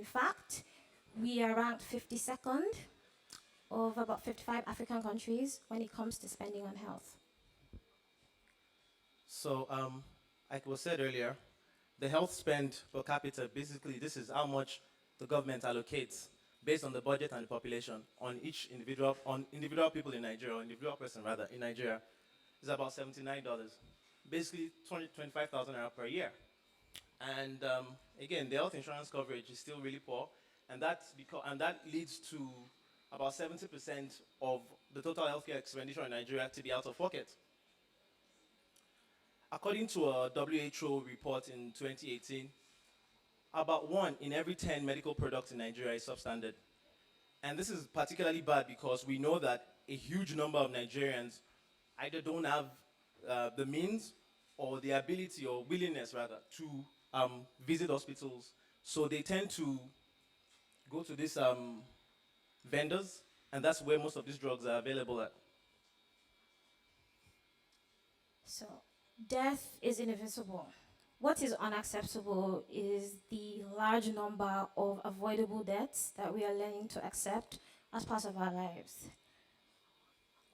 In fact, we are ranked 52nd of about 55 African countries when it comes to spending on health. So, like was said earlier, the health spend per capita, basically, this is how much the government allocates based on the budget and the population on each individual, on individual people in Nigeria, or individual person rather, in Nigeria, is about $79. Basically, 25,000 naira per year. And again, the health insurance coverage is still really poor, and that leads to about 70% of the total healthcare expenditure in Nigeria to be out of pocket. According to a WHO report in 2018, about 1 in every 10 medical products in Nigeria is substandard. And this is particularly bad because we know that a huge number of Nigerians either don't have the means or the ability or willingness rather to visit hospitals. So they tend to go to these vendors, and that's where most of these drugs are available at. So, death is inevitable. What is unacceptable is the large number of avoidable deaths that we are learning to accept as part of our lives.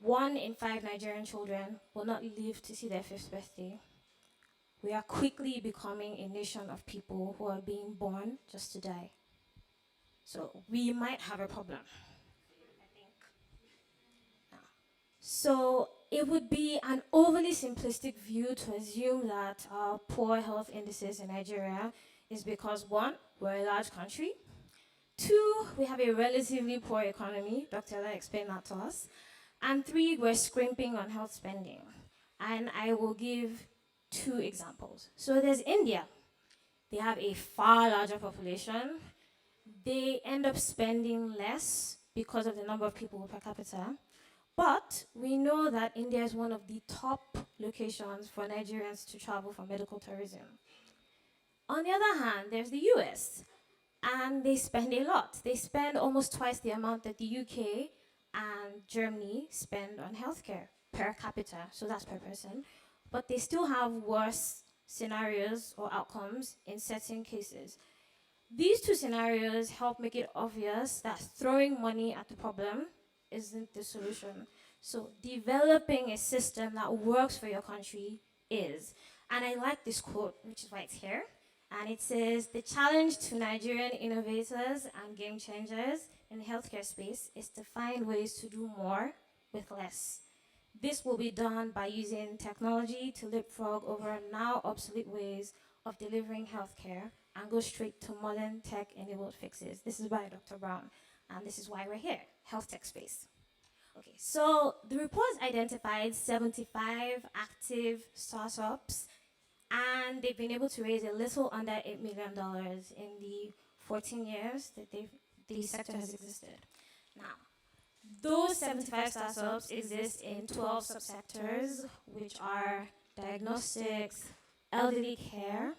1 in 5 Nigerian children will not live to see their 5th birthday. We are quickly becoming a nation of people who are being born just to die. So we might have a problem, I think. So it would be an overly simplistic view to assume that our poor health indices in Nigeria is because 1, we're a large country. 2, we have a relatively poor economy. Dr. Ella explained that to us. And 3, we're scrimping on health spending. And I will give 2 examples. So there's India. They have a far larger population. They end up spending less because of the number of people per capita. But we know that India is one of the top locations for Nigerians to travel for medical tourism. On the other hand, there's the US, and they spend a lot. They spend almost twice the amount that the UK and Germany spend on healthcare per capita, so that's per person. But they still have worse scenarios or outcomes in certain cases. These 2 scenarios help make it obvious that throwing money at the problem isn't the solution. So developing a system that works for your country is. And I like this quote, which is why it's here. And it says, the challenge to Nigerian innovators and game changers in the healthcare space is to find ways to do more with less. This will be done by using technology to leapfrog over now obsolete ways of delivering healthcare and go straight to modern tech-enabled fixes. This is by Dr. Brown, and this is why we're here, health tech space. Okay, so the report identified 75 active startups, and they've been able to raise a little under $8 million in the 14 years that the sector has existed. Now, those 75 startups exist in 12 subsectors, which are diagnostics, elderly care,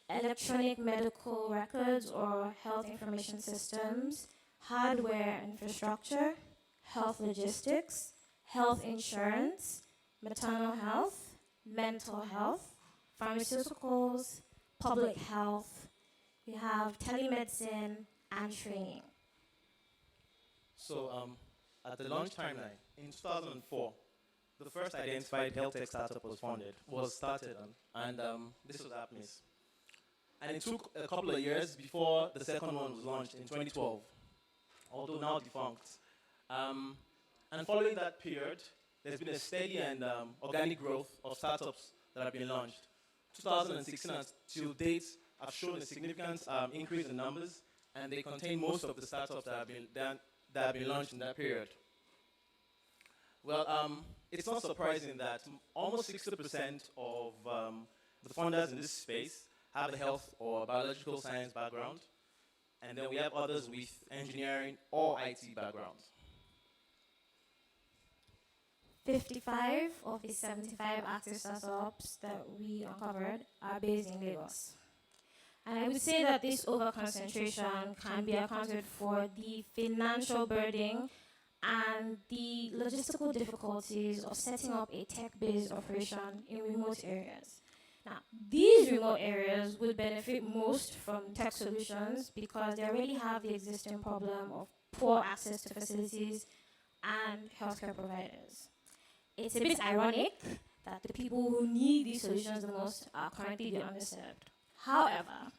electronic medical records or health information systems, hardware infrastructure, health logistics, health insurance, maternal health, mental health, pharmaceuticals, public health. We have telemedicine and training. So, at the launch timeline, in 2004, the first identified health tech startup was started, and this was Apmis. And it took a couple of years before the second one was launched in 2012, although now defunct. And following that period, there's been a steady and organic growth of startups that have been launched. 2016 till date have shown a significant increase in numbers, and they contain most of the startups that have been launched in that period. Well, it's not surprising that almost 60% of the founders in this space have a health or biological science background, and then we have others with engineering or IT backgrounds. 55 of the 75 active startups that we uncovered are based in Lagos. And I would say that this overconcentration can be accounted for the financial burden and the logistical difficulties of setting up a tech-based operation in remote areas. Now, these remote areas would benefit most from tech solutions because they already have the existing problem of poor access to facilities and healthcare providers. It's a bit ironic that the people who need these solutions the most are currently the underserved. However,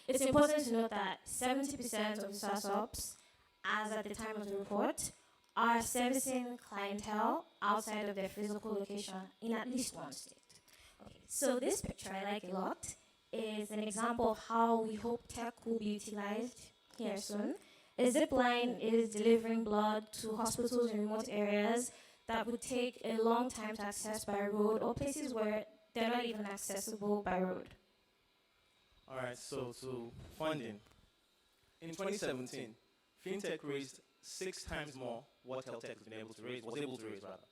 it's important to note that 70% of the startups, as at the time of the report, are servicing clientele outside of their physical location in at least one state. Okay, so this picture I like a lot is an example of how we hope tech will be utilized here soon. A zip line is delivering blood to hospitals in remote areas that would take a long time to access by road or places where they're not even accessible by road. All right, so funding. In 2017, fintech raised 6 times more what health tech has been able to raise, was able to raise rather.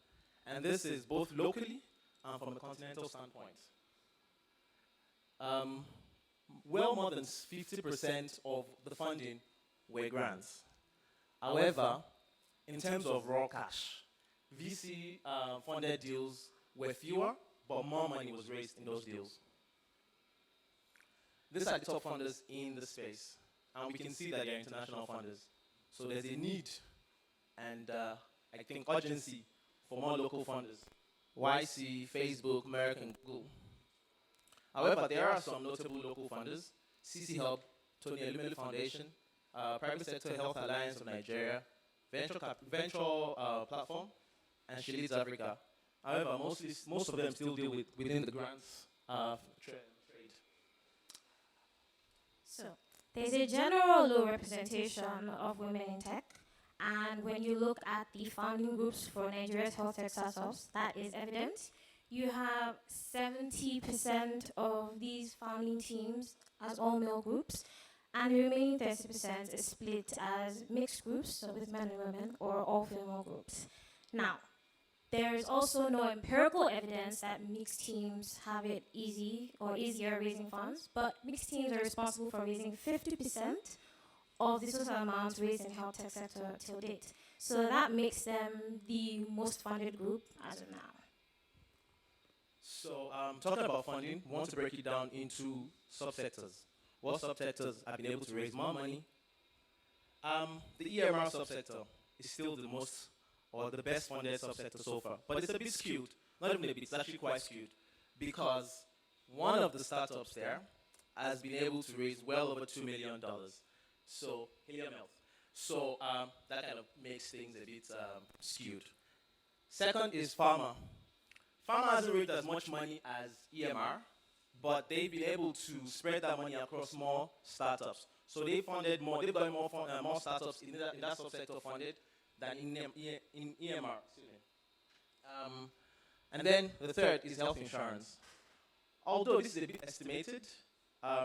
And this is both locally and from a continental standpoint. Well more than 50% of the funding were grants. However, in terms of raw cash, VC funded deals were fewer, but more money was raised in those deals. These are the top funders in the space, and we can see that they're international funders. So there's a need and I think urgency for more local funders. YC, Facebook, Merck, and Google. However, there are some notable local funders: CC Hub, Tony Elumelu Foundation, Private Sector Health Alliance of Nigeria, Venture Platform, and She Leads Africa. However, most of them still deal within the grants trade. So, there's a general low representation of women in tech, and when you look at the founding groups for Nigeria's health tech startups, that is evident. You have 70% of these founding teams as all male groups, and the remaining 30% is split as mixed groups, so with men and women, or all female groups. Now, there is also no empirical evidence that mixed teams have it easy or easier raising funds, but mixed teams are responsible for raising 50% of the total amount raised in the health tech sector till date. So that makes them the most funded group as of now. So talking about funding, we want to break it down into subsectors. What subsectors have been able to raise more money? The EMR subsector is still the most or the best funded subsector so far. But it's a bit skewed. Not even a bit, it's actually quite skewed. Because one of the startups there has been able to raise well over $2 million. So, Helium Health. So, that kind of makes things a bit skewed. Second is pharma. Pharma hasn't raised as much money as EMR, but they've been able to spread that money across more startups. So they funded more, they've got more startups in that subsector funded than in EMR. And then the third is health insurance. Although this is a bit estimated,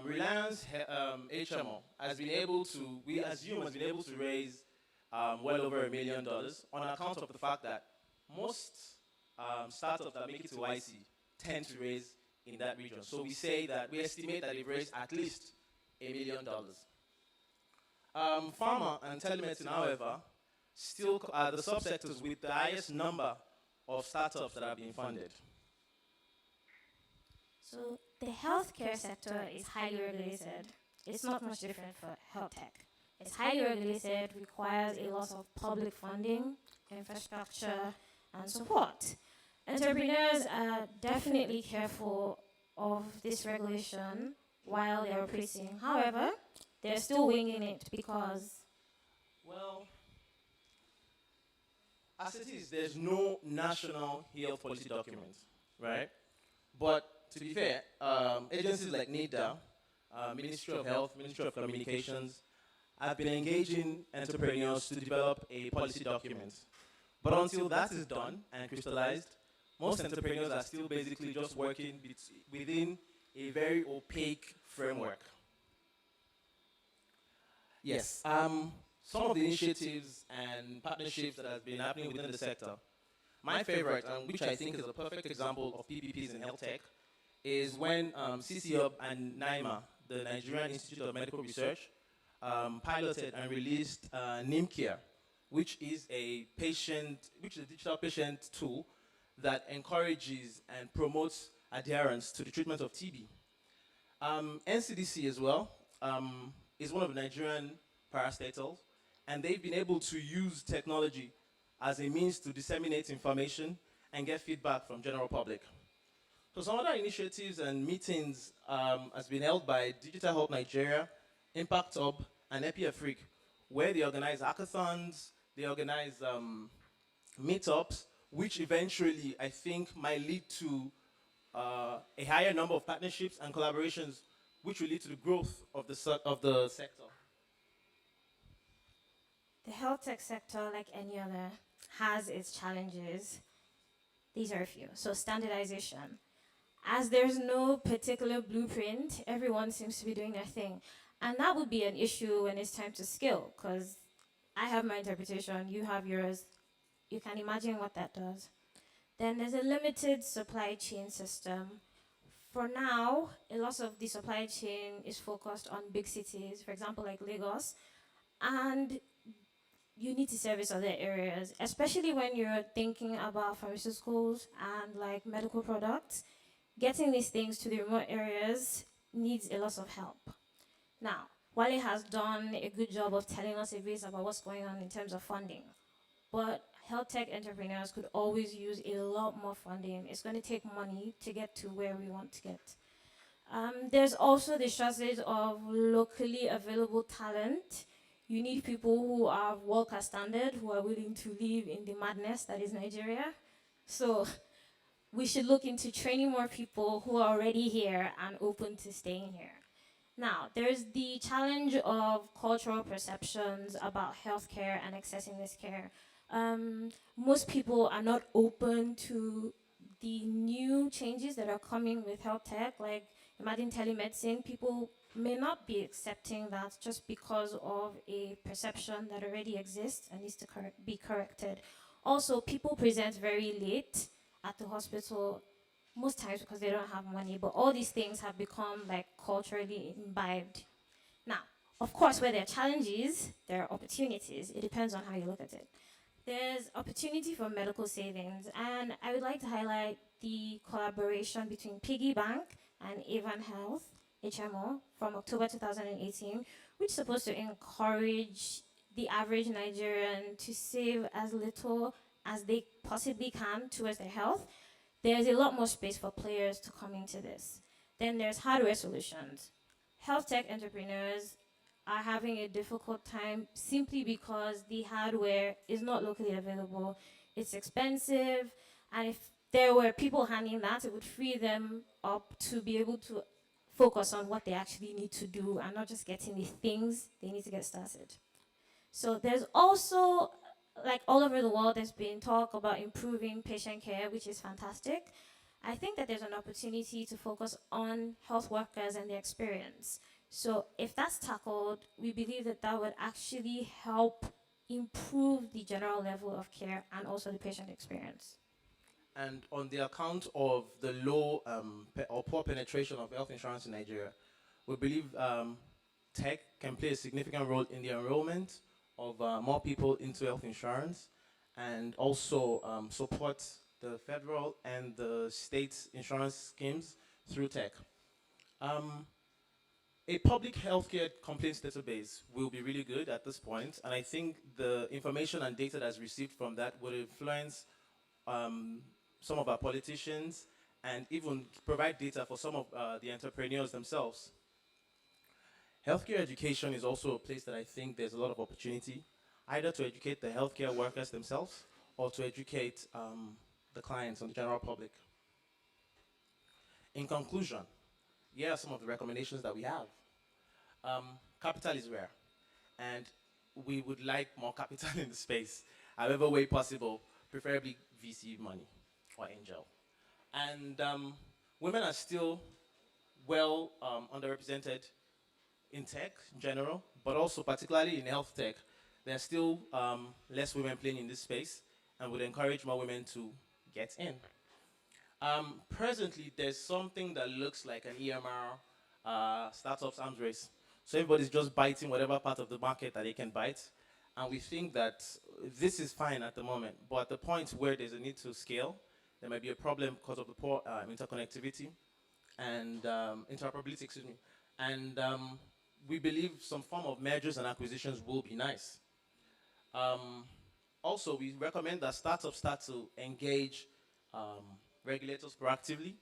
Reliance HMO has been able to, we assume has been able to raise well over $1 million on account of the fact that most startups that make it to YC tend to raise in that region. So we estimate that they've raised at least $1 million. Pharma and telemedicine, however, still are the subsectors with the highest number of startups that are being funded. So the healthcare sector is highly regulated. It's not much different for health tech. It's highly regulated, requires a lot of public funding, infrastructure, and support. Entrepreneurs are definitely careful of this regulation while they're operating. However, they're still winging it because, well, as it is, there's no national health policy document, right? But to be fair, agencies like NIDA, Ministry of Health, Ministry of Communications, have been engaging entrepreneurs to develop a policy document. But until that is done and crystallized, most entrepreneurs are still basically just working within a very opaque framework. Yes, some of the initiatives and partnerships that have been happening within the sector. My favorite, which I think is a perfect example of PPPs in health tech, is when CC Hub and NIMA, the Nigerian Institute of Medical Research, piloted and released NIMCare, which is a digital patient tool that encourages and promotes adherence to the treatment of TB. NCDC as well is one of the Nigerian parastatals, and they've been able to use technology as a means to disseminate information and get feedback from general public. So some other initiatives and meetings has been held by Digital Health Nigeria, Impact Hub, and EpiAfrique, where they organize hackathons, they organize meetups, which eventually I think might lead to a higher number of partnerships and collaborations, which will lead to the growth of the sector. The health tech sector, like any other, has its challenges. These are a few. So, standardization. As there's no particular blueprint, everyone seems to be doing their thing. And that would be an issue when it's time to scale, because I have my interpretation, you have yours. You can imagine what that does. Then there's a limited supply chain system. For now, a lot of the supply chain is focused on big cities, for example, like Lagos, and you need to service other areas, especially when you're thinking about pharmaceuticals and like medical products. Getting these things to the remote areas needs a lot of help. Now, while it has done a good job of telling us a bit about what's going on in terms of funding, but health tech entrepreneurs could always use a lot more funding. It's going to take money to get to where we want to get. There's also the shortage of locally available talent. You need people who are world class standard, who are willing to live in the madness that is Nigeria. So we should look into training more people who are already here and open to staying here. Now, there's the challenge of cultural perceptions about healthcare and accessing this care. Most people are not open to the new changes that are coming with health tech, like imagine telemedicine. People may not be accepting that just because of a perception that already exists and needs to be corrected. Also, people present very late at the hospital, most times because they don't have money, but all these things have become like culturally imbibed. Now, of course, where there are challenges, there are opportunities. It depends on how you look at it. There's opportunity for medical savings, and I would like to highlight the collaboration between Piggy Bank and Avon Health, HMO, from October 2018, which is supposed to encourage the average Nigerian to save as little as they possibly can towards their health. There's a lot more space for players to come into this. Then there's hardware solutions. Health tech entrepreneurs are having a difficult time simply because the hardware is not locally available. It's expensive, and if there were people handling that, it would free them up to be able to focus on what they actually need to do and not just getting the things they need to get started. So there's also, like all over the world, there's been talk about improving patient care, which is fantastic. I think that there's an opportunity to focus on health workers and their experience. So if that's tackled, we believe that that would actually help improve the general level of care and also the patient experience. And on the account of the low or poor penetration of health insurance in Nigeria, we believe tech can play a significant role in the enrollment of more people into health insurance and also support the federal and the state insurance schemes through tech. Um, a public healthcare complaints database will be really good at this point, and I think the information and data that's received from that will influence um, some of our politicians and even provide data for some of the entrepreneurs themselves. Healthcare education is also a place that I think there's a lot of opportunity, either to educate the healthcare workers themselves or to educate the clients and the general public. In conclusion, here are some of the recommendations that we have. Capital is rare, and we would like more capital in the space, however way possible, preferably VC money or angel. And women are still well underrepresented in tech in general, but also particularly in health tech. There are still less women playing in this space, and would encourage more women to get in. Presently, there's something that looks like an EMR startups arms race. So everybody's just biting whatever part of the market that they can bite. And we think that this is fine at the moment, but at the point where there's a need to scale, there might be a problem because of the poor interconnectivity and interoperability, excuse me. And we believe some form of mergers and acquisitions will be nice. Um, Also, we recommend that startups start to engage um, regulators proactively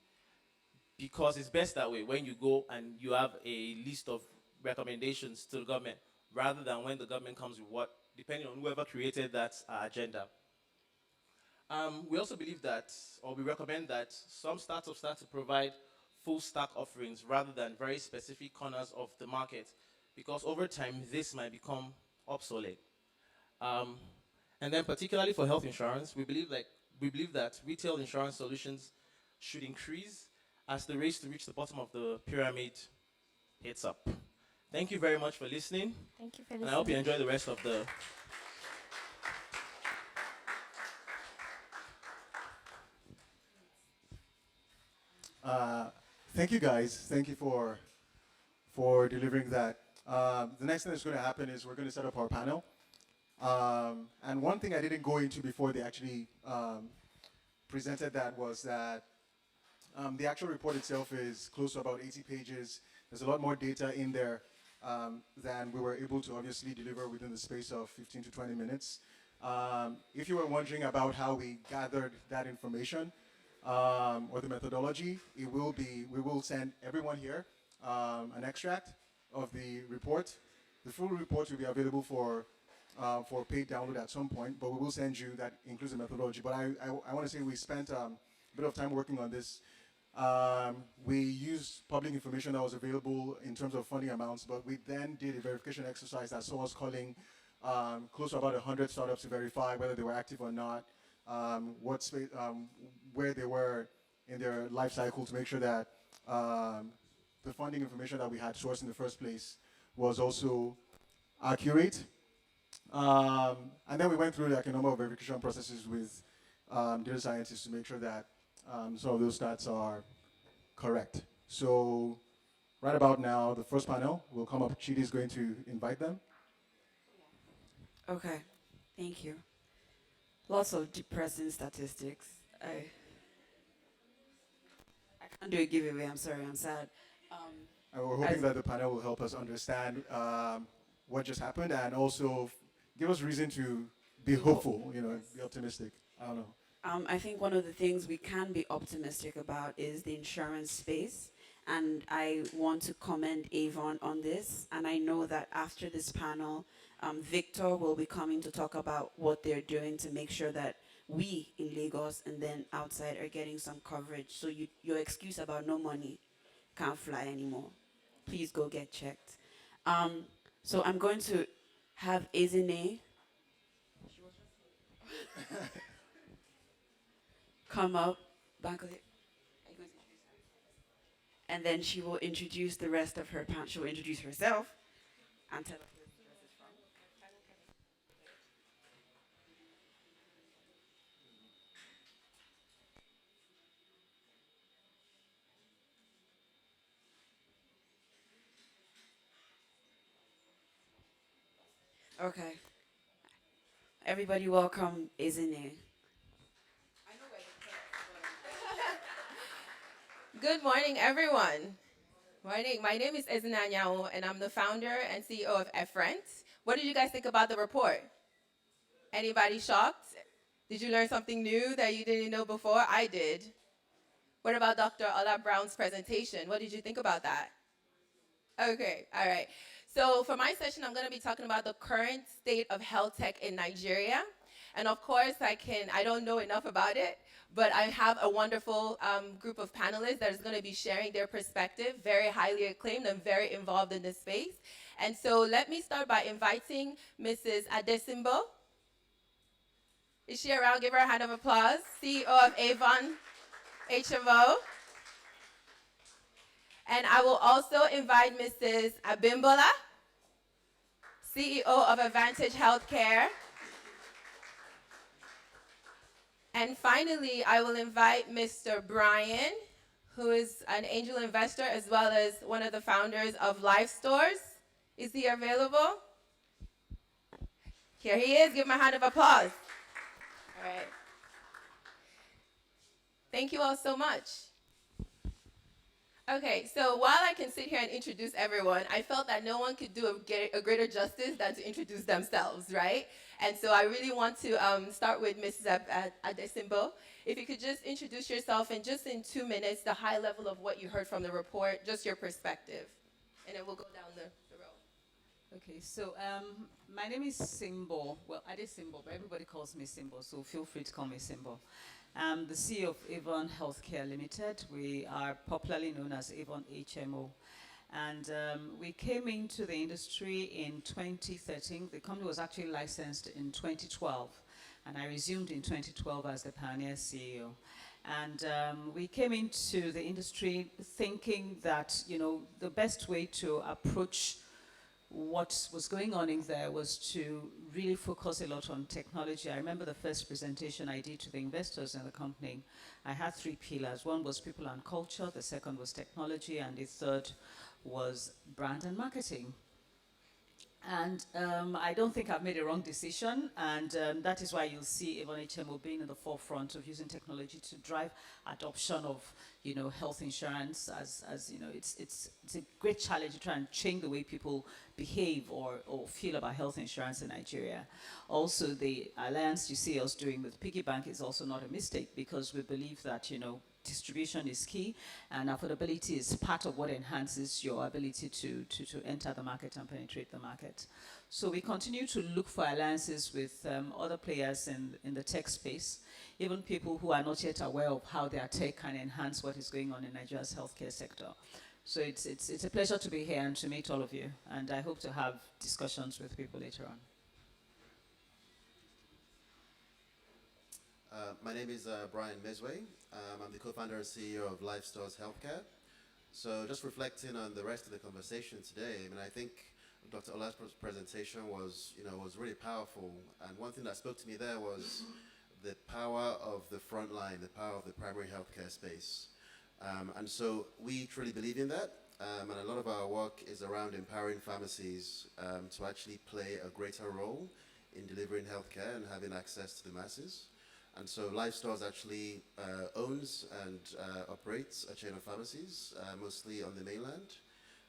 because it's best that way when you go and you have a list of recommendations to the government rather than when the government comes with what, depending on whoever created that agenda. We also believe that, or we recommend that some startups start to provide full stack offerings rather than very specific corners of the market because over time this might become obsolete. Um, and then particularly for health insurance, we believe that retail insurance solutions should increase as the race to reach the bottom of the pyramid heats up. Thank you very much for listening, Thank you for and I hope you listening. enjoy the rest of the. Uh, Thank you guys. Thank you for delivering that. The next thing that's going to happen is we're going to set up our panel. And one thing I didn't go into before they actually presented that was that the actual report itself is close to about 80 pages. There's a lot more data in there than we were able to obviously deliver within the space of 15 to 20 minutes. If you were wondering about how we gathered that information or the methodology, we will send everyone here an extract of the report. The full report will be available for paid download at some point, but we will send you that includes the methodology. But I want to say we spent a bit of time working on this. We used public information that was available in terms of funding amounts, but we then did a verification exercise that saw us calling close to about 100 startups to verify whether they were active or not, where they were in their life cycle to make sure that the funding information that we had sourced in the first place was also accurate. And then we went through like a number of verification processes with data scientists to make sure that some of those stats are correct. So right about now, the first panel will come up. Chidi is going to invite them. Okay, thank you. Lots of depressing statistics. I can't do a giveaway. I'm sorry. I'm sad. Um, And we're hoping that the panel will help us understand what just happened and also give us reason to be hopeful, be optimistic. I don't know. I think one of the things we can be optimistic about is the insurance space. And I want to commend Avon on this. And I know that after this panel, Victor will be coming to talk about what they're doing to make sure that we in Lagos and then outside are getting some coverage. So your excuse about no money can't fly anymore. Please go get checked. So I'm going to have Ezine come up. Back of it. Are you going to introduce her? And then she will introduce the rest of her panel. She will introduce herself and tell us where this is from. Okay. Everybody welcome Ezine. Good morning, everyone. Morning. My name is Ezina Nyao, and I'm the founder and CEO of Efrent. What did you guys think about the report? Anybody shocked? Did you learn something new that you didn't know before? I did. What about Dr. Ola Brown's presentation? What did you think about that? Okay, all right. So for my session, I'm going to be talking about the current state of health tech in Nigeria. And of course, I don't know enough about it, but I have a wonderful group of panelists that is going to be sharing their perspective, very highly acclaimed and very involved in this space. And so let me start by inviting Mrs. Adesimbo. Is she around? Give her a hand of applause. CEO of Avon HMO. And I will also invite Mrs. Abimbola, CEO of Advantage HealthCare. And finally, I will invite Mr. Brian, who is an angel investor as well as one of the founders of Life Stores. Is he available? Here he is. Give him a hand of applause. All right. Thank you all so much. Okay, so while I can sit here and introduce everyone, I felt that no one could do a greater justice than to introduce themselves, right? And so I really want to start with Mrs. Adesimbo. If you could just introduce yourself and just in 2 minutes, the high level of what you heard from the report, just your perspective. And then we'll go down the row. Okay, so my name is Simbo. Well, I did Simbo, but everybody calls me Simbo, so feel free to call me Simbo. I'm the CEO of Avon HealthCare Limited. We are popularly known as Avon HMO. And we came into the industry in 2013. The company was actually licensed in 2012. And I resumed in 2012 as the pioneer CEO. And we came into the industry thinking that, you know, the best way to approach what was going on in there was to really focus a lot on technology. I remember the first presentation I did to the investors in the company. I had 3 pillars. One was people and culture, the second was technology, and the third was brand and marketing. And I don't think I've made a wrong decision, and that is why you'll see Avon HMO being in the forefront of using technology to drive adoption of, you know, health insurance. As you know, it's a great challenge to try and change the way people behave or feel about health insurance in Nigeria. Also, the alliance you see us doing with Piggy Bank is also not a mistake, because we believe that, you know, distribution is key, and affordability is part of what enhances your ability to enter the market and penetrate the market. So we continue to look for alliances with other players in the tech space, even people who are not yet aware of how their tech can enhance what is going on in Nigeria's healthcare sector. So it's a pleasure to be here and to meet all of you, and I hope to have discussions with people later on. My name is Brian Mesway. I'm the co-founder and CEO of Lifestars HealthCare. So just reflecting on the rest of the conversation today, I mean, I think Dr. Ola's presentation was really powerful. And one thing that spoke to me there was the power of the front line, the power of the primary healthcare space. And so we truly believe in that. And a lot of our work is around empowering pharmacies to actually play a greater role in delivering healthcare and having access to the masses. And so Lifestars actually owns and operates a chain of pharmacies, mostly on the mainland.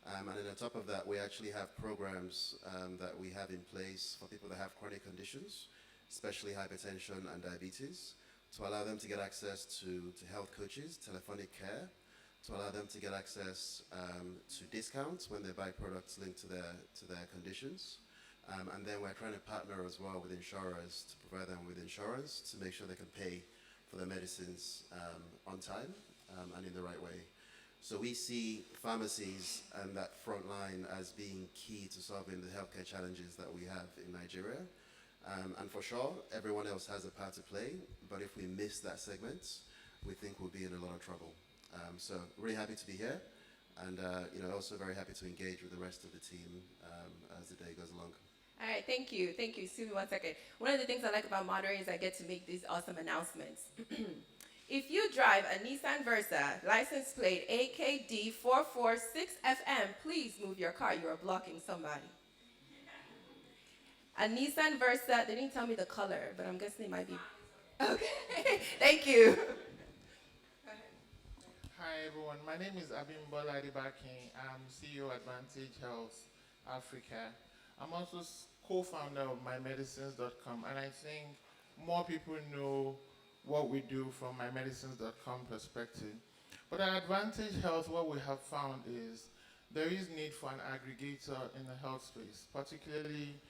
And then on top of that, we actually have programs that we have in place for people that have chronic conditions, especially hypertension and diabetes, to allow them to get access to health coaches, telephonic care, to allow them to get access to discounts when they buy products linked to their conditions. And then we're trying to partner as well with insurers to provide them with insurance to make sure they can pay for their medicines on time and in the right way. So we see pharmacies and that front line as being key to solving the healthcare challenges that we have in Nigeria. And for sure, everyone else has a part to play, but if we miss that segment, we think we'll be in a lot of trouble. So really happy to be here, and also very happy to engage with the rest of the team as the day goes along. All right, thank you. Thank you. Excuse me 1 second. One of the things I like about moderating is I get to make these awesome announcements. If you drive a Nissan Versa, license plate AKD446FM, please move your car. You are blocking somebody. A Nissan Versa, they didn't tell me the color, but I'm guessing it might be. Okay, thank you. Hi everyone, my name is Abimbola Adibaki. I'm CEO Advantage Health Africa. I'm also co-founder of MyMedicines.com, and I think more people know what we do from MyMedicines.com perspective. But at Advantage Health, what we have found is there is need for an aggregator in the health space, particularly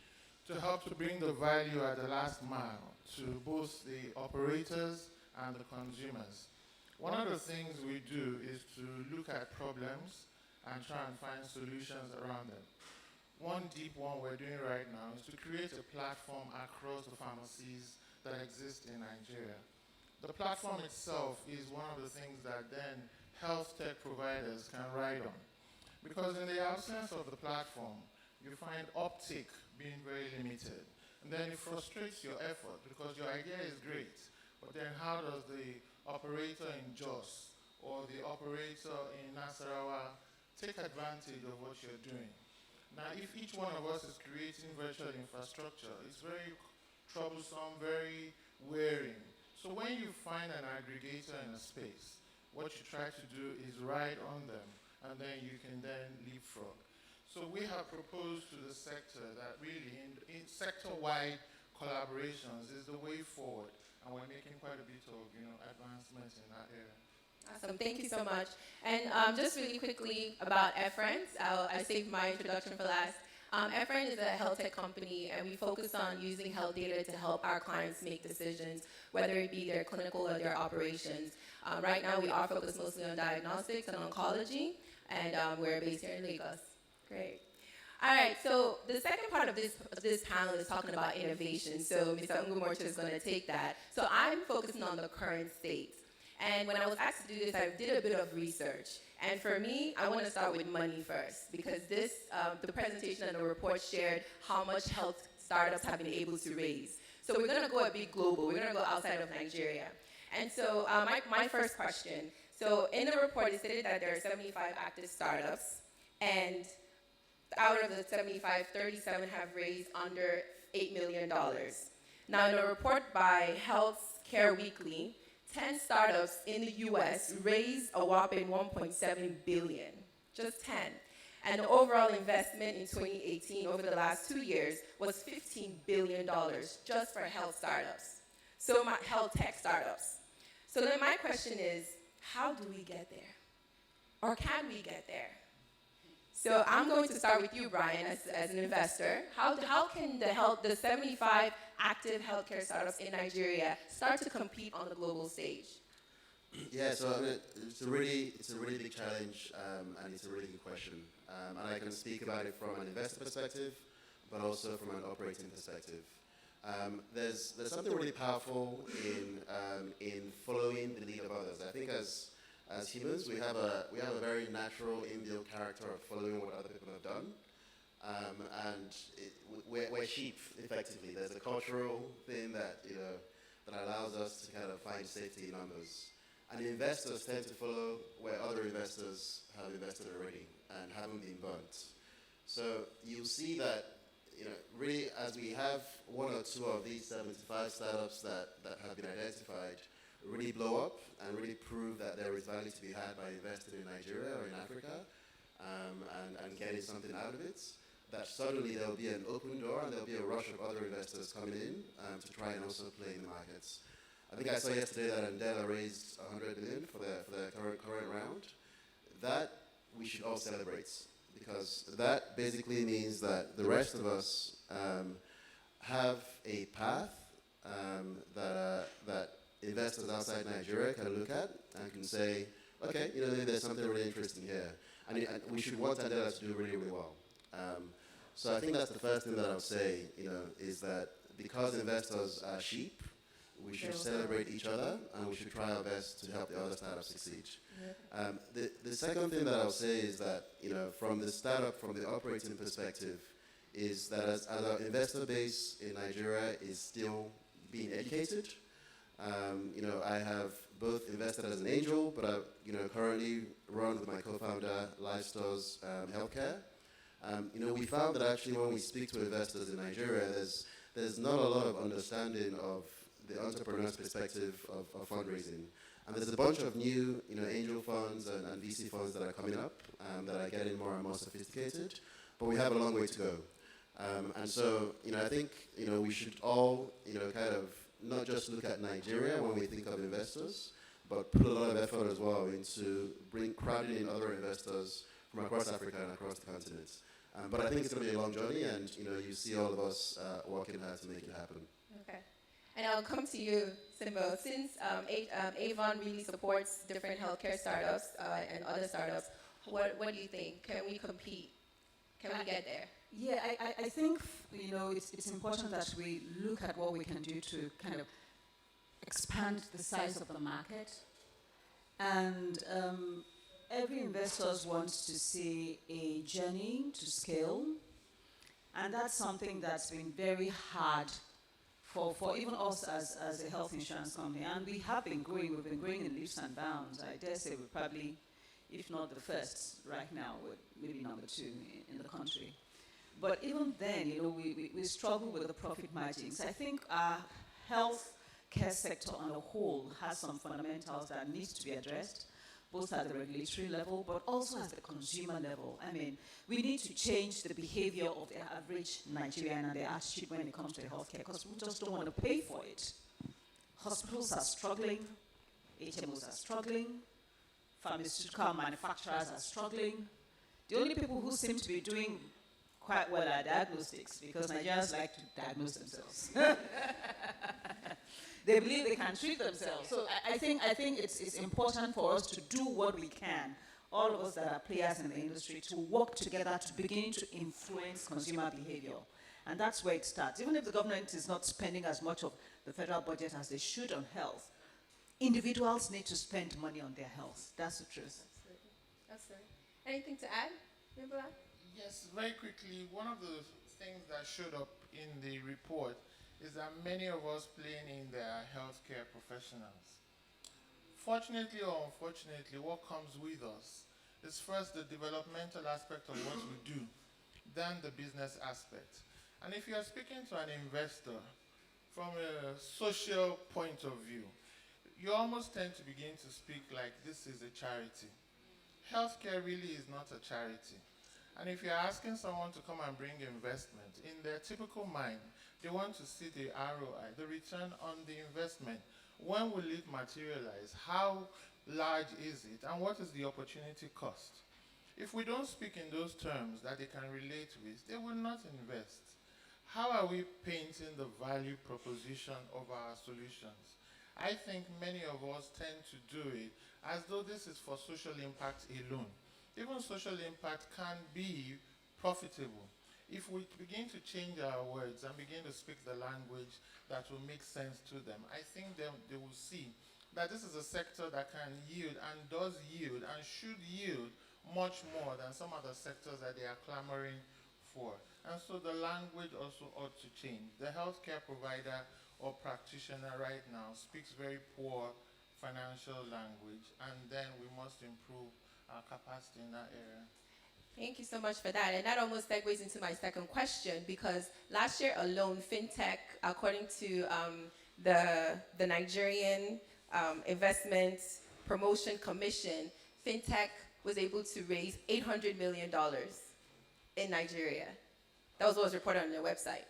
to help to bring the value at the last mile to both the operators and the consumers. One of the things we do is to look at problems and try and find solutions around them. One deep one we're doing right now is to create a platform across the pharmacies that exist in Nigeria. The platform itself is one of the things that then health tech providers can ride on. Because in the absence of the platform, you find uptake being very limited. And then it frustrates your effort because your idea is great, but then how does the operator in Jos or the operator in Nasarawa take advantage of what you're doing? Now, if each one of us is creating virtual infrastructure, it's very troublesome, very wearing. So when you find an aggregator in a space, what you try to do is ride on them, and then you can then leapfrog. So we have proposed to the sector that really in sector-wide collaborations is the way forward, and we're making quite a bit of advancements in that area. Awesome, thank you so much. And just really quickly about Efrent, I saved my introduction for last. Efrent is a health tech company, and we focus on using health data to help our clients make decisions, whether it be their clinical or their operations. Right now, we are focused mostly on diagnostics and oncology, and we're based here in Lagos. Great. All right, so the second part of this panel is talking about innovation. So Mr. Ngumorcha is going to take that. So I'm focusing on the current state. And when I was asked to do this, I did a bit of research. And for me, I want to start with money first, because the presentation and the report shared how much health startups have been able to raise. So we're going to go a bit global. We're going to go outside of Nigeria. And so my first question, so in the report, it stated that there are 75 active startups, and out of the 75, 37 have raised under $8 million. Now, in a report by HealthCare Weekly, 10 startups in the US raised a whopping $1.7 billion, just 10. And the overall investment in 2018 over the last 2 years was $15 billion just for health startups. So health tech startups. So then my question is, how do we get there? Or can we get there? So I'm going to start with you, Brian, as an investor. How can the 75 active healthcare startups in Nigeria start to compete on the global stage? Yeah, so I mean, it's a really big challenge, and it's a really good question. And I can speak about it from an investor perspective, but also from an operating perspective. There's something really powerful in following the lead of others. I think as humans, we have a very natural inbuilt character of following what other people have done, we're sheep effectively. There's a cultural thing that allows us to kind of find safety in numbers, and investors tend to follow where other investors have invested already and haven't been burnt. So you'll see that really as we have one or two of these 75 startups that have been identified really blow up and really prove that there is value to be had by investing in Nigeria or in Africa, and getting something out of it, that suddenly there'll be an open door and there'll be a rush of other investors coming in to try and also play in the markets. I think I saw yesterday that Andela raised 100 million for the current round. That we should all celebrate, because that basically means that the rest of us have a path that investors outside Nigeria can look at and can say, okay, there's something really interesting here. And we should want Andela to do really, really well. So I think that's the first thing that I would say, is that because investors are sheep, we should celebrate each other, and we should try our best to help the other startups succeed. The second thing that I'll say is that, from the operating perspective, is that as our investor base in Nigeria is still being educated, I have both invested as an angel, but I currently run with my co-founder LifeStars HealthCare. We found that actually when we speak to investors in Nigeria, there's not a lot of understanding of the entrepreneur's perspective of fundraising. And there's a bunch of new angel funds and VC funds that are coming up that are getting more and more sophisticated, but we have a long way to go. And so, I think, we should all, kind of not just look at Nigeria when we think of investors, but put a lot of effort as well into crowding in other investors from across Africa and across the continent. But I think it's going to be a long journey, and you see all of us working hard to make it happen. Okay. And I'll come to you, Simbo. Since Avon really supports different healthcare startups and other startups, what do you think? Can we compete? Can we get there? Yeah, I think it's important that we look at what we can do to kind of expand the size of the market. And every investor wants to see a journey to scale, and that's something that's been very hard for even us as a health insurance company. And we have been growing. We've been growing in leaps and bounds. I dare say we're probably, if not the first right now, we're maybe number 2 in the country. But even then, we struggle with the profit margins. I think our health care sector on the whole has some fundamentals that needs to be addressed, both at the regulatory level, but also at the consumer level. I mean, we need to change the behavior of the average Nigerian and their attitude when it comes to healthcare, because we just don't want to pay for it. Hospitals are struggling, HMOs are struggling, pharmaceutical manufacturers are struggling. The only people who seem to be doing quite well are diagnostics, because Nigerians like to diagnose themselves. They believe they can treat themselves. So I think it's important for us to do what we can, all of us that are players in the industry, to work together to begin to influence consumer behavior. And that's where it starts. Even if the government is not spending as much of the federal budget as they should on health, individuals need to spend money on their health. That's the truth. Absolutely. Absolutely. Anything to add, Nibola? Yes, very quickly, one of the things that showed up in the report is that many of us playing in there are healthcare professionals. Fortunately or unfortunately, what comes with us is first the developmental aspect of what we do, then the business aspect. And if you're speaking to an investor from a social point of view, you almost tend to begin to speak like this is a charity. Healthcare really is not a charity. And if you're asking someone to come and bring investment, in their typical mind, they want to see the ROI, the return on the investment. When will it materialize? How large is it? And what is the opportunity cost? If we don't speak in those terms that they can relate with, they will not invest. How are we painting the value proposition of our solutions? I think many of us tend to do it as though this is for social impact alone. Even social impact can be profitable. If we begin to change our words and begin to speak the language that will make sense to them, I think they will see that this is a sector that can yield and does yield and should yield much more than some other sectors that they are clamoring for. And so the language also ought to change. The healthcare provider or practitioner right now speaks very poor financial language, and then we must improve our capacity in that area. Thank you so much for that. And that almost segues into my second question, because last year alone, FinTech, according to the Nigerian Investment Promotion Commission, FinTech was able to raise $800 million in Nigeria. That was what was reported on their website.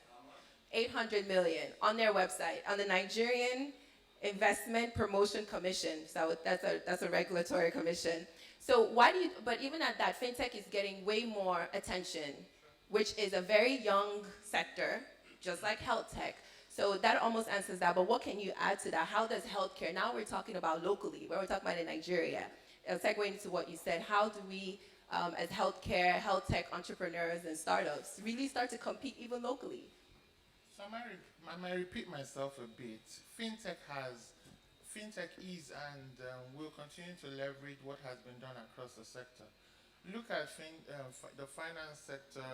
800 million on their website, on the Nigerian Investment Promotion Commission. So that's a regulatory commission. So why do you, but even at that, FinTech is getting way more attention, which is a very young sector, just like health tech. So that almost answers that, but what can you add to that? How does healthcare, now we're talking about locally, where we're talking about in Nigeria, segueing into what you said, how do we, as healthcare, health tech entrepreneurs and startups, really start to compete even locally? So I might repeat myself a bit. FinTech is and will continue to leverage what has been done across the sector. Look at the finance sector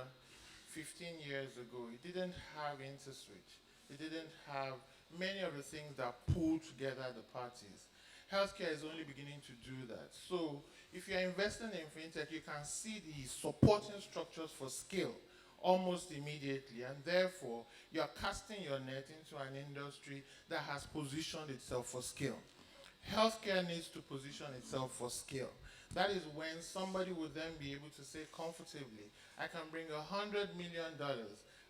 15 years ago. It didn't have InterSwitch. It didn't have many of the things that pull together the parties. Healthcare is only beginning to do that. So if you're investing in FinTech, you can see the supporting structures for scale almost immediately, and therefore you're casting your net into an industry that has positioned itself for scale. Healthcare needs to position itself for scale. That is when somebody would then be able to say comfortably, I can bring $100 million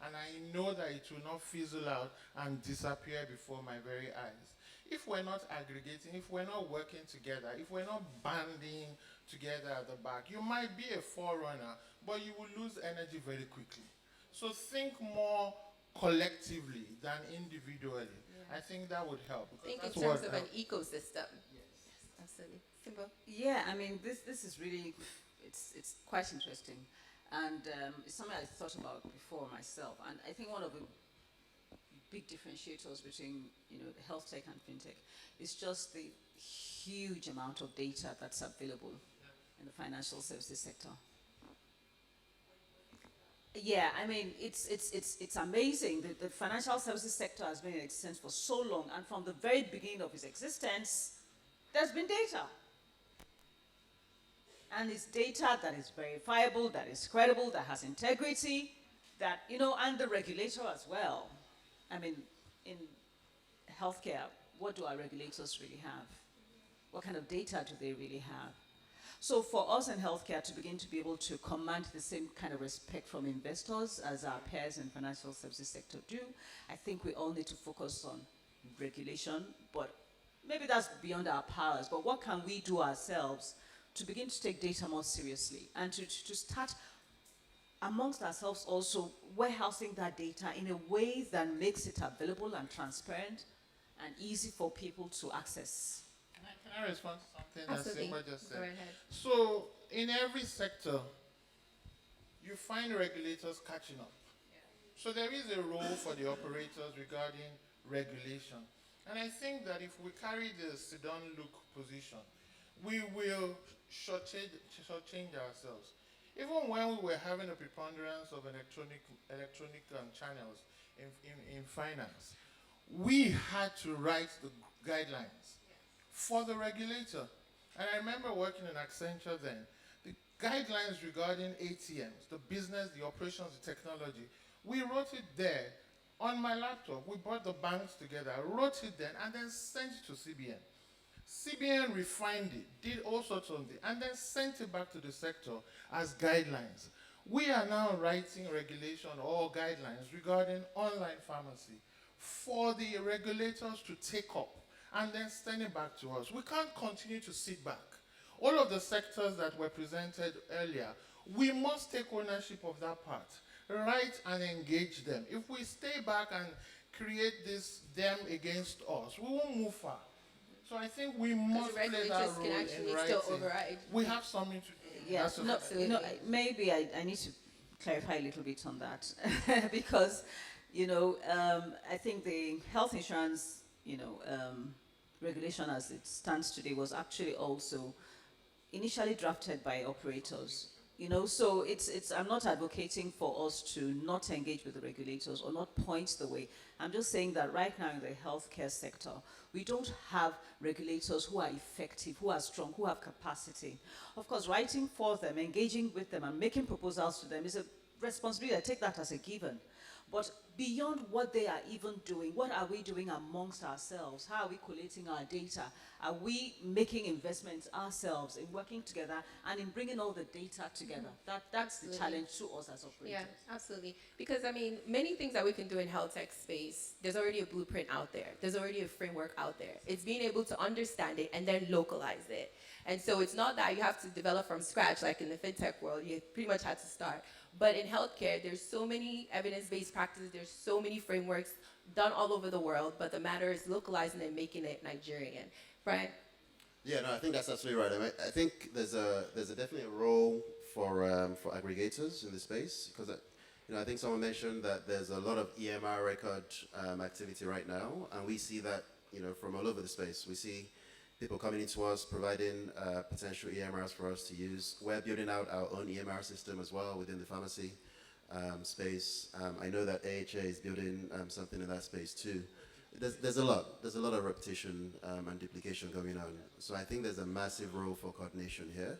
and I know that it will not fizzle out and disappear before my very eyes. If we're not aggregating, if we're not working together, if we're not banding together at the back, you might be a forerunner, but you will lose energy very quickly. So think more collectively than individually. Yeah. I think that would help. Think in terms of an ecosystem. Yes, absolutely. Simba? Yeah, I mean, this is really, it's quite interesting. And it's something I thought about before myself. And I think one of the big differentiators between the health tech and fintech is just the huge amount of data that's available in the financial services sector. Yeah, I mean, it's amazing. The financial services sector has been in existence for so long, and from the very beginning of its existence, there's been data. And it's data that is verifiable, that is credible, that has integrity, that, and the regulator as well. I mean, in healthcare, what do our regulators really have? What kind of data do they really have? So for us in healthcare to begin to be able to command the same kind of respect from investors as our peers in financial services sector do, I think we all need to focus on regulation, but maybe that's beyond our powers, but what can we do ourselves to begin to take data more seriously and to start amongst ourselves also warehousing that data in a way that makes it available and transparent and easy for people to access. Can I respond to something Absolutely. that Simba just said? Go ahead. So, in every sector, you find regulators catching up. So there is a role for the operators regarding regulation. And I think that if we carry the sit-down-look position, we will shortchange ourselves. Even when we were having a preponderance of electronic channels in finance, we had to write the guidelines for the regulator. And I remember working in Accenture then. The guidelines regarding ATMs, the business, the operations, the technology, we wrote it there on my laptop. We brought the banks together, wrote it then, and then sent it to CBN. CBN refined it, did all sorts of things, and then sent it back to the sector as guidelines. We are now writing regulation or guidelines regarding online pharmacy for the regulators to take up and then send it back to us. We can't continue to sit back. All of the sectors that were presented earlier, we must take ownership of that part, write and engage them. If we stay back and create this them against us, we won't move far. So I think we must play that regulators role can in actually writing. still override. We have something to do. Yeah, That's no, Absolutely. no, maybe I need to clarify a little bit on that because, I think the health insurance, regulation as it stands today was actually also initially drafted by operators. So I'm not advocating for us to not engage with the regulators or not point the way. I'm just saying that right now in the healthcare sector, we don't have regulators who are effective, who are strong, who have capacity. Of course, writing for them, engaging with them, and making proposals to them is a responsibility. I take that as a given. But beyond what they are even doing, what are we doing amongst ourselves? How are we collating our data? Are we making investments ourselves in working together and in bringing all the data together? That's the Absolutely. challenge to us as Yeah, operators. absolutely. Because many things that we can do in health tech space, there's already a blueprint out there. There's already a framework out there. It's being able to understand it and then localize it. And so it's not that you have to develop from scratch like in the fintech world. You pretty much had to start. But in healthcare, there's so many evidence-based practices. There's so many frameworks done all over the world. But the matter is localizing and making it Nigerian. Brian? Yeah, no, I think that's absolutely right. I think there's definitely a role for aggregators in this space because I think someone mentioned that there's a lot of EMR record activity right now, and we see that from all over the space. We see people coming into us providing potential EMRs for us to use. We're building out our own EMR system as well within the pharmacy space. I know that AHA is building something in that space too. There's a lot of repetition and duplication going on. So I think there's a massive role for coordination here.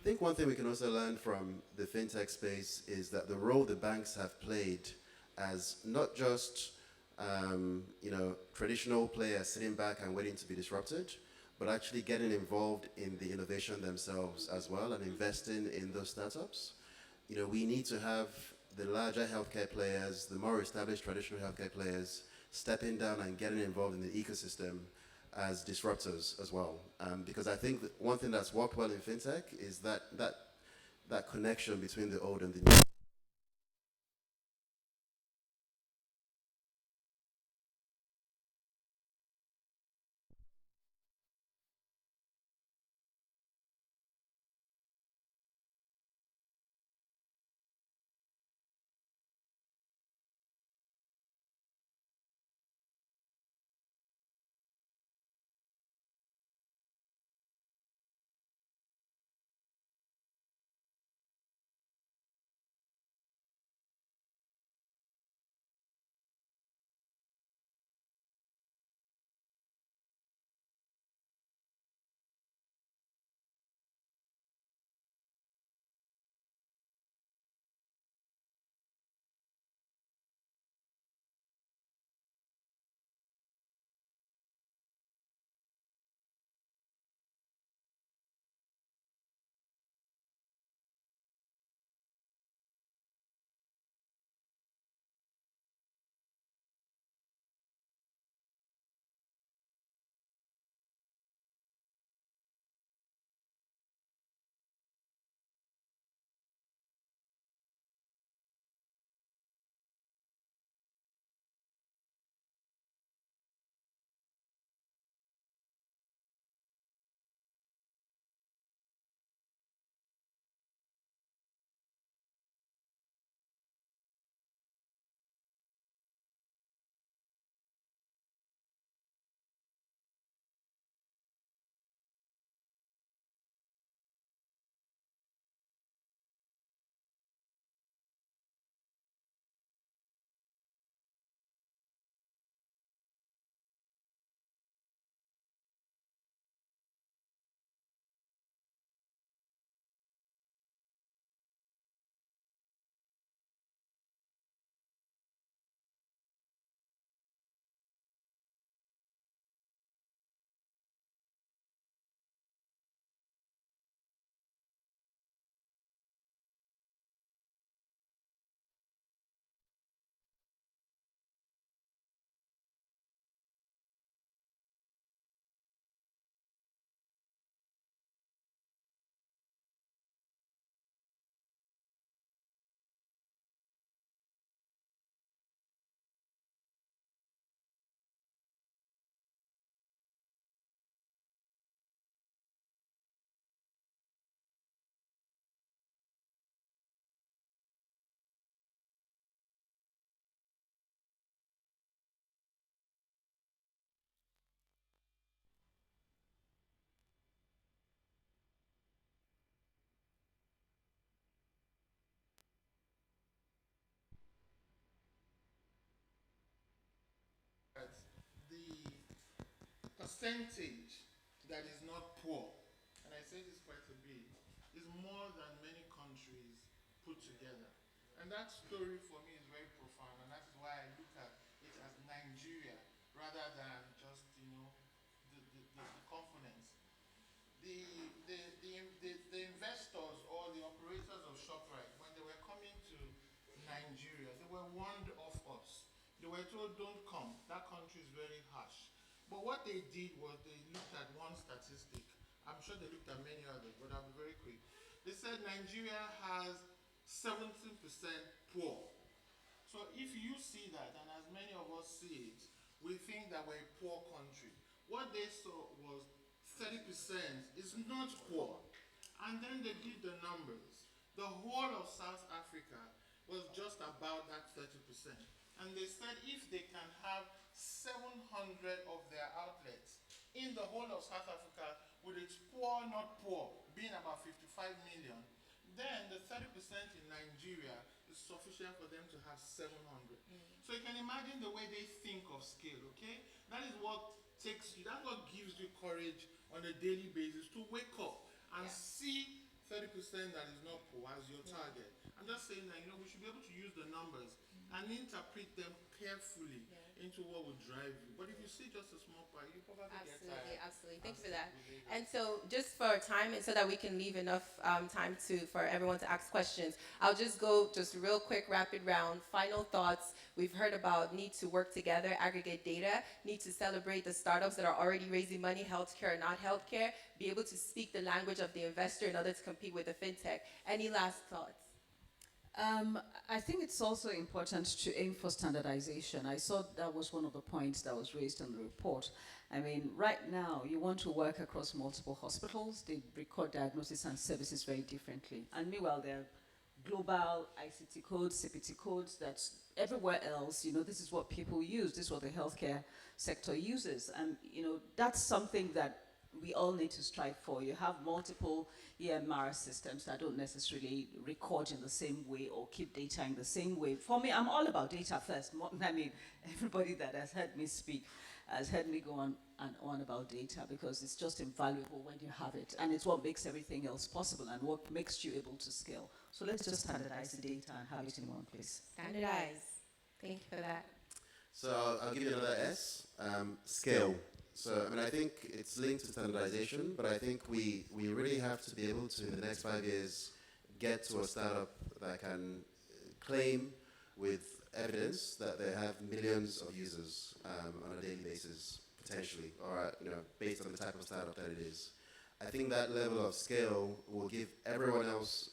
I think one thing we can also learn from the fintech space is that the role the banks have played as not just traditional players sitting back and waiting to be disrupted, but actually getting involved in the innovation themselves as well and investing in those startups. We need to have the larger healthcare players, the more established traditional healthcare players, stepping down and getting involved in the ecosystem as disruptors as well. Because I think that one thing that's worked well in fintech is that connection between the old and the new. percentage that is not poor, and I say this quite a bit, is more than many countries put together. And that story for me is very profound, and that's why I look at it as Nigeria rather than just, the components. The investors or the operators of ShopRite, when they were coming to Nigeria, they were warned of us. They were told, don't come, that country is very harsh. But what they did was they looked at one statistic. I'm sure they looked at many others, but I'll be very quick. They said Nigeria has 17% poor. So if you see that, and as many of us see it, we think that we're a poor country. What they saw was 30% is not poor. And then they did the numbers. The whole of South Africa was just about that 30%. And they said if they can have 700 of their outlets in the whole of South Africa, with its poor, not poor, being about 55 million, then the 30% in Nigeria is sufficient for them to have 700. So you can imagine the way they think of scale, okay? That is what takes you, that's what gives you courage on a daily basis to wake up and see 30% that is not poor as your target. I'm just saying that, we should be able to use the numbers and interpret them carefully into what would drive you. But if you see just a small part, you probably get tired. Absolutely. Thanks for that. And so just for time and so that we can leave enough time for everyone to ask questions, I'll just go just real quick, rapid round, final thoughts. We've heard about need to work together, aggregate data, need to celebrate the startups that are already raising money, healthcare or not healthcare, be able to speak the language of the investor in order to compete with the fintech. Any last thoughts? I think it's also important to aim for standardization. I saw that was one of the points that was raised in the report. I mean, right now, you want to work across multiple hospitals. They record diagnosis and services very differently. And meanwhile, there are global ICT codes, CPT codes, that's everywhere else. This is what people use. This is what the healthcare sector uses. And, that's something that we all need to strive for. You have multiple EMR systems that don't necessarily record in the same way or keep data in the same way. For me, I'm all about data first. Everybody that has heard me speak has heard me go on and on about data because it's just invaluable when you have it. And it's what makes everything else possible and what makes you able to scale. So let's just standardize the data and have it in one place. Standardize. Thank you for that. So I'll give you another S, scale. So, I think it's linked to standardization, but I think we really have to be able to, in the next 5 years, get to a startup that can claim with evidence that they have millions of users on a daily basis, potentially, or based on the type of startup that it is. I think that level of scale will give everyone else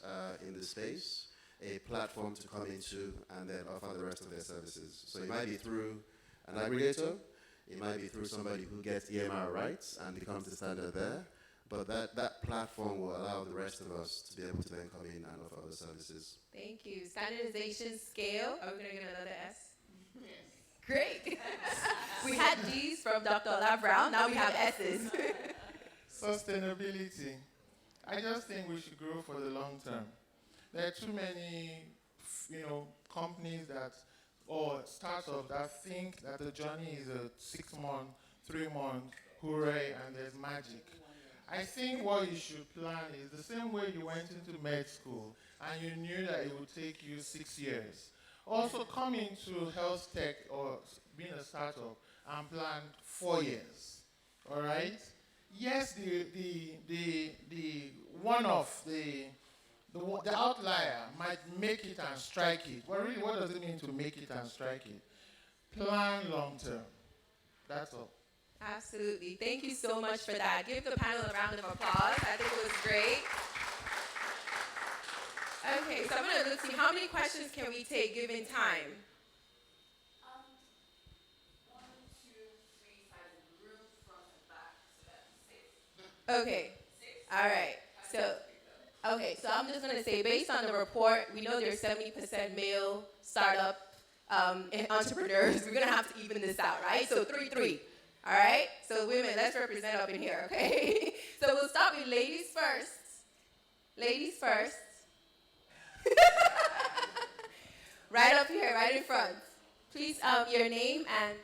in the space a platform to come into and then offer the rest of their services. So it might be through an aggregator, it might be through somebody who gets EMR rights and becomes the standard there, but that platform will allow the rest of us to be able to then come in and offer other services. Thank you. Standardization, scale. Are we going to get another S? Yes. Great. We had G's from Dr. Ola Brown. Now we have S's. Sustainability. I just think we should grow for the long term. There are too many, companies or startups that think that the journey is a 6-month, 3-month, hooray, and there's magic. I think what you should plan is the same way you went into med school and you knew that it would take you 6 years. Also come into health tech or being a startup and plan 4 years. All right? Yes, the one-off, the outlier might make it and strike it. But really, what does it mean to make it and strike it? Plan long term. That's all. Absolutely. Thank you so much for that. Give the panel a round of applause. I think it was great. Okay, so I'm going to look see how many questions can we take given time. 1, 2, 3, 5 in the room, front and back, so that's 6. Okay. 6. All right. So I'm just going to say, based on the report, we know there's 70% male startup entrepreneurs. We're going to have to even this out, right? So 3-3. All right? So women, let's represent up in here, okay? So we'll start with ladies first. Ladies first. Right up here, right in front. Please, your name and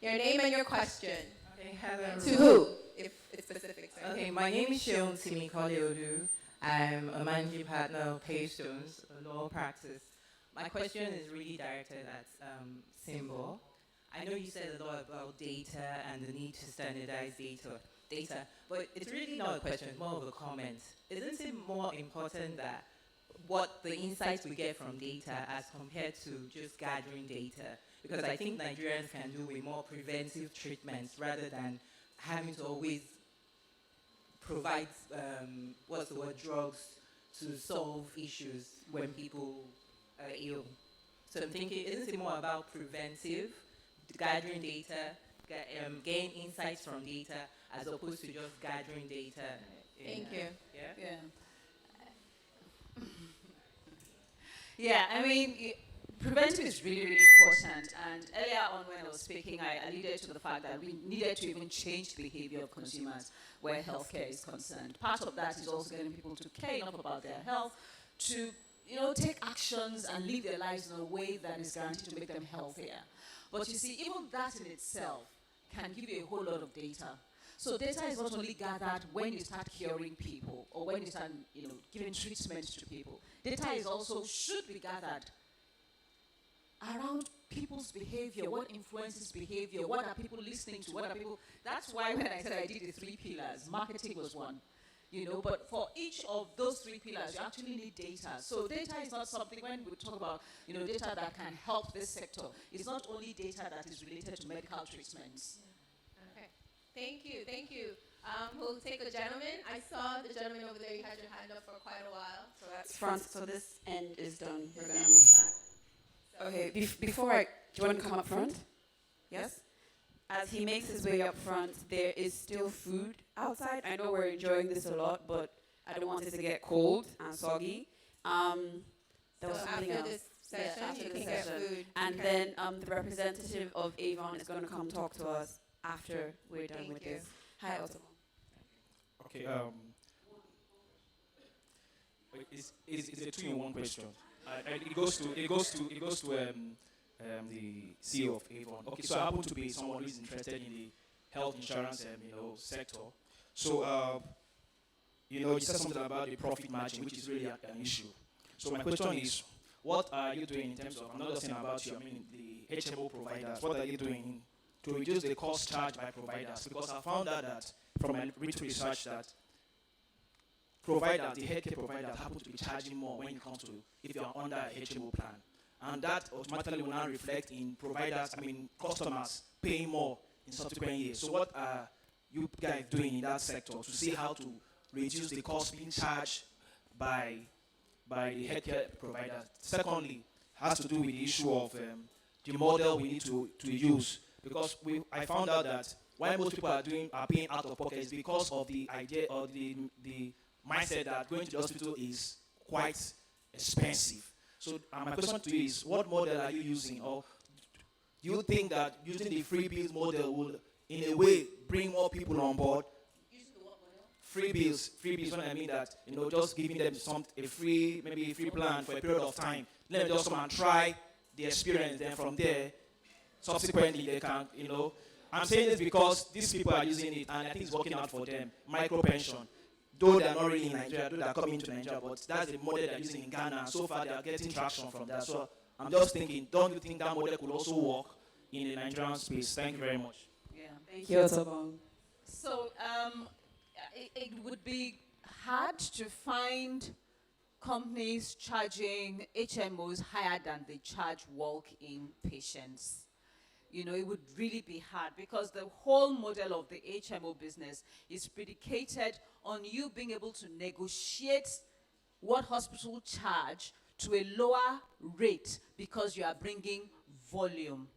Your name and your question. Okay, hello. To who, if it's specific? Sorry. Okay, my name is Sheon Timikoli-Odu. I'm a managing partner of Haystones, a law practice. My question is really directed at Simbo. I know you said a lot about data and the need to standardize data, but it's really not a question, it's more of a comment. Isn't it more important that what the insights we get from data as compared to just gathering data? Because I think Nigerians can do with more preventive treatments rather than having to always provide, drugs to solve issues when people are ill. So I'm thinking, isn't it more about preventive, gathering data, gain insights from data, as opposed to just gathering data? Thank you. Yeah? Yeah, I mean, preventive is really, really important. And earlier on when I was speaking, I alluded to the fact that we needed to even change the behavior of consumers where healthcare is concerned. Part of that is also getting people to care enough about their health to, take actions and live their lives in a way that is guaranteed to make them healthier. But you see, even that in itself can give you a whole lot of data. So data is not only gathered when you start curing people or when you start, giving treatment to people. Data is also should be gathered around people's behavior, what influences behavior, what are people listening to, what are people. That's why when I said I did the 3 pillars, marketing was one. But for each of those 3 pillars, you actually need data. So data is not something, when we talk about, data that can help this sector, it's not only data that is related to medical treatments. Okay. Thank you. We'll take a gentleman. I saw the gentleman over there. You had your hand up for quite a while. So that's front. So this end is done. We're gonna move back. Okay. Do you want to come up front? Yes. As he makes his way up front, there is still food outside. I know we're enjoying this a lot, but I don't want it to get cold and soggy. There was something after else. this session, After you this can get session. food. And then the representative of Avon is going to come talk to us after we're done Thank with you. this. Hi, Otto. Okay. It's a 2-in-1 question. It goes to the CEO of Avon. Okay, so I happen to be someone who is interested in the health insurance sector. So you said something about the profit margin, which is really an issue. So my question is, what are you doing in terms of, I'm not just saying about you, I mean the HMO providers, what are you doing to reduce the cost charged by providers? Because I found out that from my research that the healthcare providers happen to be charging more when it comes to if you are under a HMO plan. And that automatically will now reflect in customers paying more in subsequent years. So what are you guys doing in that sector to see how to reduce the cost being charged by the healthcare providers? Secondly, has to do with the issue of the model we need to use, because I found out that why most people are paying out of pocket is because of the idea or the mindset that going to the hospital is quite expensive. So my question to you is, what model are you using? Or do you think that using the free bills model will, in a way, bring more people on board? Using the what model? Free bills, when I mean that, just giving them maybe a free plan for a period of time. Let them just come and try the experience. Then from there, subsequently they can, I'm saying this because these people are using it and I think it's working out for them. Micro pension. Though they're not really in Nigeria, though they're coming to Nigeria, but that's the model they're using in Ghana. And so far, they are getting traction from that. So I'm just thinking, don't you think that model could also work in the Nigerian space? Thank you very much. Yeah. Thank you, Otto. So it would be hard to find companies charging HMOs higher than they charge walk-in patients. It would really be hard because the whole model of the HMO business is predicated on you being able to negotiate what hospitals charge to a lower rate because you are bringing volume.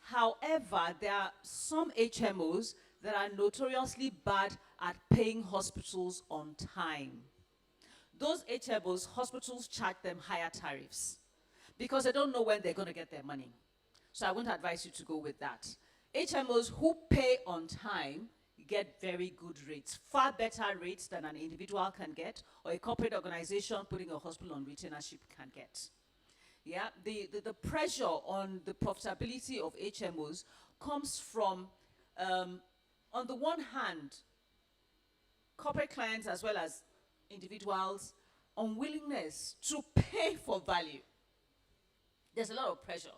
However, there are some HMOs that are notoriously bad at paying hospitals on time. Those HMOs, hospitals charge them higher tariffs because they don't know when they're going to get their money. So I wouldn't advise you to go with that. HMOs who pay on time get very good rates, far better rates than an individual can get or a corporate organization putting a hospital on retainership can get. Yeah, the pressure on the profitability of HMOs comes from, on the one hand, corporate clients as well as individuals' unwillingness to pay for value. There's a lot of pressure.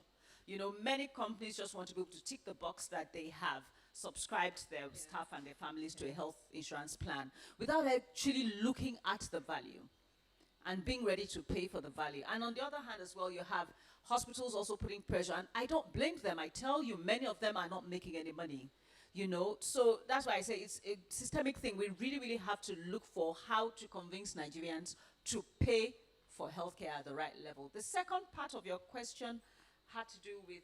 You know, many companies just want to be able to tick the box that they have subscribed their staff and their families to a health insurance plan without actually looking at the value and being ready to pay for the value. And on the other hand as well, you have hospitals also putting pressure, and I don't blame them. I tell you, many of them are not making any money, you know. So that's why I say it's a systemic thing. We really, really have to look for how to convince Nigerians to pay for healthcare at the right level. The second part of your question had to do with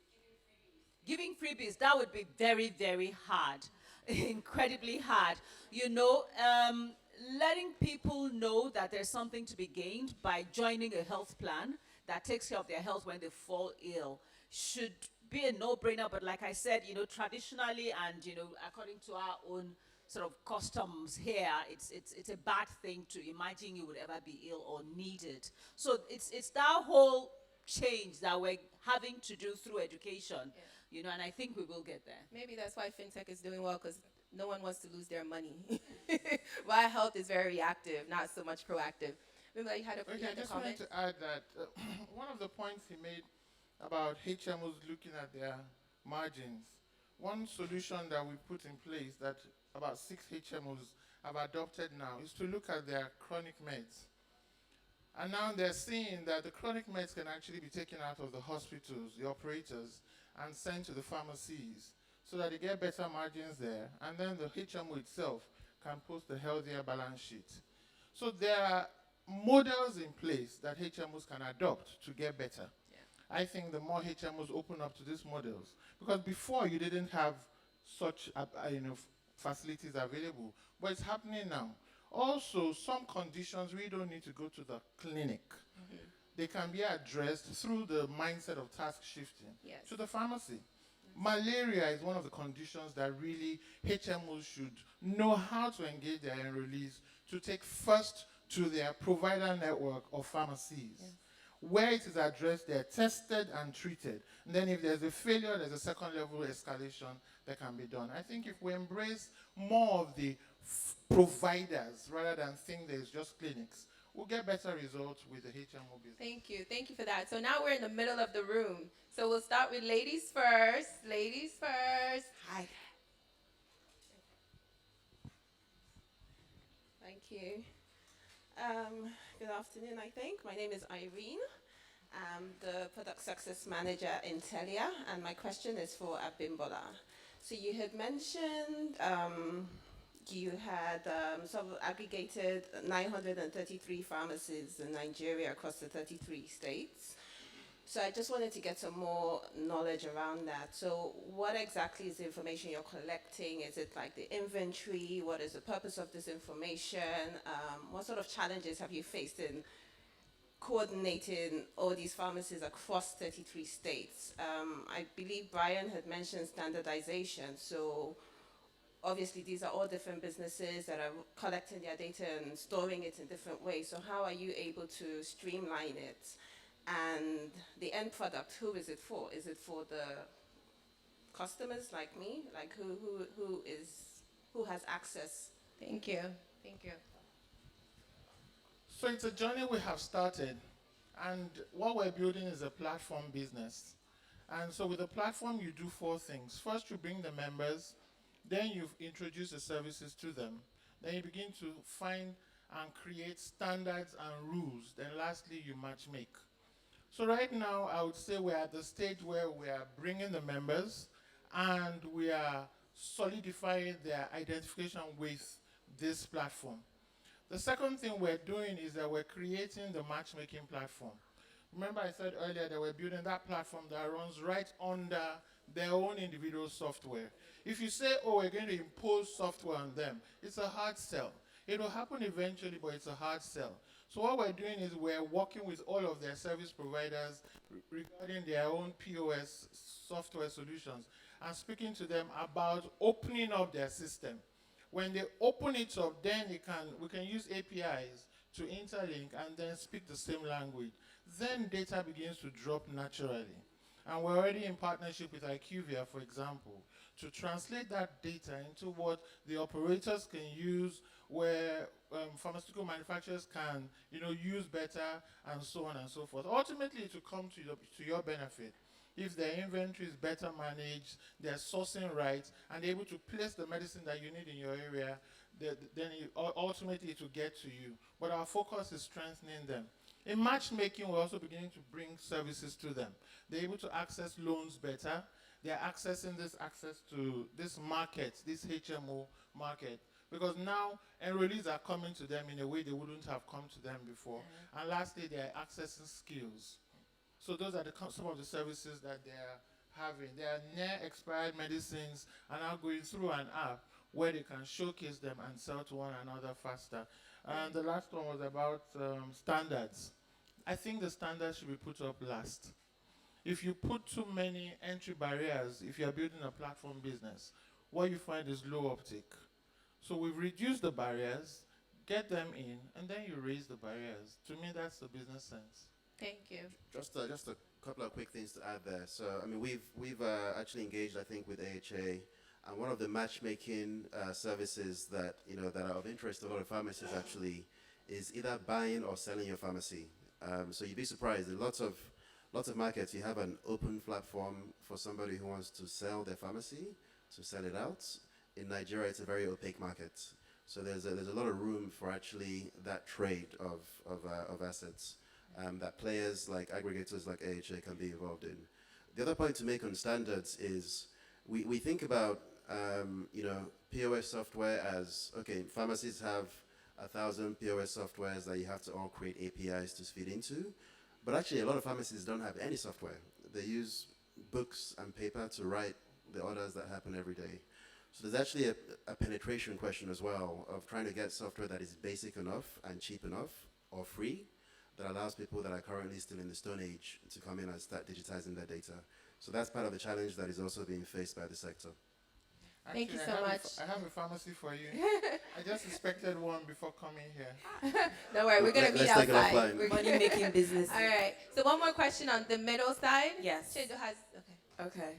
giving freebies. That would be very, very hard, incredibly hard. You know, letting people know that there's something to be gained by joining a health plan that takes care of their health when they fall ill should be a no-brainer. But like I said, you know, traditionally and, you know, according to our own sort of customs here, it's a bad thing to imagine you would ever be ill or need it. So it's that whole change that we're having to do through education, you know, and I think we will get there. Maybe that's why fintech is doing well, because no one wants to lose their money. While health is very reactive, not so much proactive. Remember, you had a, Okay, you I had a just comment? wanted to add that one of the points he made about HMOs looking at their margins, one solution that we put in place that about 6 HMOs have adopted now is to look at their chronic meds. And now they're seeing that the chronic meds can actually be taken out of the hospitals, the operators, and sent to the pharmacies so that they get better margins there. And then the HMO itself can post a healthier balance sheet. So there are models in place that HMOs can adopt to get better. I think the more HMOs open up to these models, because before you didn't have such facilities available, but it's happening now. Also, some conditions we don't need to go to the clinic. They can be addressed through the mindset of task shifting to the pharmacy. Malaria is one of the conditions that really HMOs should know how to engage their enrollees to take first to their provider network of pharmacies. Where it is addressed, they're tested and treated. And then if there's a failure, there's a second level escalation that can be done. I think if we embrace more of the providers rather than think there's just clinics, we'll get better results with the HMO business. Thank you. Thank you for that. So now we're in the middle of the room. So we'll start with ladies first. Ladies first. Hi. Thank you. Good afternoon, I think. My name is Irene. I'm the Product Success Manager in Telia, and my question is for Abimbola. So you had mentioned you had sort of aggregated 933 pharmacies in Nigeria across the 33 states. So I just wanted to get some more knowledge around that. So what exactly is the information you're collecting? Is it like the inventory? What is the purpose of this information? What sort of challenges have you faced in coordinating all these pharmacies across 33 states? I believe Brian had mentioned standardization. So obviously these are all different businesses that are collecting their data and storing it in different ways. So how are you able to streamline it? And the end product, who is it for? Is it for the customers like me? Like who has access? Thank you. Thank you. So it's a journey we have started, and what we're building is a platform business. And so with the platform, you do 4 things. First, you bring the members, then you introduce the services to them. Then you begin to find and create standards and rules. Then lastly, you matchmake. So right now, I would say we're at the stage where we are bringing the members and we are solidifying their identification with this platform. The second thing we're doing is that we're creating the matchmaking platform. Remember I said earlier that we're building that platform that runs right under their own individual software. If you say, oh, we're going to impose software on them, it's a hard sell. It will happen eventually, but it's a hard sell. So what we're doing is we're working with all of their service providers regarding their own POS software solutions and speaking to them about opening up their system. When they open it up, then we can use APIs to interlink and then speak the same language. then data begins to drop naturally. And we're already in partnership with IQVIA, for example, to translate that data into what the operators can use, where pharmaceutical manufacturers can, use better, and so on and so forth. Ultimately, it will come to your benefit. If their inventory is better managed, they're sourcing right, and they're able to place the medicine that you need in your area, then ultimately it will get to you. But our focus is strengthening them. In matchmaking, we're also beginning to bring services to them. They're able to access loans better. They're accessing this access to this market, this HMO market. Because now enrollees are coming to them in a way they wouldn't have come to them before. And lastly, they're accessing skills. So those are some of the services that they're having. They are near expired medicines and are going through an app where they can showcase them and sell to one another faster. And the last one was about standards. I think the standards should be put up last. If you put too many entry barriers, if you're building a platform business, what you find is low uptake. So we've reduced the barriers, get them in, and then you raise the barriers. To me, that's the business sense. Thank you. Just a couple of quick things to add there. So, I mean, we've actually engaged, I think, with AHA, and one of the matchmaking services that that are of interest to a lot of pharmacists actually is either buying or selling your pharmacy. So you'd be surprised. In lots of markets, you have an open platform for somebody who wants to sell their pharmacy, to sell it out. In Nigeria, it's a very opaque market. So there's a lot of room for actually that trade of assets that players like aggregators like AHA can be involved in. The other point to make on standards is we think about POS software as, okay, pharmacies have 1,000 POS softwares that you have to all create APIs to feed into. But actually, a lot of pharmacies don't have any software. They use books and paper to write the orders that happen every day. So there's actually a penetration question as well of trying to get software that is basic enough and cheap enough or free that allows people that are currently still in the Stone Age to come in and start digitizing their data. So that's part of the challenge that is also being faced by the sector. Thank you Actually, so much. I have a pharmacy for you. I just inspected one before coming here. Don't worry, we're going to meet Let's take it outside. offline. We're Money making business. All right. So one more question on the middle side. Yes. Shedu has, okay. Okay.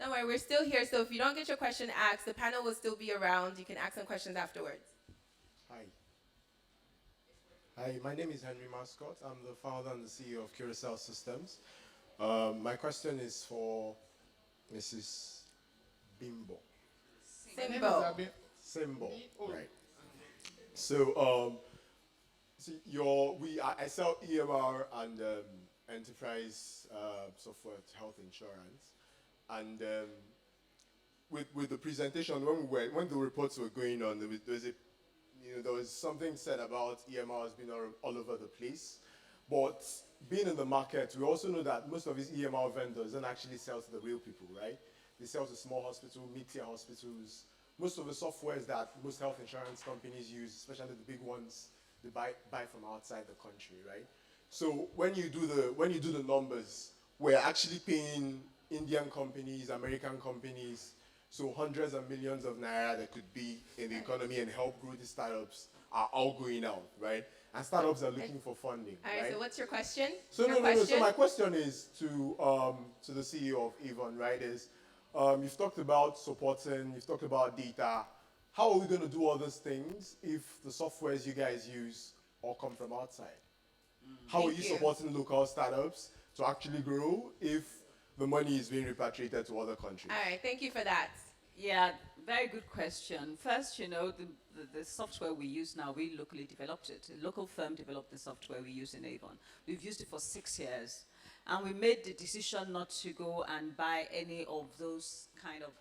Don't worry, we're still here. So if you don't get your question asked, the panel will still be around. You can ask some questions afterwards. Hi. Hi, my name is Henry Mascott. I'm the founder and the CEO of Curacao Systems. My question is for Mrs. Bimbo. Simbo. Simbo, right. So, I sell EMR and enterprise software to health insurance. And with the presentation, when the reports were going on, there was something said about EMRs being all over the place. But being in the market, we also know that most of these EMR vendors don't actually sell to the real people, right? They sell to small hospitals, mid-tier hospitals. Most of the softwares that most health insurance companies use, especially the big ones, they buy from outside the country, right? So when you do the numbers, we're actually paying Indian companies, American companies, so hundreds of millions of naira that could be in the economy and help grow these startups are all going out, right? And startups are looking for funding. All right, so what's your question? So no. So my question is to the CEO of Avon, right? You've talked about supporting, you've talked about data. How are we going to do all these things if the softwares you guys use all come from outside? How are you supporting local startups to actually grow if the money is being repatriated to other countries? All right, thank you for that. Yeah, very good question. First, the software we use now, we locally developed it. A local firm developed the software we use in Avon. We've used it for 6 years. And we made the decision not to go and buy any of those kind of,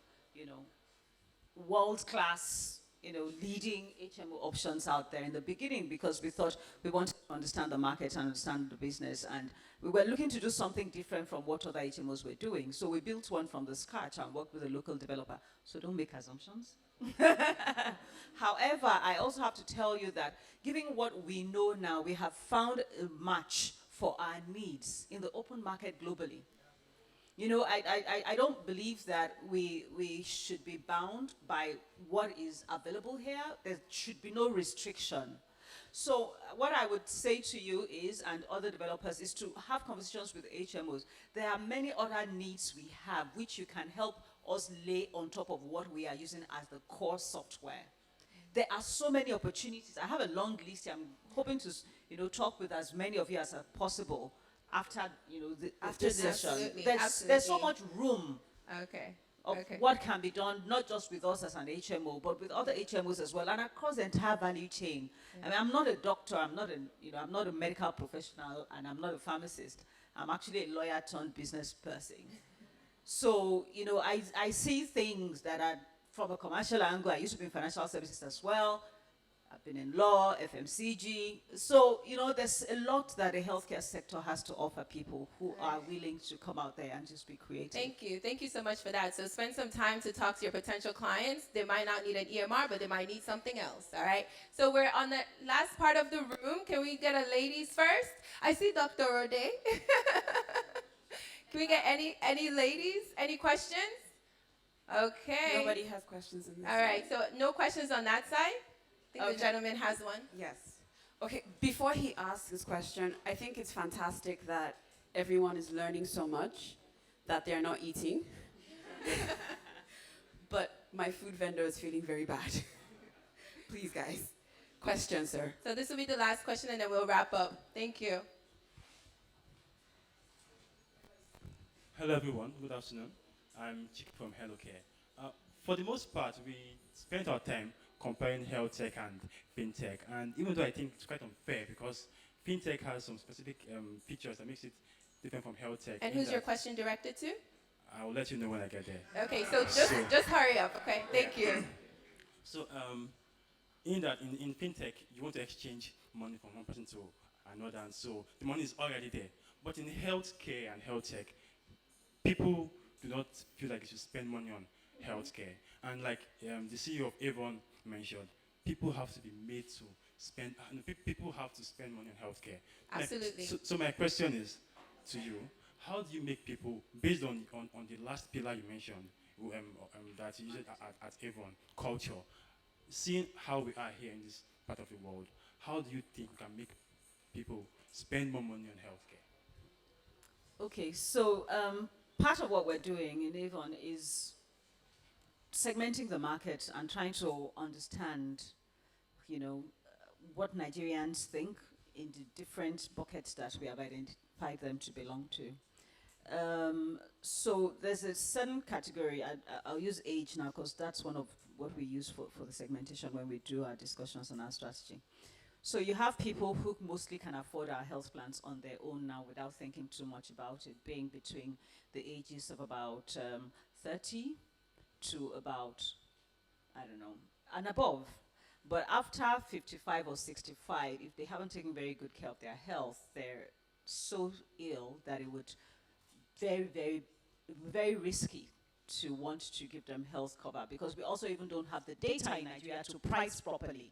world-class, leading HMO options out there in the beginning because we thought we wanted to understand the market and understand the business. And we were looking to do something different from what other HMOs were doing. So we built one from the scratch and worked with a local developer. So don't make assumptions. However, I also have to tell you that given what we know now, we have found a match for our needs in the open market globally. I don't believe that we should be bound by what is available here. There should be no restriction. So what I would say to you is, and other developers, is to have conversations with HMOs. There are many other needs we have which you can help us lay on top of what we are using as the core software. There are so many opportunities. I have a long list. I'm hoping to, talk with as many of you as possible after, after this session. Absolutely, There's so much room Okay. of Okay. what can be done, not just with us as an HMO, but with other HMOs as well, and across the entire value chain. I mean, I'm not a doctor, I'm not a medical professional, and I'm not a pharmacist. I'm actually a lawyer turned business person. So, I see things that are from a commercial angle. I used to be in financial services as well. I've been in law, FMCG. So, there's a lot that the healthcare sector has to offer people who are willing to come out there and just be creative. Thank you. Thank you so much for that. So spend some time to talk to your potential clients. They might not need an EMR, but they might need something else, all right? So we're on the last part of the room. Can we get a ladies first? I see Dr. Rode. Can we get any ladies? Any questions? Okay. Nobody has questions in this All right, so no questions on that side? I think the gentleman has one. Yes. Okay, before he asks his question, I think it's fantastic that everyone is learning so much that they're not eating. But my food vendor is feeling very bad. Please, guys. Question, sir. So this will be the last question, and then we'll wrap up. Thank you. Hello everyone, good afternoon. I'm Chick from HealthCare. For the most part, we spent our time comparing health tech and fintech, and even though I think it's quite unfair because fintech has some specific features that makes it different from health tech. And who's your question directed to? I will let you know when I get there. Okay, so just hurry up, okay? Thank you. So in that, in fintech, you want to exchange money from one person to another, and so the money is already there. But in healthcare and health tech, people do not feel like they should spend money on healthcare. And like the CEO of Avon mentioned, people have to be made to spend, people have to spend money on healthcare. Absolutely. So my question is to you, how do you make people, based on the last pillar you mentioned, that you use at Avon, culture, seeing how we are here in this part of the world, how do you think we can make people spend more money on healthcare? Okay, so part of what we're doing in Avon is segmenting the market and trying to understand, what Nigerians think in the different buckets that we have identified them to belong to. So there's a certain category, I'll use age now because that's one of what we use for the segmentation when we do our discussions on our strategy. So you have people who mostly can afford our health plans on their own now without thinking too much about it, being between the ages of about 30 to about, and above. But after 55 or 65, if they haven't taken very good care of their health, they're so ill that it would very, very, very risky to want to give them health cover, because we also even don't have the data in Nigeria to price properly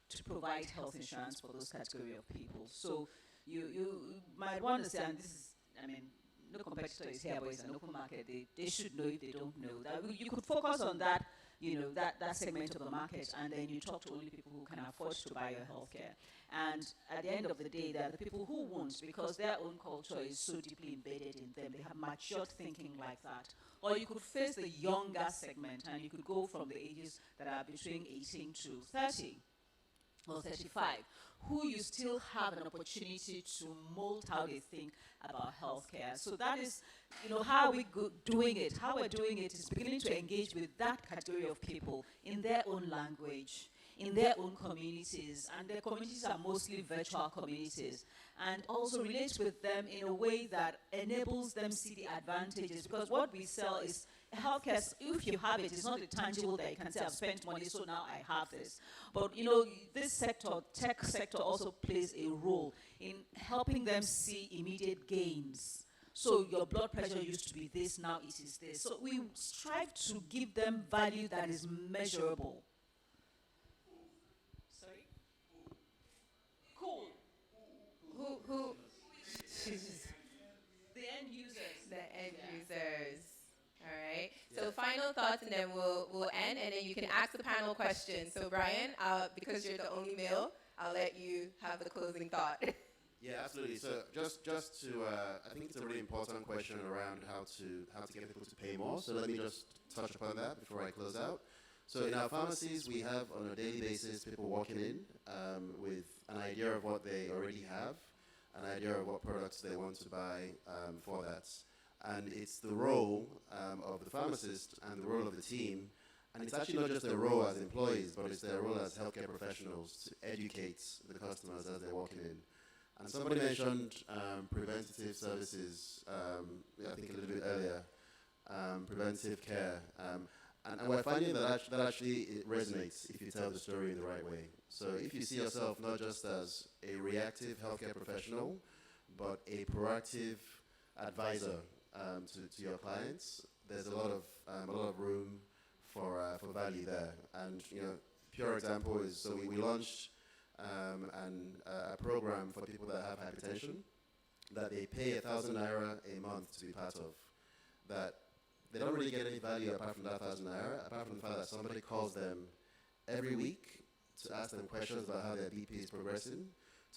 to provide health insurance for those category of people. So you might want to say, and this is, no competitor is here, but it's an open market. They should know if they don't know. That you could focus on that, that segment of the market, and then you talk to only people who can afford to buy your healthcare. And at the end of the day, there are the people who won't, because their own culture is so deeply embedded in them. They have matured thinking like that. Or you could face the younger segment, and you could go from the ages that are between 18 to 30. Or 35, who you still have an opportunity to mold how they think about healthcare. So that is, how are we doing it? How we're doing it is beginning to engage with that category of people in their own language, in their own communities, and their communities are mostly virtual communities, and also relate with them in a way that enables them see the advantages, because what we sell is healthcare. If you have it, it's not a tangible that you can say, I've spent money, so now I have this. But this sector, tech sector, also plays a role in helping them see immediate gains. So your blood pressure used to be this, now it is this. So we strive to give them value that is measurable. Sorry? Cool. Who? The end users. The end users. All right. So final thoughts, and then we'll end, and then you can ask the panel questions. So Brian, because you're the only male, I'll let you have the closing thought. Yeah, absolutely. So just to, I think it's a really important question around how to get people to pay more. So let me just touch upon that before I close out. So in our pharmacies, we have on a daily basis people walking in with an idea of what they already have, an idea of what products they want to buy for that. And it's the role of the pharmacist and the role of the team. And it's actually not just their role as employees, but it's their role as healthcare professionals to educate the customers as they're walking in. And somebody mentioned preventative services, I think a little bit earlier, preventive care. And we're finding that actually it resonates if you tell the story in the right way. So if you see yourself not just as a reactive healthcare professional, but a proactive advisor to your clients, there's a lot of room for value there. And pure example is, so we launched a program for people that have hypertension that they pay 1,000 naira a month to be part of. That they don't really get any value apart from that 1,000 naira, apart from the fact that somebody calls them every week to ask them questions about how their BP is progressing,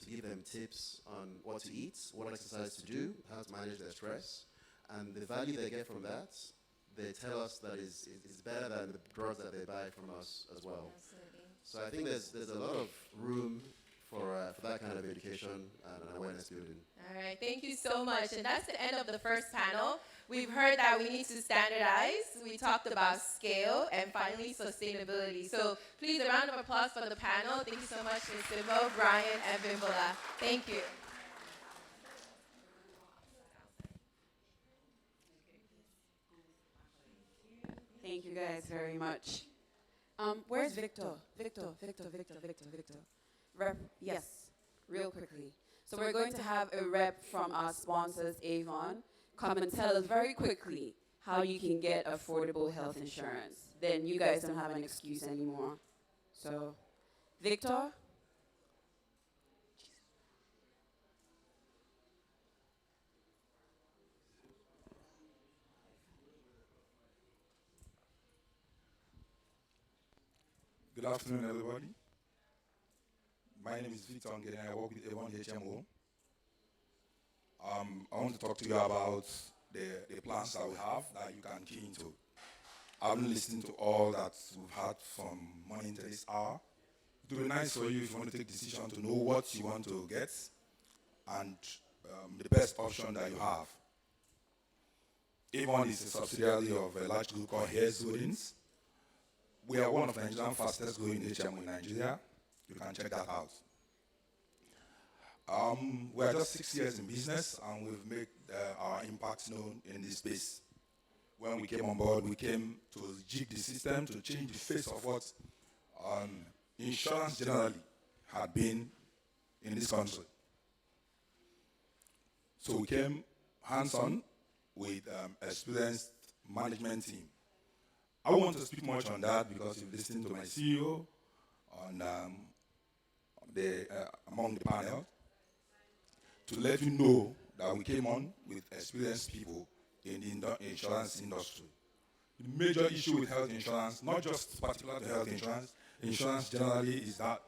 to give them tips on what to eat, what exercise to do, how to manage their stress. And the value they get from that, they tell us that is better than the drugs that they buy from us as well. Absolutely. So I think there's a lot of room for that kind of education and awareness building. All right, thank you so much. And that's the end of the first panel. We've heard that we need to standardize. We talked about scale and finally sustainability. So please, a round of applause for the panel. Thank you so much, Ms. Simbo, Brian, and Bimbola. Thank you. Thank you guys very much. Where's Victor? Victor. Rep, yes, real quickly. So we're going to have a rep from our sponsors, Avon, come and tell us very quickly how you can get affordable health insurance. Then you guys don't have an excuse anymore. So, Victor? Good afternoon, everybody. My name is Victor Ngene. I work with Avon HMO. I want to talk to you about the plans that we have that you can key into. I've been listening to all that we've had from morning to this hour. It would be nice for you if you want to take a decision to know what you want to get and the best option that you have. Avon is a subsidiary of a large group called Hares Holdings. We are one of the Nigerian fastest growing HMO in Nigeria. You can check that out. We are just 6 years in business and we've made our impact known in this space. When we came on board, we came to jig the system, to change the face of what insurance generally had been in this country. So we came hands-on with experienced management team. I don't want to speak much on that because you've listened to my CEO on among the panel to let you know that we came on with experienced people in the insurance industry. The major issue with health insurance, not just particular to health insurance generally, is that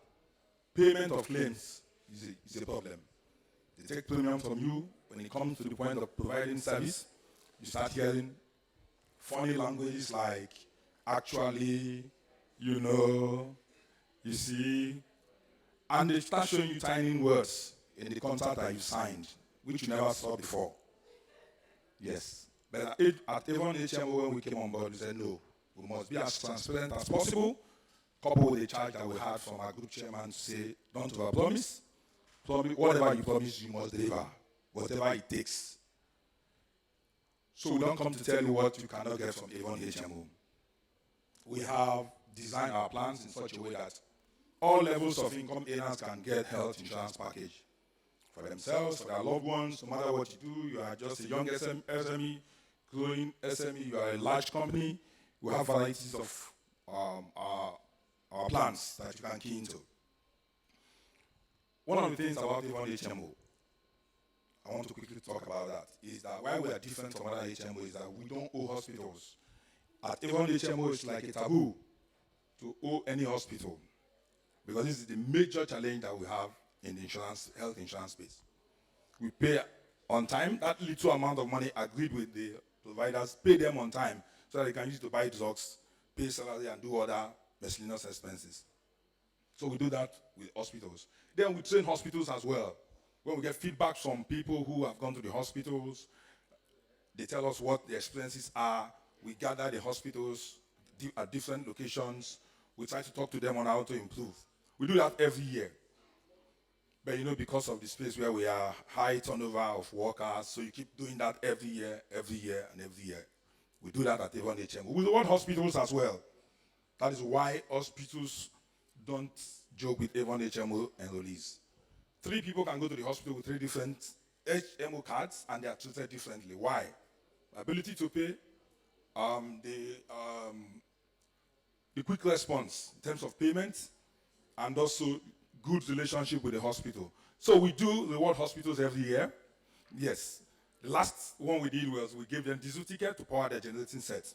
payment of claims is a problem. They take premium from you. When it comes to the point of providing service, you start hearing funny languages like actually, you see, and they start showing you tiny words in the contract that you signed, which you never saw before. Yes. But at Avon HMO, when we came on board, we said, no, we must be as transparent as possible, coupled with the charge that we had from our group chairman to say, don't overpromise. Whatever you promise, you must deliver, whatever it takes. So we don't come to tell you what you cannot get from Avon HMO. We have designed our plans in such a way that all levels of income earners can get health insurance package for themselves, for their loved ones. No matter what you do, you are just a young SME, growing SME, you are a large company. We have varieties of our plans that you can key into. One of the things about Avon HMO, I want to quickly talk about that, is that why we are different from other HMO is that we don't owe hospitals. At Avon HMO, it's like a taboo to owe any hospital. because this is the major challenge that we have in the health insurance space. We pay on time. That little amount of money agreed with the providers, pay them on time so that they can use it to buy drugs, pay salary, and do other miscellaneous expenses. So we do that with hospitals. Then we train hospitals as well. When we get feedback from people who have gone to the hospitals, they tell us what the expenses are. We gather the hospitals at different locations. We try to talk to them on how to improve. We do that every year. But because of the space where we are, high turnover of workers, so you keep doing that every year, and every year. We do that at Avon HMO. We want hospitals as well. That is why hospitals don't joke with Avon HMO enrollees. 3 people can go to the hospital with 3 different HMO cards, and they are treated differently. Why? Ability to pay, the quick response in terms of payment, and also good relationship with the hospital. So we do reward hospitals every year. Yes. The last one we did was we gave them diesel ticket to power their generating set.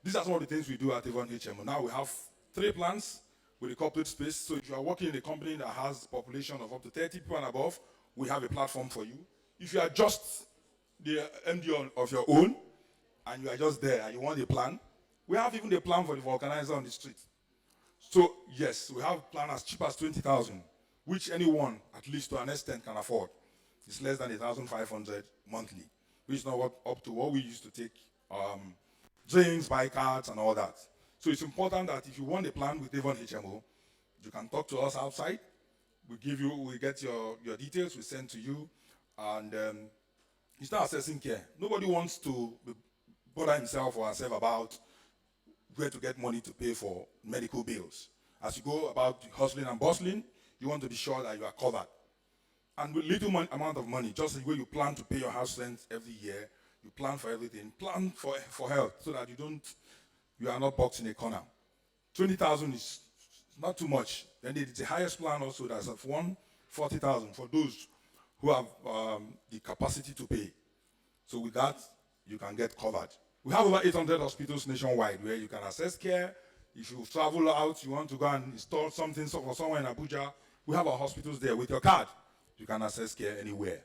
These are some of the things we do at Avon HMO. Now we have 3 plants with a corporate space. So if you are working in a company that has a population of up to 30 people and above, we have a platform for you. If you are just the MD of your own, and you are just there and you want a plan, we have even a plan for the organizer on the street. So yes, we have a plan as cheap as 20,000, which anyone, at least to an extent, can afford. It's less than 1,500 monthly, which is not up to what we used to take, drinks, buy cards, and all that. So it's important that if you want a plan with Avon HMO, you can talk to us outside. We get your details, we send to you, and you start assessing care. Nobody wants to bother himself or herself about where to get money to pay for medical bills. As you go about hustling and bustling, you want to be sure that you are covered. And with little amount of money, just the way you plan to pay your house rent every year, you plan for everything, plan for health so that you are not boxed in a corner. 20,000 is not too much. Then the highest plan also that's of 140,000 for those who have the capacity to pay. So with that, you can get covered. We have over 800 hospitals nationwide where you can access care. If you travel out, you want to go and install something for someone in Abuja, we have our hospitals there with your card. You can access care anywhere.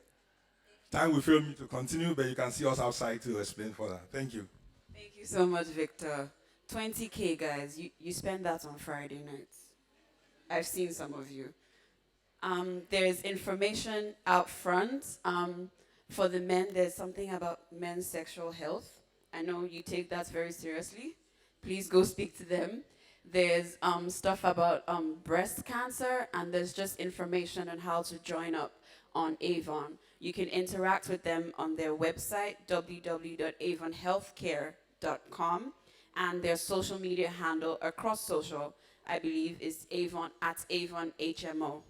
Time will fail me to continue, but you can see us outside to explain further. Thank you. Thank you so much, Victor. 20K, guys. You spend that on Friday nights. I've seen some of you. There's information out front. For the men, there's something about men's sexual health. I know you take that very seriously. Please go speak to them. There's stuff about breast cancer, and there's just information on how to join up on Avon. You can interact with them on their website, www.avonhealthcare.com, and their social media handle across social, I believe, is Avon at Avon HMO.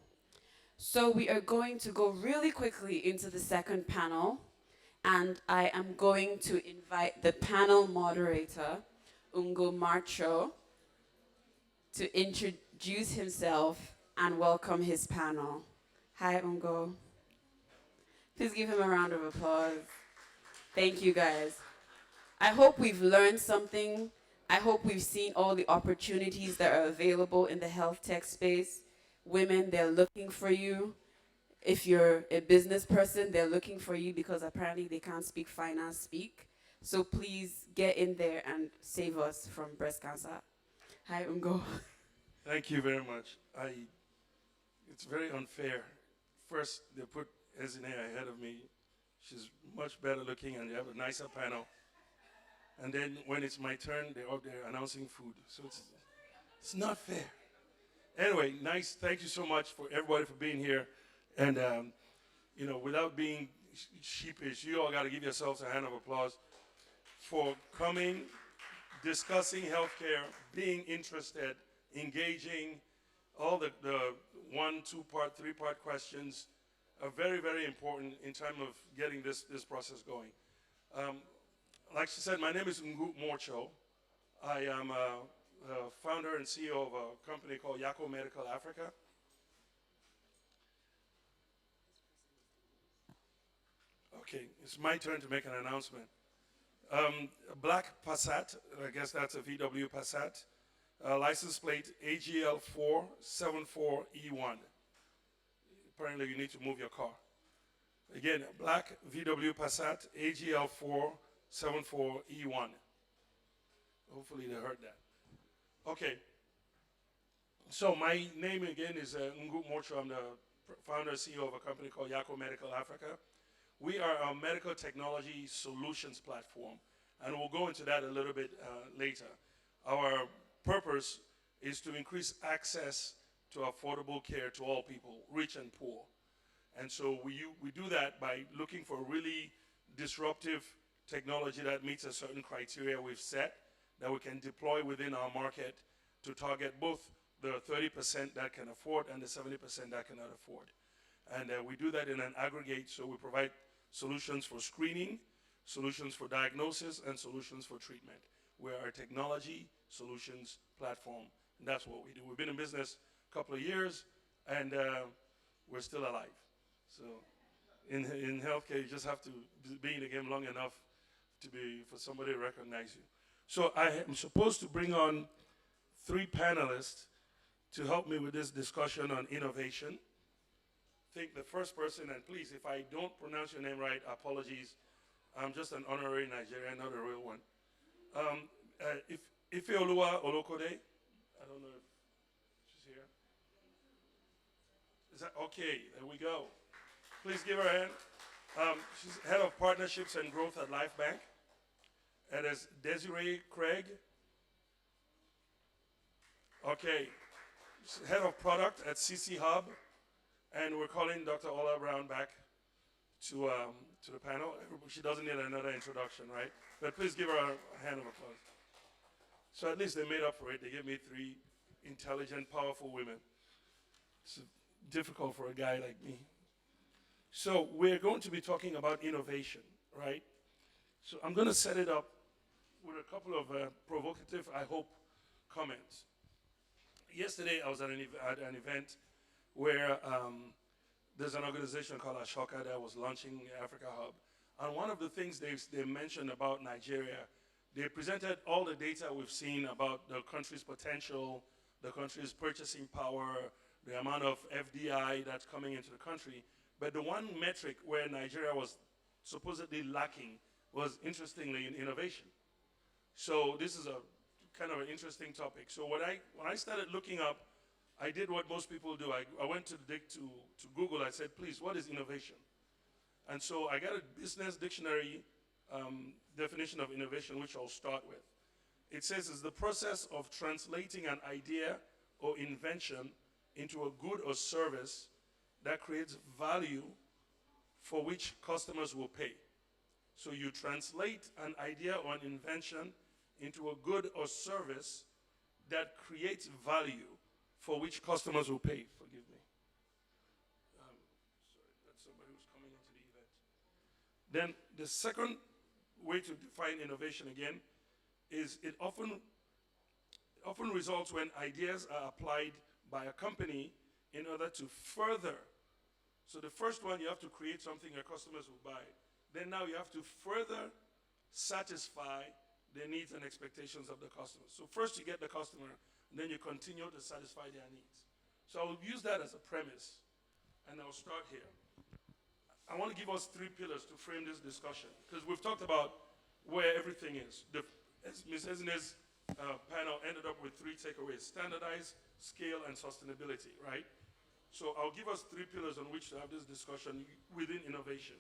So we are going to go really quickly into the second panel, and I am going to invite the panel moderator, Ungo Marcho, to introduce himself and welcome his panel. Hi, Ungo. Please give him a round of applause. Thank you, guys. I hope we've learned something. I hope we've seen all the opportunities that are available in the health tech space. Women, they're looking for you. If you're a business person, they're looking for you because apparently they can't speak finance speak. So please get in there and save us from breast cancer. Hi, Ungo. Thank you very much. It's very unfair. First, they put Ezine ahead of me. She's much better looking and they have a nicer panel. And then when it's my turn, they're up there announcing food. So it's not fair. Anyway, nice. Thank you so much for everybody for being here. And, without being sheepish, you all got to give yourselves a hand of applause for coming, discussing healthcare, being interested, engaging. All the 1, 2-part, 3-part questions are very, very important in terms of getting this process going. Like she said, my name is Ngu Morcho. I am a founder and CEO of a company called Yako Medical Africa. Okay, it's my turn to make an announcement. Black Passat, I guess that's a VW Passat. license plate AGL474E1. Apparently, you need to move your car. Again, black VW Passat AGL474E1. Hopefully, they heard that. Okay. So my name again is Ngu Mocho. I'm the founder and CEO of a company called Yako Medical Africa. We are a medical technology solutions platform, and we'll go into that a little bit later. Our purpose is to increase access to affordable care to all people, rich and poor. And so we do that by looking for really disruptive technology that meets a certain criteria we've set that we can deploy within our market to target both the 30% that can afford and the 70% that cannot afford. And we do that in an aggregate, so we provide solutions for screening, solutions for diagnosis, and solutions for treatment. We're a technology solutions platform, and that's what we do. We've been in business a couple of years, and we're still alive. So in healthcare, you just have to be in the game long enough for somebody to recognize you. So I am supposed to bring on 3 panelists to help me with this discussion on innovation. I think the first person, and please, if I don't pronounce your name right, apologies. I'm just an honorary Nigerian, not a real one. Ifeoluwa Olokode, I don't know if she's here. Is that okay? There we go. Please give her a hand. She's head of partnerships and growth at LifeBank. And there's Desiree Craig. Okay. She's head of product at CC Hub. And we're calling Dr. Ola Brown back to the panel. She doesn't need another introduction, right? But please give her a hand of applause. So at least they made up for it. They gave me 3 intelligent, powerful women. It's difficult for a guy like me. So we're going to be talking about innovation, right? So I'm going to set it up with a couple of provocative, I hope, comments. Yesterday I was at an event where there's an organization called Ashoka that was launching Africa Hub. And one of the things they mentioned about Nigeria, they presented all the data we've seen about the country's potential, the country's purchasing power, the amount of FDI that's coming into the country. But the one metric where Nigeria was supposedly lacking was, interestingly, in innovation. So this is a kind of an interesting topic. So when I started looking up, I did what most people do. I went to Google. I said, please, what is innovation? And so I got a business dictionary definition of innovation, which I'll start with. It says it's the process of translating an idea or invention into a good or service that creates value for which customers will pay. So you translate an idea or an invention into a good or service that creates value for which customers will pay. Forgive me. Sorry, that's somebody who's coming into the event. Then the second way to define innovation again is it often results when ideas are applied by a company in order to further. So the first one, you have to create something your customers will buy. Then now you have to further satisfy the needs and expectations of the customer. So first you get the customer, and then you continue to satisfy their needs. So I'll use that as a premise, and I'll start here. I want to give us 3 pillars to frame this discussion, because we've talked about where everything is. Ms. Ezine's panel ended up with 3 takeaways: standardize, scale, and sustainability, right? So I'll give us 3 pillars on which to have this discussion within innovation.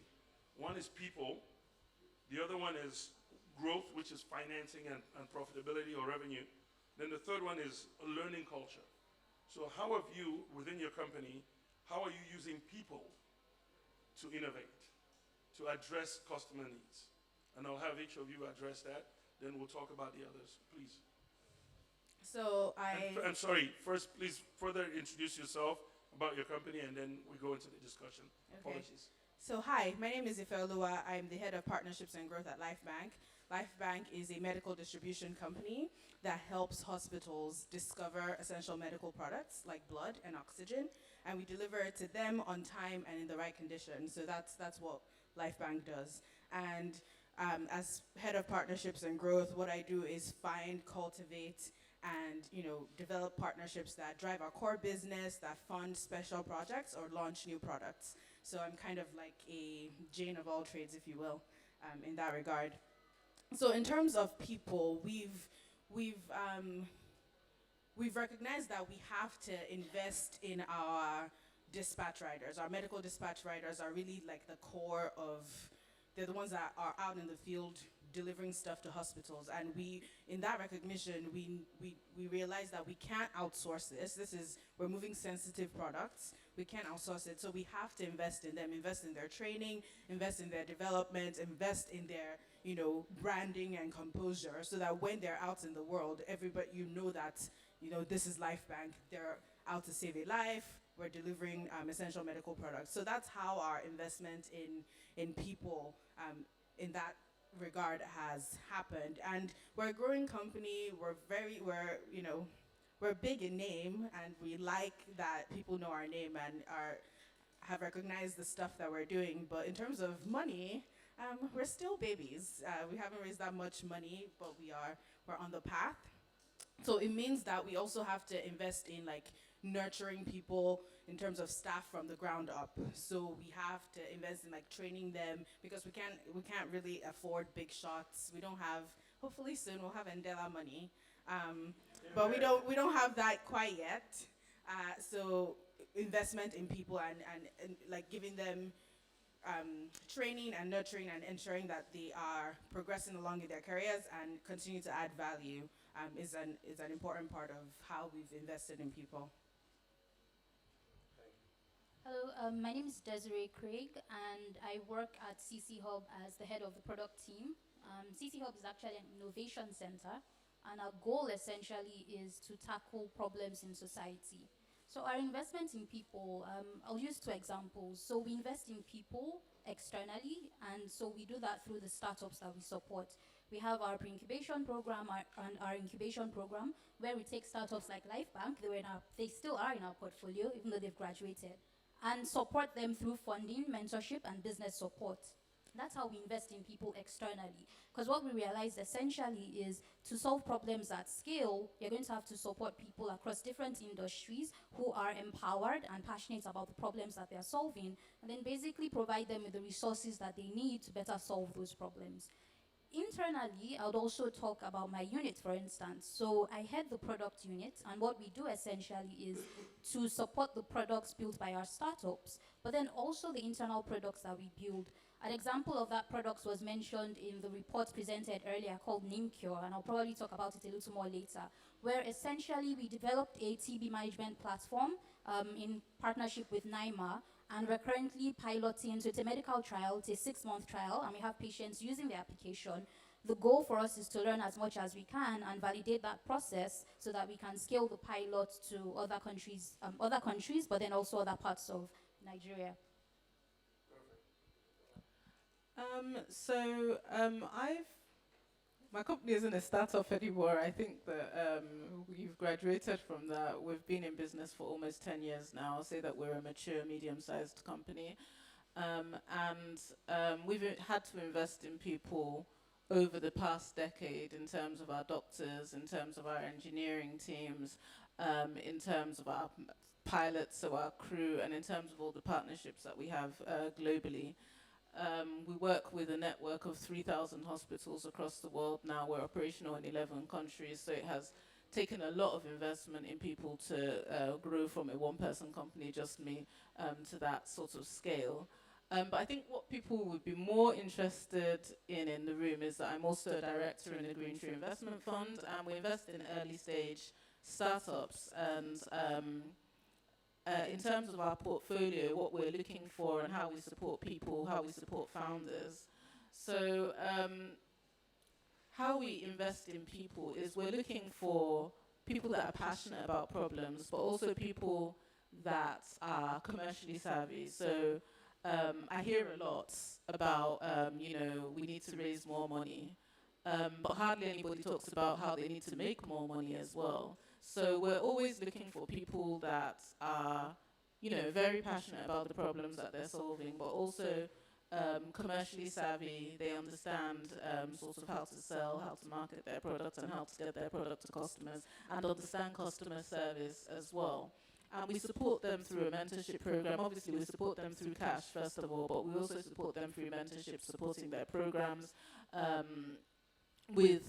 One is people. The other one is growth, which is financing and profitability or revenue. Then the third one is a learning culture. So how have you, within your company, how are you using people to innovate, to address customer needs? And I'll have each of you address that. Then we'll talk about the others, please. So I'm sorry, first please further introduce yourself, about your company, and then we go into the discussion. Okay. Apologies. So hi, my name is Ifeoluwa. I'm the head of partnerships and growth at LifeBank. LifeBank is a medical distribution company that helps hospitals discover essential medical products like blood and oxygen, and we deliver it to them on time and in the right conditions. So that's what LifeBank does. And as head of partnerships and growth, what I do is find, cultivate, and develop partnerships that drive our core business, that fund special projects or launch new products. So I'm kind of like a Jane of all trades, if you will, in that regard. So in terms of people, we've recognized that we have to invest in our dispatch riders. Our medical dispatch riders are really like the core of, they're the ones that are out in the field delivering stuff to hospitals. And in that recognition, we realize that we can't outsource this. We're moving sensitive products. We can't outsource it. So we have to invest in them, invest in their training, invest in their development, invest in their, branding and composure, so that when they're out in the world, everybody, that, this is LifeBank. They're out to save a life. We're delivering essential medical products. So that's how our investment in people in that regard has happened. And we're a growing company. We're big in name, and we like that people know our name and have recognized the stuff that we're doing. But in terms of money, we're still babies. We haven't raised that much money, but we're on the path. So it means that we also have to invest in nurturing people in terms of staff from the ground up. So we have to invest in training them, because we can't really afford big shots. We don't have, hopefully soon we'll have Ndela money, but we don't have that quite yet. So investment in people and giving them training and nurturing and ensuring that they are progressing along in their careers and continue to add value is an important part of how we've invested in people. Hello, my name is Desiree Craig, and I work at CC Hub as the head of the product team. CC Hub is actually an innovation center, and our goal essentially is to tackle problems in society. So our investment in people, I'll use 2 examples. So we invest in people externally, and so we do that through the startups that we support. We have our pre-incubation program and our incubation program, where we take startups like LifeBank, they still are in our portfolio, even though they've graduated, and support them through funding, mentorship, and business support. That's how we invest in people externally. Because what we realized essentially is to solve problems at scale, you're going to have to support people across different industries who are empowered and passionate about the problems that they're solving, and then basically provide them with the resources that they need to better solve those problems. Internally, I would also talk about my unit, for instance. So I head the product unit, and what we do essentially is to support the products built by our startups, but then also the internal products that we build. An example of that product was mentioned in the report presented earlier called NameCure, and I'll probably talk about it a little more later, where essentially we developed a TB management platform in partnership with NIMA, and we're currently piloting, so it's a medical trial, it's a 6-month trial, and we have patients using the application. The goal for us is to learn as much as we can and validate that process so that we can scale the pilot to other countries, but then also other parts of Nigeria. My company isn't a startup anymore. I think that we've graduated from that. We've been in business for almost 10 years now. I'll say that we're a mature, medium-sized company. We've had to invest in people over the past decade in terms of our doctors, in terms of our engineering teams, in terms of our pilots, so our crew, and in terms of all the partnerships that we have globally. We work with a network of 3,000 hospitals across the world now. We're operational in 11 countries, so it has taken a lot of investment in people to grow from a 1-person company, just me, to that sort of scale. But I think what people would be more interested in the room is that I'm also a director in the Green Tree Investment Fund, and we invest in early stage startups. And in terms of our portfolio, what we're looking for and how we support people, how we support founders. So how we invest in people is we're looking for people that are passionate about problems, but also people that are commercially savvy. So I hear a lot about, we need to raise more money, but hardly anybody talks about how they need to make more money as well. So we're always looking for people that are, very passionate about the problems that they're solving, but also commercially savvy. They understand sort of how to sell, how to market their product, and how to get their product to customers, and understand customer service as well. And we support them through a mentorship program. Obviously, we support them through cash, first of all, but we also support them through mentorship, supporting their programs with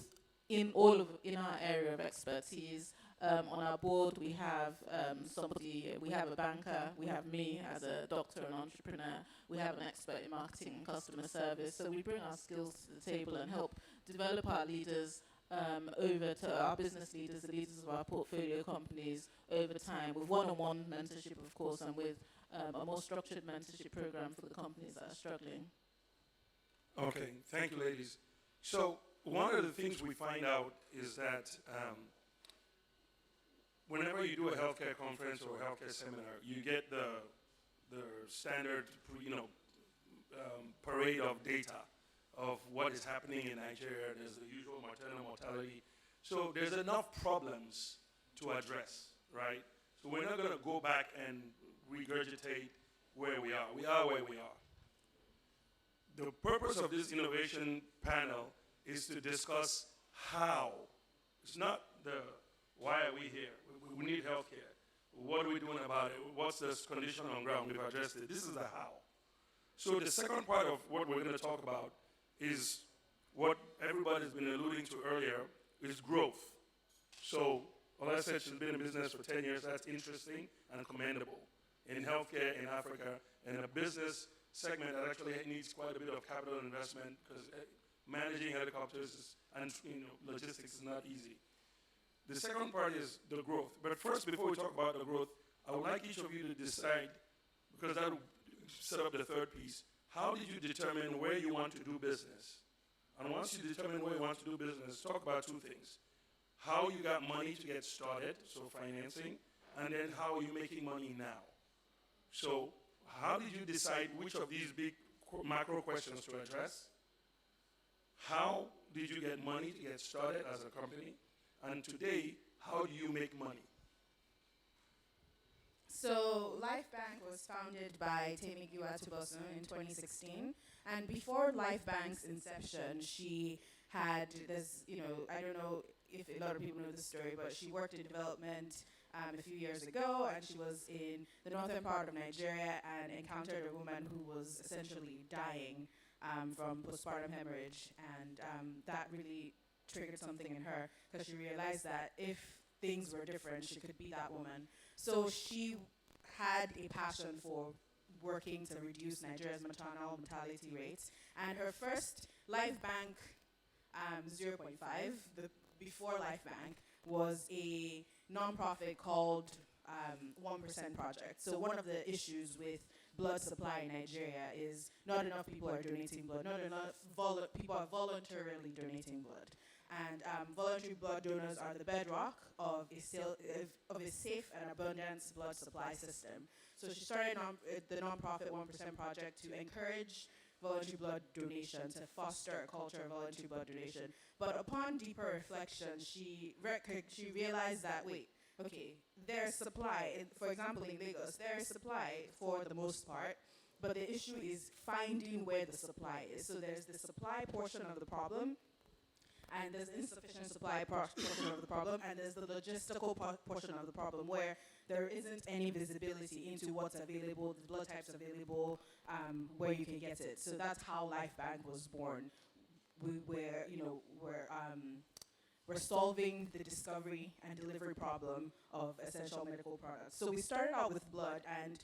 in our area of expertise. On our board, we have we have a banker, we have me as a doctor and entrepreneur, we have an expert in marketing and customer service. So we bring our skills to the table and help develop our leaders over to our business leaders, the leaders of our portfolio companies over time, with one-on-one mentorship, of course, and with a more structured mentorship program for the companies that are struggling. Okay, thank you, ladies. So one of the things we find out is that whenever you do a healthcare conference or a healthcare seminar, you get the standard, parade of data of what is happening in Nigeria. There's the usual maternal mortality. So there's enough problems to address, right? So we're not going to go back and regurgitate where we are. We are where we are. The purpose of this innovation panel is to discuss how. It's not the why are we here. We need healthcare. What are we doing about it? What's the condition on ground? We've addressed it. This is the how. So the second part of what we're going to talk about is what everybody's been alluding to earlier, is growth. So Ola said she's been in business for 10 years. That's interesting and commendable. In healthcare in Africa, in a business segment that actually needs quite a bit of capital investment, because managing helicopters and logistics is not easy. The second part is the growth. But first, before we talk about the growth, I would like each of you to decide, because that will set up the third piece, how did you determine where you want to do business? And once you determine where you want to do business, talk about two things. How you got money to get started, so financing, and then how are you making money now? So how did you decide which of these big macro questions to address? How did you get money to get started as a company? And today, how do you make money? So LifeBank was founded by Temigua Tubosun in 2016. And before LifeBank's inception, she had this, I don't know if a lot of people know this story, but she worked in development a few years ago, and she was in the northern part of Nigeria and encountered a woman who was essentially dying from postpartum hemorrhage. And that really triggered something in her, because she realized that if things were different, she could be that woman. So she had a passion for working to reduce Nigeria's maternal mortality rates. And her first LifeBank 0.5, before LifeBank, was a nonprofit called 1% Project. So one of the issues with blood supply in Nigeria is not enough people are donating blood, not enough people are voluntarily donating blood. And voluntary blood donors are the bedrock of a safe and abundant blood supply system. So she started the nonprofit 1% Project to encourage voluntary blood donation, to foster a culture of voluntary blood donation. But upon deeper reflection, she realized that, there's supply. For example, in Lagos, there is supply for the most part, but the issue is finding where the supply is. So there's the supply portion of the problem, and there's insufficient supply portion of the problem, and there's the logistical portion of the problem, where there isn't any visibility into what's available, the blood types available, where you can get it. So that's how LifeBank was born. We're solving the discovery and delivery problem of essential medical products. So we started out with blood, and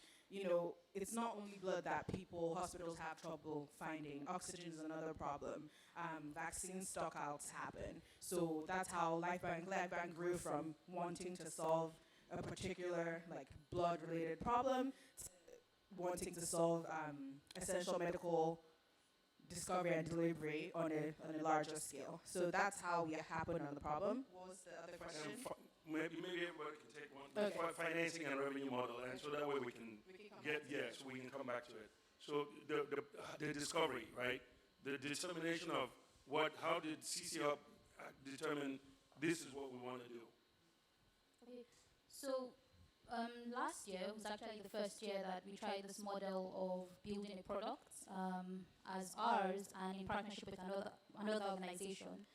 it's not only blood that hospitals have trouble finding. Oxygen is another problem. Vaccine stockouts happen. So that's how LifeBank grew from wanting to solve a particular blood-related problem to wanting to solve essential medical discovery and delivery on a larger scale. So that's how we happened on the problem. What was the other question? Maybe everybody can take one. Okay. Financing and revenue model, and so that way we can so we can come back to it. So the discovery, right? The determination of how did CC Hub determine this is what we want to do? Okay, so Last year was actually the first year that we tried this model of building a product as ours and in partnership with another organization.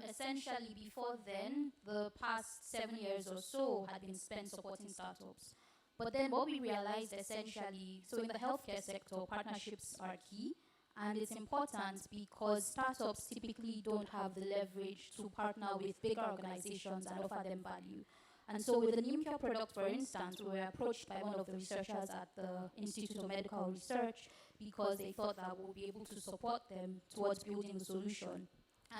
Essentially, before then, the past 7 years or so had been spent supporting startups. But then what we realized essentially, so in the healthcare sector, partnerships are key. And it's important because startups typically don't have the leverage to partner with bigger organizations and offer them value. And so with the Nimcure product, for instance, we were approached by one of the researchers at the Institute of Medical Research because they thought that we'll be able to support them towards building the solution.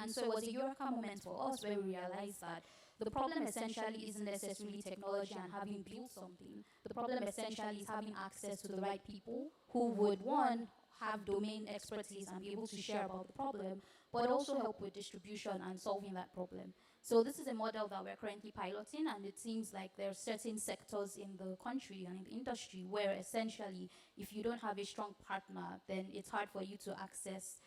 And so it was a eureka moment for us where we realized that the problem essentially isn't necessarily technology and having built something. The problem essentially is having access to the right people who would, one, have domain expertise and be able to share about the problem, but also help with distribution and solving that problem. So this is a model that we're currently piloting, and it seems like there are certain sectors in the country and in the industry where essentially, if you don't have a strong partner, then it's hard for you to access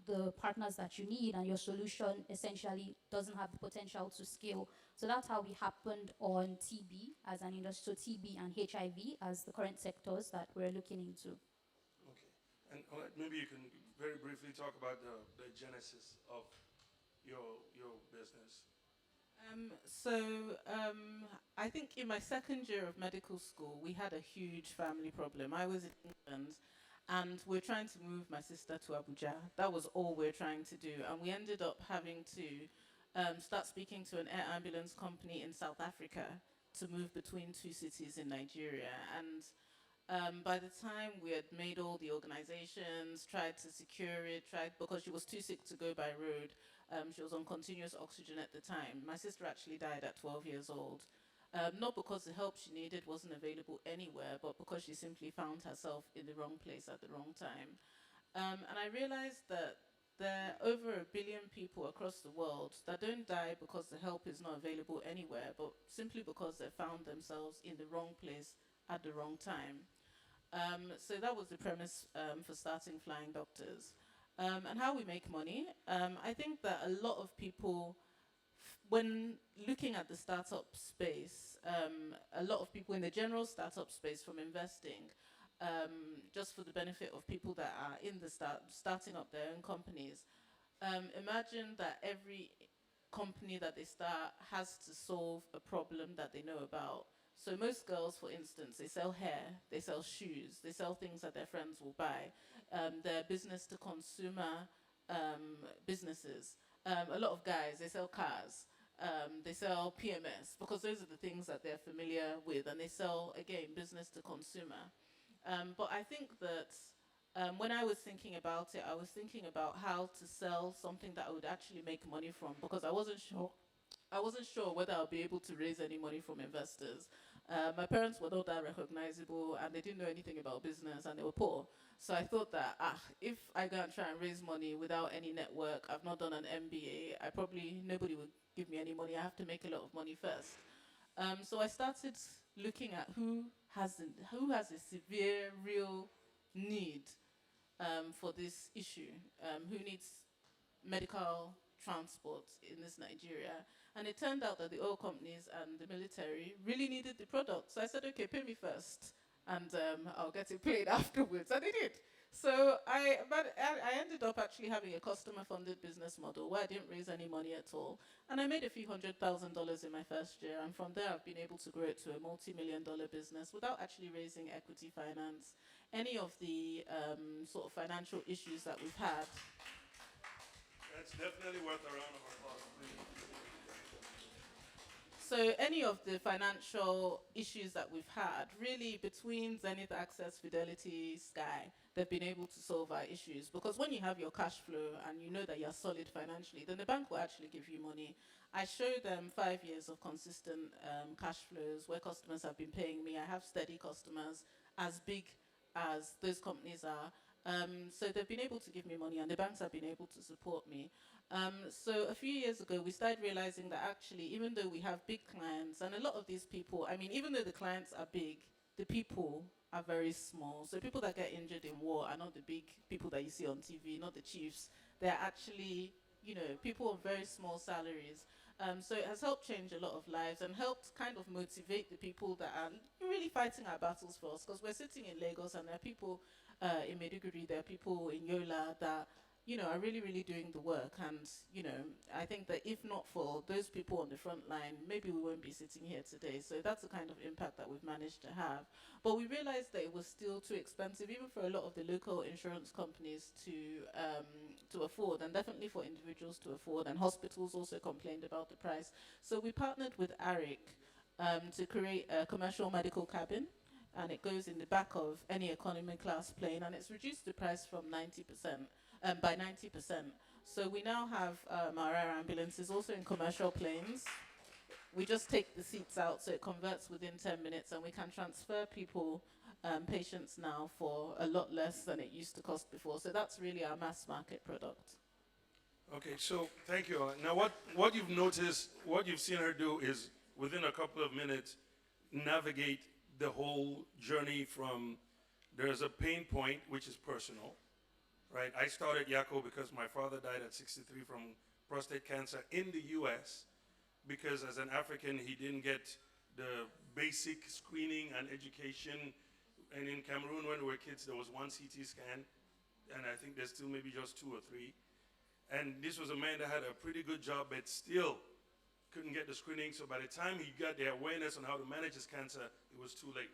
the partners that you need, and your solution essentially doesn't have the potential to scale. So that's how we happened on TB as an industry, so TB and HIV as the current sectors that we're looking into. And maybe you can very briefly talk about the genesis of your business. I think in my second year of medical school, we had a huge family problem. I was in England, and we're trying to move my sister to Abuja. That was all we're trying to do. And we ended up having to start speaking to an air ambulance company in South Africa to move between two cities in Nigeria. And by the time we had made all the organizations, tried to secure it, because she was too sick to go by road, she was on continuous oxygen at the time. My sister actually died at 12 years old. Not because the help she needed wasn't available anywhere, but because she simply found herself in the wrong place at the wrong time. And I realized that there are over 1 billion people across the world that don't die because the help is not available anywhere, but simply because they found themselves in the wrong place at the wrong time. So that was the premise for starting Flying Doctors. And how we make money, I think that a lot of people, when looking at the startup space, a lot of people in the general startup space from investing, just for the benefit of people that are in the starting up their own companies, imagine that every company that they start has to solve a problem that they know about. So most girls, for instance, they sell hair, they sell shoes, they sell things that their friends will buy. They're business to consumer businesses. A lot of guys, they sell cars, they sell PMS, because those are the things that they're familiar with, and they sell, again, business to consumer. But I think that when I was thinking about it, I was thinking about how to sell something that I would actually make money from, because I wasn't sure whether I'll be able to raise any money from investors. My parents were not that recognizable, and they didn't know anything about business, and they were poor. So I thought that if I go and try and raise money without any network, I've not done an MBA, nobody would give me any money. I have to make a lot of money first. So I started looking at who has a severe, real need for this issue, who needs medical transport in this Nigeria. And it turned out that the oil companies and the military really needed the product. So I said, okay, pay me first, and I'll get it paid afterwards. And they did. So I ended up actually having a customer-funded business model where I didn't raise any money at all. And I made a few $100,000 in my first year. And from there, I've been able to grow it to a multi-million-dollar business without actually raising equity finance. Any of the sort of financial issues that we've had. That's definitely worth a round of applause. So any of the financial issues that we've had, really between Zenith Access, Fidelity, Sky, they've been able to solve our issues. Because when you have your cash flow and you know that you're solid financially, then the bank will actually give you money. I show them 5 years of consistent cash flows where customers have been paying me. I have steady customers as big as those companies are. So they've been able to give me money, and the banks have been able to support me. So a few years ago, we started realizing that actually, even though we have big clients, and a lot of these people, I mean, even though the clients are big, the people are very small. So people that get injured in war are not the big people that you see on TV, not the chiefs. They're actually, people on very small salaries. So it has helped change a lot of lives and helped kind of motivate the people that are really fighting our battles for us. Because we're sitting in Lagos and there are people in Maiduguri, there are people in Yola that, you know, are really, really doing the work. And, you know, I think that if not for those people on the front line, maybe we won't be sitting here today. So that's the kind of impact that we've managed to have. But we realized that it was still too expensive, even for a lot of the local insurance companies to afford, and definitely for individuals to afford. And hospitals also complained about the price. So we partnered with ARIC to create a commercial medical cabin, and it goes in the back of any economy class plane, and it's reduced the price from 90%, by 90%. So we now have our air ambulances also in commercial planes. We just take the seats out, so it converts within 10 minutes, and we can transfer people, patients now for a lot less than it used to cost before. So that's really our mass market product. Okay, so thank you. Now, what you've noticed, what you've seen her do is within a couple of minutes navigate the whole journey from there's a pain point, which is personal, right? I started Yako because my father died at 63 from prostate cancer in the US because as an African, he didn't get the basic screening and education. And in Cameroon, when we were kids, there was one CT scan, and I think there's still maybe just 2 or 3. And this was a man that had a pretty good job, but still couldn't get the screening. So by the time he got the awareness on how to manage his cancer, it was too late.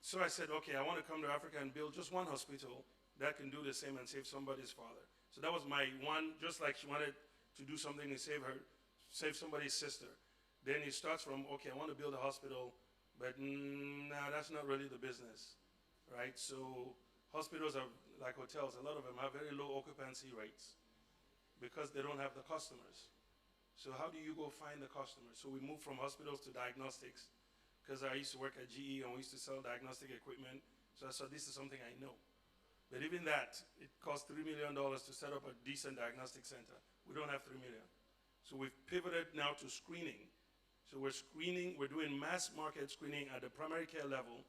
So I said, okay, I want to come to Africa and build just one hospital that can do the same and save somebody's father. So that was my one, just like she wanted to do something to save somebody's sister. Then it starts from, okay, I want to build a hospital, but nah, that's not really the business, right? So hospitals are like hotels. A lot of them have very low occupancy rates because they don't have the customers. So how do you go find the customers? So we moved from hospitals to diagnostics because I used to work at GE and we used to sell diagnostic equipment. So I said, this is something I know. But even that, it cost $3 million to set up a decent diagnostic center. We don't have $3 million. So we've pivoted now to screening. So we're screening, we're doing mass market screening at the primary care level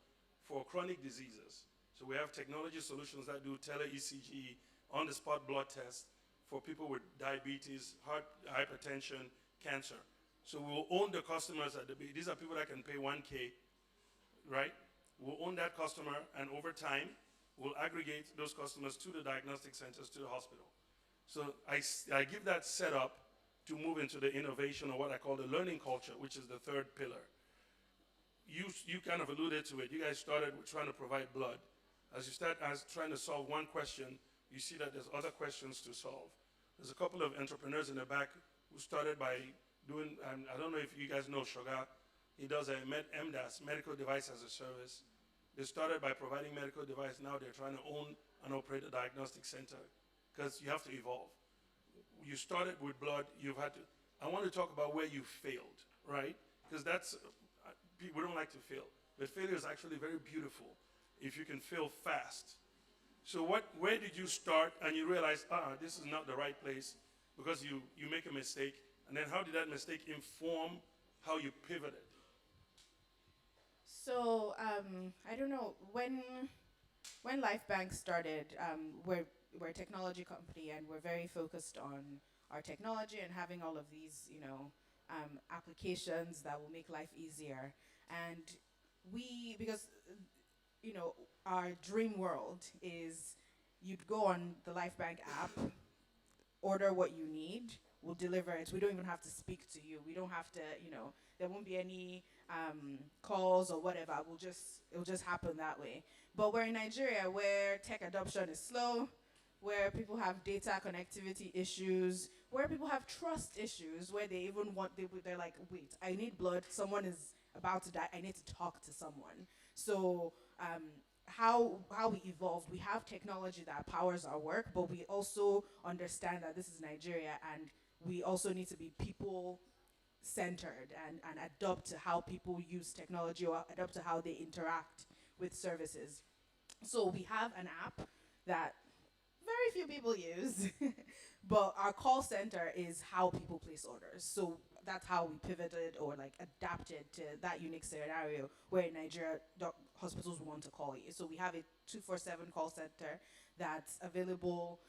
for chronic diseases. So we have technology solutions that do tele-ECG, on-the-spot blood tests for people with diabetes, heart hypertension, cancer. So we'll own the customers at these are people that can pay 1K, right? We'll own that customer, and over time, we'll aggregate those customers to the diagnostic centers, to the hospital. So I give that setup to move into the innovation, or what I call the learning culture, which is the third pillar. You kind of alluded to it. You guys started with trying to provide blood. As you start trying to solve one question, you see that there's other questions to solve. There's a couple of entrepreneurs in the back who started by doing, I don't know if you guys know Shoga. He does a MDAS, Medical Device as a Service. They started by providing medical device. Now they're trying to own and operate a diagnostic center because you have to evolve. You started with blood, you've had to. I want to talk about where you failed, right? Because that's, we don't like to fail. But failure is actually very beautiful if you can fail fast. So where did you start and you realize, this is not the right place because you make a mistake, and then how did that mistake inform how you pivoted? So I don't know, when LifeBank started, we're a technology company and we're very focused on our technology and having all of these, you know, applications that will make life easier. And because you know, our dream world is you'd go on the LifeBank app, order what you need, we'll deliver it. We don't even have to speak to you. We don't have to, you know, there won't be any calls or whatever. It'll just happen that way. But we're in Nigeria where tech adoption is slow, where people have data connectivity issues, where people have trust issues, where they even they're like, wait, I need blood, someone is about to die, I need to talk to someone. So how we evolved, we have technology that powers our work, but we also understand that this is Nigeria and we also need to be people-centered and adapt to how people use technology or adapt to how they interact with services. So we have an app that very very few people use. But our call center is how people place orders. So that's how we pivoted or like adapted to that unique scenario where in Nigeria hospitals want to call you. So we have a 247 call center that's available,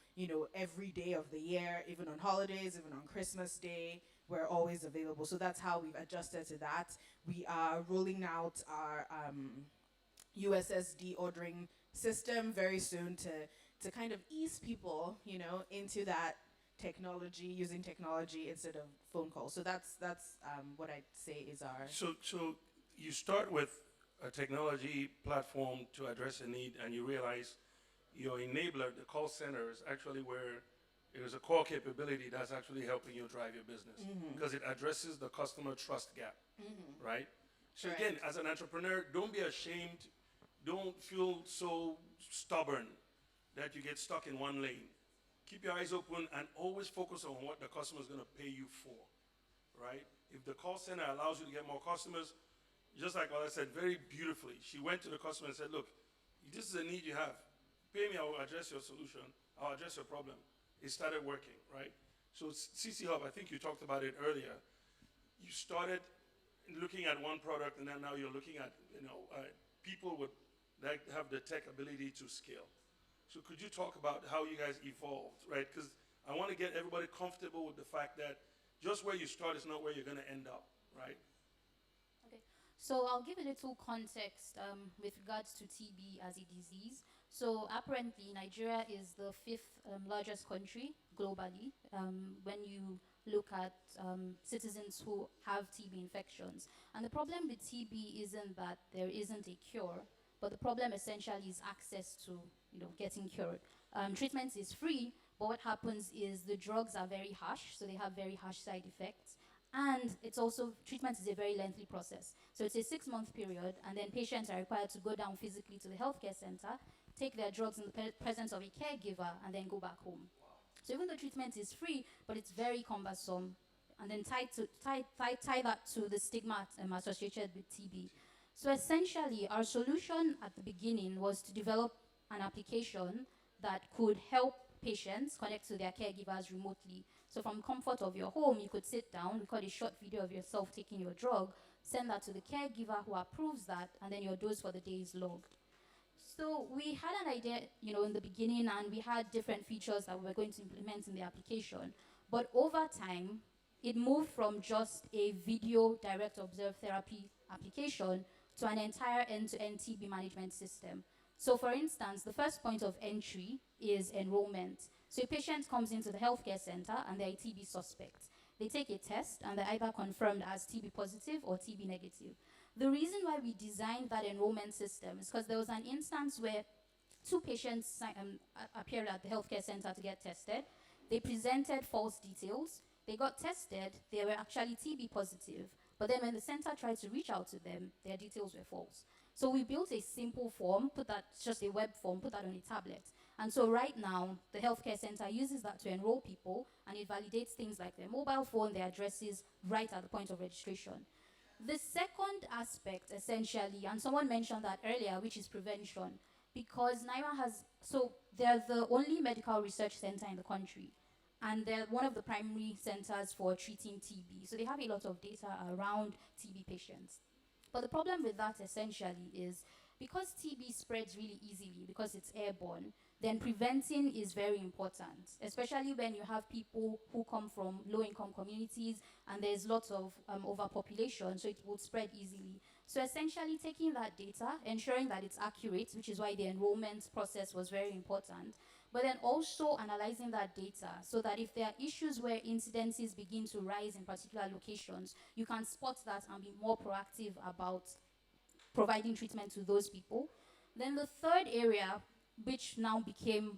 every day of the year, even on holidays, even on Christmas Day. We're always available. So that's how we've adjusted to that. We are rolling out our USSD ordering system very soon to kind of ease people, into that technology, using technology instead of phone calls. So that's what I'd say is our. So you start with a technology platform to address a need, and you realize your enabler, the call center, is actually where it is a core capability that's actually helping you drive your business because it addresses the customer trust gap, right? So Correct. again, as an entrepreneur, don't be ashamed. Don't feel so stubborn that you get stuck in one lane. Keep your eyes open and always focus on what the customer is going to pay you for, right? If the call center allows you to get more customers, just like what I said very beautifully, she went to the customer and said, look, this is a need you have. Pay me, I will address your solution. I'll address your problem. It started working, right? So CC Hub, I think you talked about it earlier. You started looking at one product, and then now you're looking at people that have the tech ability to scale. So could you talk about how you guys evolved, right? Because I want to get everybody comfortable with the fact that just where you start is not where you're going to end up, right? Okay, so I'll give a little context with regards to TB as a disease. So apparently, Nigeria is the fifth largest country globally when you look at citizens who have TB infections. And the problem with TB isn't that there isn't a cure, but the problem essentially is access to getting cured. Treatment is free, but what happens is the drugs are very harsh, so they have very harsh side effects. And it's also, treatment is a very lengthy process. So it's a 6-month period, and then patients are required to go down physically to the healthcare center, take their drugs in the presence of a caregiver, and then go back home. So even though treatment is free, but it's very cumbersome, and then tie that to the stigma associated with TB. So essentially, our solution at the beginning was to develop an application that could help patients connect to their caregivers remotely. So from comfort of your home, you could sit down, record a short video of yourself taking your drug, send that to the caregiver who approves that, and then your dose for the day is logged. So we had an idea, in the beginning, and we had different features that we were going to implement in the application. But over time, it moved from just a video direct observed therapy application to an entire end-to-end TB management system. So for instance, the first point of entry is enrollment. So a patient comes into the healthcare center and they're a TB suspect. They take a test and they're either confirmed as TB positive or TB negative. The reason why we designed that enrollment system is because there was an instance where 2 patients appeared at the healthcare center to get tested. They presented false details. They got tested. They were actually TB positive. But then when the center tried to reach out to them, their details were false. So we built a simple form, just a web form, put that on a tablet. And so right now, the healthcare center uses that to enroll people, and it validates things like their mobile phone, their addresses, right at the point of registration. The second aspect, essentially, and someone mentioned that earlier, which is prevention, because they're the only medical research center in the country, and they're one of the primary centers for treating TB. So they have a lot of data around TB patients. But the problem with that essentially is because TB spreads really easily, because it's airborne, then preventing is very important, especially when you have people who come from low-income communities and there's lots of overpopulation, so it will spread easily. So essentially taking that data, ensuring that it's accurate, which is why the enrollment process was very important, but then also analyzing that data so that if there are issues where incidences begin to rise in particular locations, you can spot that and be more proactive about providing treatment to those people. Then the third area, which now became,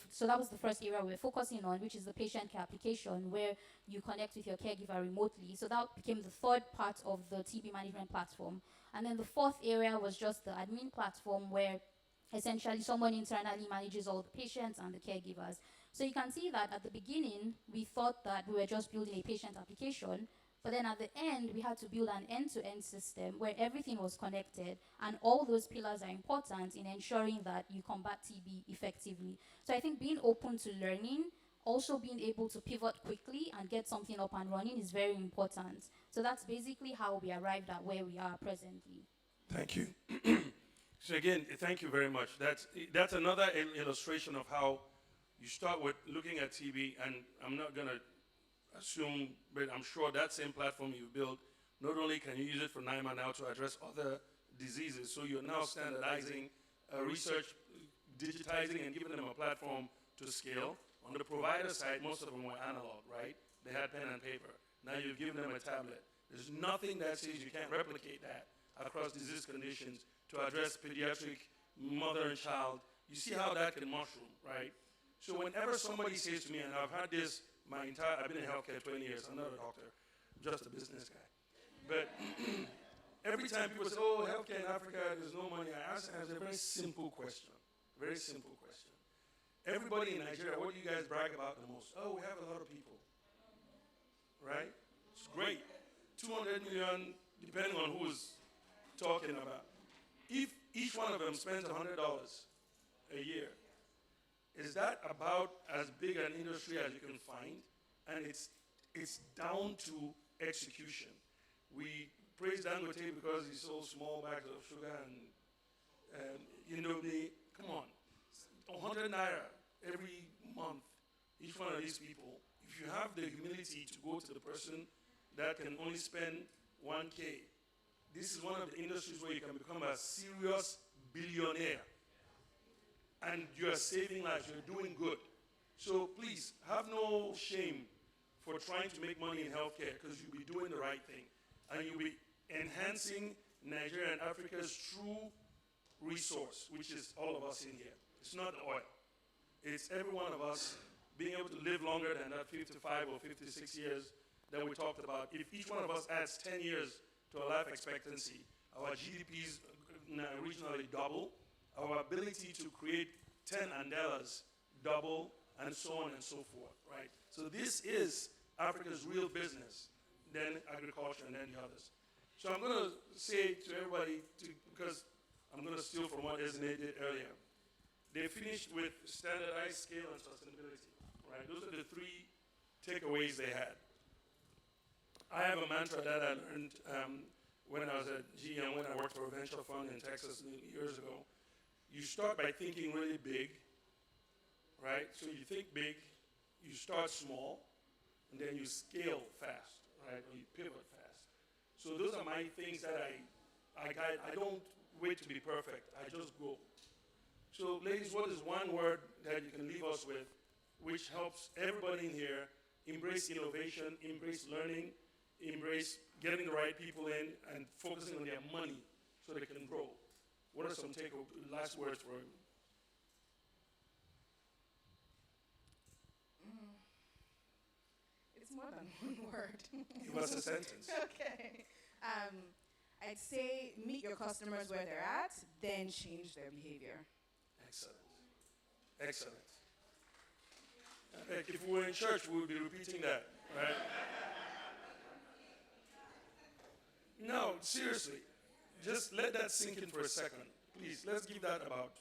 so that was the first area we're focusing on, which is the patient care application, where you connect with your caregiver remotely. So that became the third part of the TB management platform. And then the fourth area was just the admin platform, where essentially someone internally manages all the patients and the caregivers. So you can see that at the beginning, we thought that we were just building a patient application, But then at the end, we had to build an end-to-end system where everything was connected, and all those pillars are important in ensuring that you combat TB effectively. So I think being open to learning, also being able to pivot quickly and get something up and running is very important. So that's basically how we arrived at where we are presently. Thank you. So again, thank you very much. That's another illustration of how you start with looking at TB, and I'm not going to assume, but I'm sure that same platform you built, not only can you use it for NIMA now to address other diseases, so you're now standardizing research, digitizing, and giving them a platform to scale. On the provider side, most of them were analog, right? They had pen and paper. Now you've given them a tablet. There's nothing that says you can't replicate that across disease conditions to address pediatric, mother and child. You see how that can mushroom, right? So whenever somebody says to me, and I've had this I've been in healthcare 20 years, I'm not a doctor, I'm just a business guy. But every time people say, oh, healthcare in Africa, there's no money, I ask a very simple question, very simple question. Everybody in Nigeria, what do you guys brag about the most? Oh, we have a lot of people, right? It's great. 200 million, depending on who's talking about. If each one of them spends $100 a year, is that about as big an industry as you can find? And it's down to execution. We praise Dangote because he sold small bags of sugar and come on, 100 naira every month, each one of these people. If you have the humility to go to the person that can only spend 1K, this is one of the industries where you can become a serious billionaire. And you're saving lives, you're doing good. So please, have no shame for trying to make money in healthcare, because you'll be doing the right thing. And you'll be enhancing Nigeria and Africa's true resource, which is all of us in here. It's not the oil. It's every one of us being able to live longer than that 55 or 56 years that we talked about. If each one of us adds 10 years to our life expectancy, our GDPs regionally double, our ability to create 10 Andelas double, and so on and so forth, right? So this is Africa's real business, then agriculture, and then the others. So I'm going to say to everybody, because I'm going to steal from what Esme did earlier, they finished with standardized, scale, and sustainability, right? Those are the three takeaways they had. I have a mantra that I learned when I was at GM, when I worked for a venture fund in Texas years ago. You start by thinking really big, right? So you think big, you start small, and then you scale fast, right? Or you pivot fast. So those are my things that I guide. I don't wait to be perfect. I just go. So ladies, what is one word that you can leave us with, which helps everybody in here embrace innovation, embrace learning, embrace getting the right people in, and focusing on their money so they can grow? What are some last words for him? It's more than one word. Give us a sentence. Okay. I'd say meet your customers where they're at, then change their behavior. Excellent. Excellent. Like if we were in church, we would be repeating that, right? No, seriously. Just let that sink in for a second. Please, let's give that about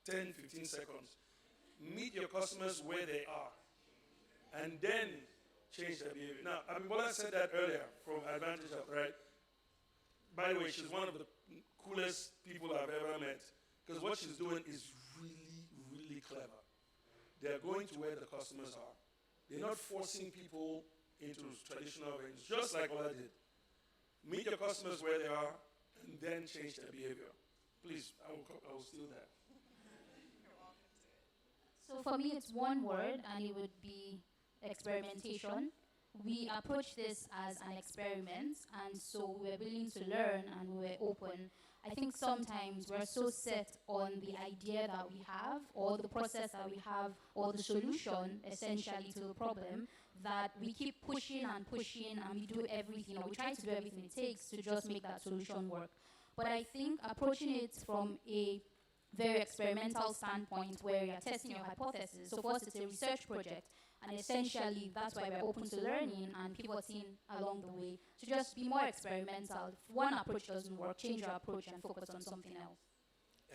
10, 15 seconds. Meet your customers where they are, and then change their behavior. Now, Abimbola said that earlier from Advantage Health, right? By the way, she's one of the coolest people I've ever met, because what she's doing is really, really clever. They're going to where the customers are. They're not forcing people into traditional ranges, just like Ola did. Meet your customers where they are, and then change their behavior. Please, I will steal that. So for me, it's one word, and it would be experimentation. We approach this as an experiment, and so we're willing to learn and we're open. I think sometimes we're so set on the idea that we have, or the process that we have, or the solution essentially to the problem, that we keep pushing and pushing, and we do everything, or we try to do everything it takes to just make that solution work. But I think approaching it from a very experimental standpoint where you're testing your hypothesis. So for us, it's a research project. And essentially, that's why we're open to learning and pivoting along the way to just be more experimental. If one approach doesn't work, change your approach and focus on something else.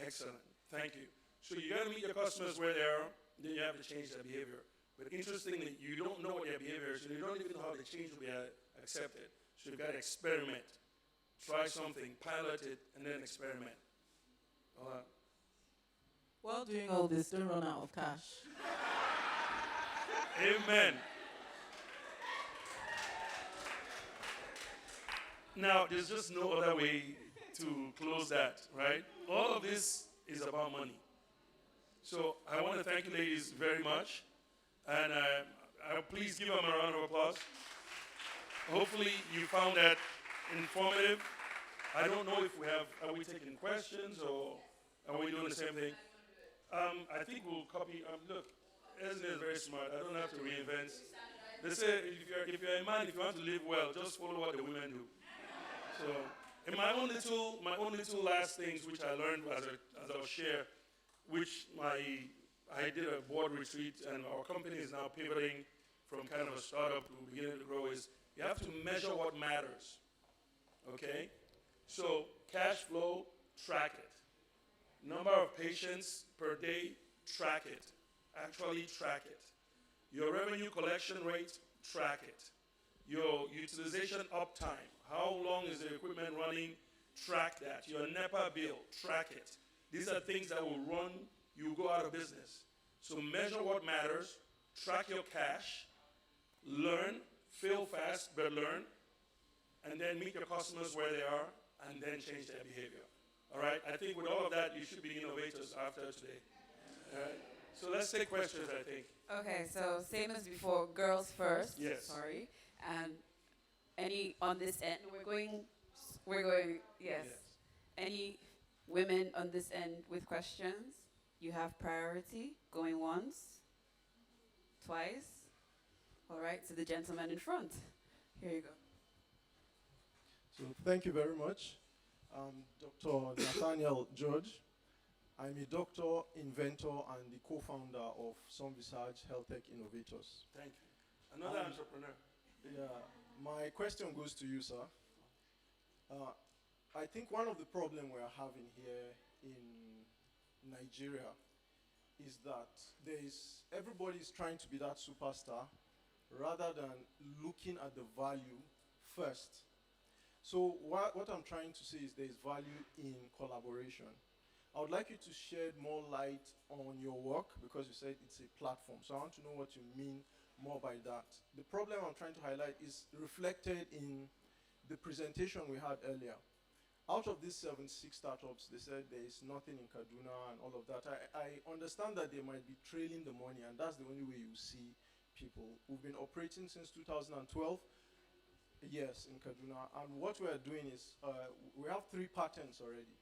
Excellent. Thank you. So you got to meet your customers where they are, then you have to change their behavior. But interestingly, you don't know what their behavior is, and you don't even know how the change will be accepted. So you've got to experiment. Try something, pilot it, and then experiment. All right. While doing all this, don't run out of cash. Amen. Now, there's just no other way to close that, right? All of this is about money. So I want to thank you ladies very much. And please give them a round of applause. Hopefully you found that informative. I don't know if are we taking questions or are we doing the same thing? I think we'll copy, look, Esne is very smart. I don't have to reinvent. They say if you're a man, if you want to live well, just follow what the women do. So, and my own little last things which I learned as I'll share, which I did a board retreat and our company is now pivoting from kind of a startup to beginning to grow is you have to measure what matters. Okay? So cash flow, track it. Number of patients per day, track it. Actually track it. Your revenue collection rate, track it. Your utilization uptime, how long is the equipment running, track that. Your NEPA bill, track it. These are things that will run, you go out of business. So measure what matters, track your cash, learn, fail fast, but learn, and then meet your customers where they are, and then change their behavior. All right? I think with all of that, you should be innovators after today. All right? So let's take questions, I think. Okay, so same as before, girls first. Yes. Sorry. And any on this end, yes. Any women on this end with questions? You have priority, going once, twice. All right, so the gentleman in front. Here you go. So thank you very much. Dr. Nathaniel George. I'm a doctor, inventor, and the co-founder of Some Visage Health Tech Innovators. Thank you. Another entrepreneur. Yeah, my question goes to you, sir. I think one of the problems we're having here in Nigeria is that everybody's trying to be that superstar rather than looking at the value first. So what I'm trying to say is there's value in collaboration. I would like you to shed more light on your work because you said it's a platform. So I want to know what you mean more by that. The problem I'm trying to highlight is reflected in the presentation we had earlier. Out of these 76 startups, they said there is nothing in Kaduna and all of that. I understand that they might be trailing the money, and that's the only way you see people. We've been operating since 2012, yes, in Kaduna. And what we are doing is we have 3 patents already,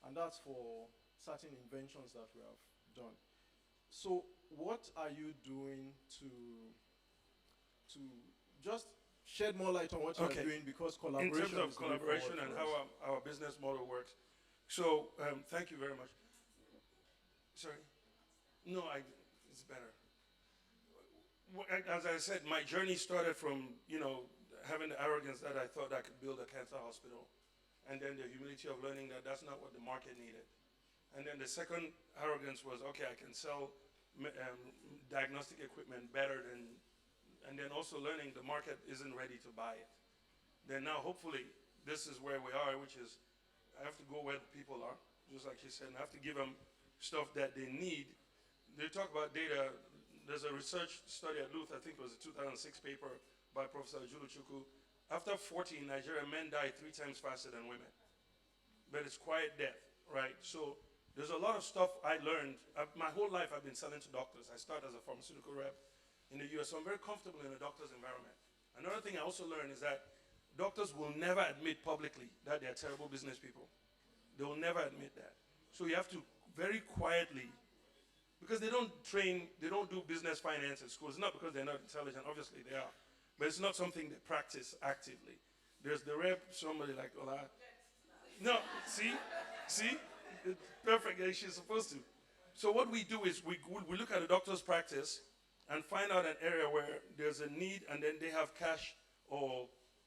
and that's for certain inventions that we have done. So what are you doing to just shed more light on what you're doing, because collaboration in terms of is collaboration and how our business model works. So thank you very much. Sorry? No, it's better. As I said, my journey started from, having the arrogance that I thought I could build a cancer hospital. And then the humility of learning that that's not what the market needed. And then the second arrogance was, okay, I can sell diagnostic equipment better than, and then also learning the market isn't ready to buy it. Then now, hopefully, this is where we are, which is I have to go where the people are, just like she said, and I have to give them stuff that they need. They talk about data. There's a research study at Luth, I think it was a 2006 paper by Professor Juluchukwu. After 40 in Nigeria, men die 3 times faster than women. But it's quiet death, right? So there's a lot of stuff I learned. My whole life I've been selling to doctors. I started as a pharmaceutical rep in the US, so I'm very comfortable in a doctor's environment. Another thing I also learned is that doctors will never admit publicly that they're terrible business people. They will never admit that. So you have to very quietly, because they don't do business finance at school. It's not because they're not intelligent, obviously they are. But it's not something they practice actively. There's the rep, somebody like Ola. No, see? It's perfect, she's supposed to. So what we do is we look at the doctor's practice, and find out an area where there's a need and then they have cash or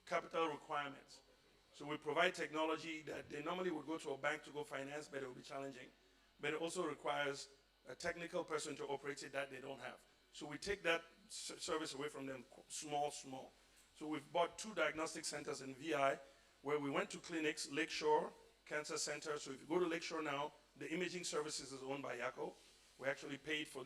capital requirements. So we provide technology that they normally would go to a bank to go finance, but it will be challenging. But it also requires a technical person to operate it that they don't have. So we take that service away from them small. So we've bought 2 diagnostic centers in VI where we went to clinics, Lakeshore Cancer Center. So if you go to Lakeshore now, the imaging services is owned by Yako. We actually paid for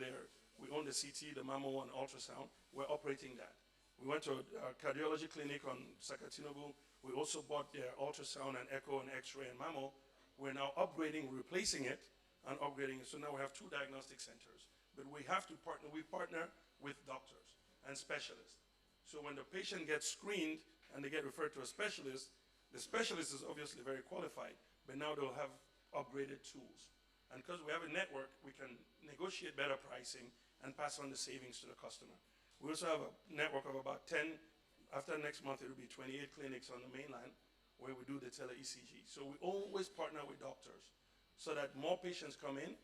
we own the CT, the mammo, and ultrasound. We're operating that. We went to a cardiology clinic on Sakatinobu. We also bought their ultrasound and echo and x-ray and mammo. We're now upgrading, replacing it, and upgrading it. So now we have 2 diagnostic centers. But we have to partner, we partner with doctors and specialists. So when the patient gets screened and they get referred to a specialist, the specialist is obviously very qualified, but now they'll have upgraded tools. And because we have a network, we can negotiate better pricing and pass on the savings to the customer. We also have a network of about 10, after next month it will be 28 clinics on the mainland where we do the tele-ECG. So we always partner with doctors so that more patients come in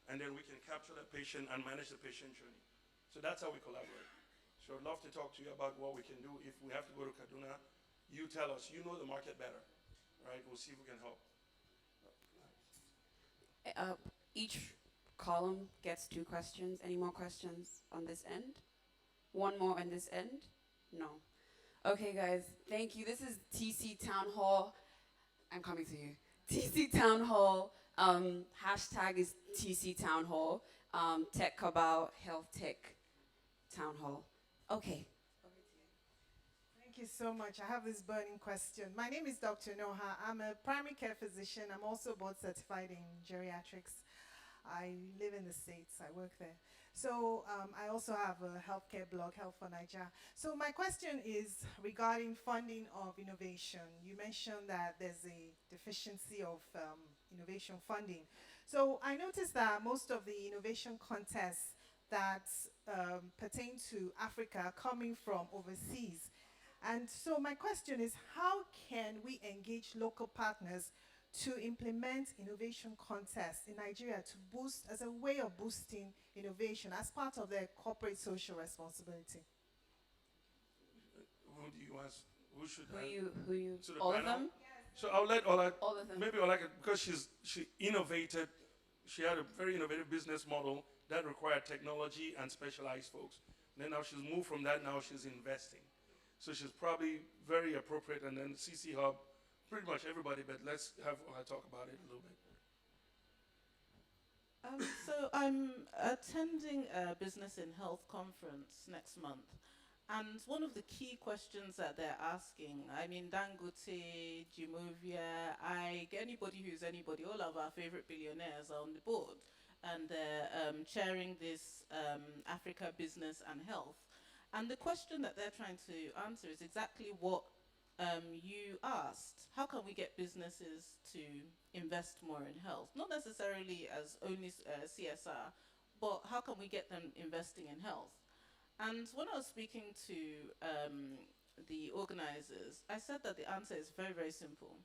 and then we can capture the patient and manage the patient journey. So that's how we collaborate. So I'd love to talk to you about what we can do. If we have to go to Kaduna, you tell us. You know the market better, right? We'll see if we can help. Each column gets 2 questions. Any more questions on this end? One more on this end? No. Okay, guys, thank you. This is TC Town Hall. I'm coming to you. TC Town Hall. Hashtag is TC Town Hall. Tech Cabal Health Tech Town Hall. Okay. Thank you so much. I have this burning question. My name is Dr. Noha. I'm a primary care physician. I'm also board certified in geriatrics. I live in the States. I work there. So I also have a healthcare blog, Health for Nigeria. So my question is regarding funding of innovation. You mentioned that there's a deficiency of innovation funding. So I noticed that most of the innovation contests that pertain to Africa are coming from overseas. And so my question is, how can we engage local partners to implement innovation contests in Nigeria to boost, as a way of boosting innovation as part of their corporate social responsibility? Who do you ask? Who should Who you? So All panel? of them? So I'll let Ola, all of them. Maybe Ola, because she innovated, she had a very innovative business model that required technology and specialized folks. Then now she's moved from that, now she's investing. So she's probably very appropriate, and then CC Hub, pretty much everybody, but let's have Ola talk about it a little bit. So I'm attending a Business in Health conference next month. And one of the key questions that they're asking, I mean, Dangote, Jimovia, anybody who's anybody, all of our favorite billionaires are on the board. And they're chairing this Africa Business and Health. And the question that they're trying to answer is exactly what you asked. How can we get businesses to invest more in health? Not necessarily as only CSR, but how can we get them investing in health? And when I was speaking to the organizers, I said that the answer is very, very simple.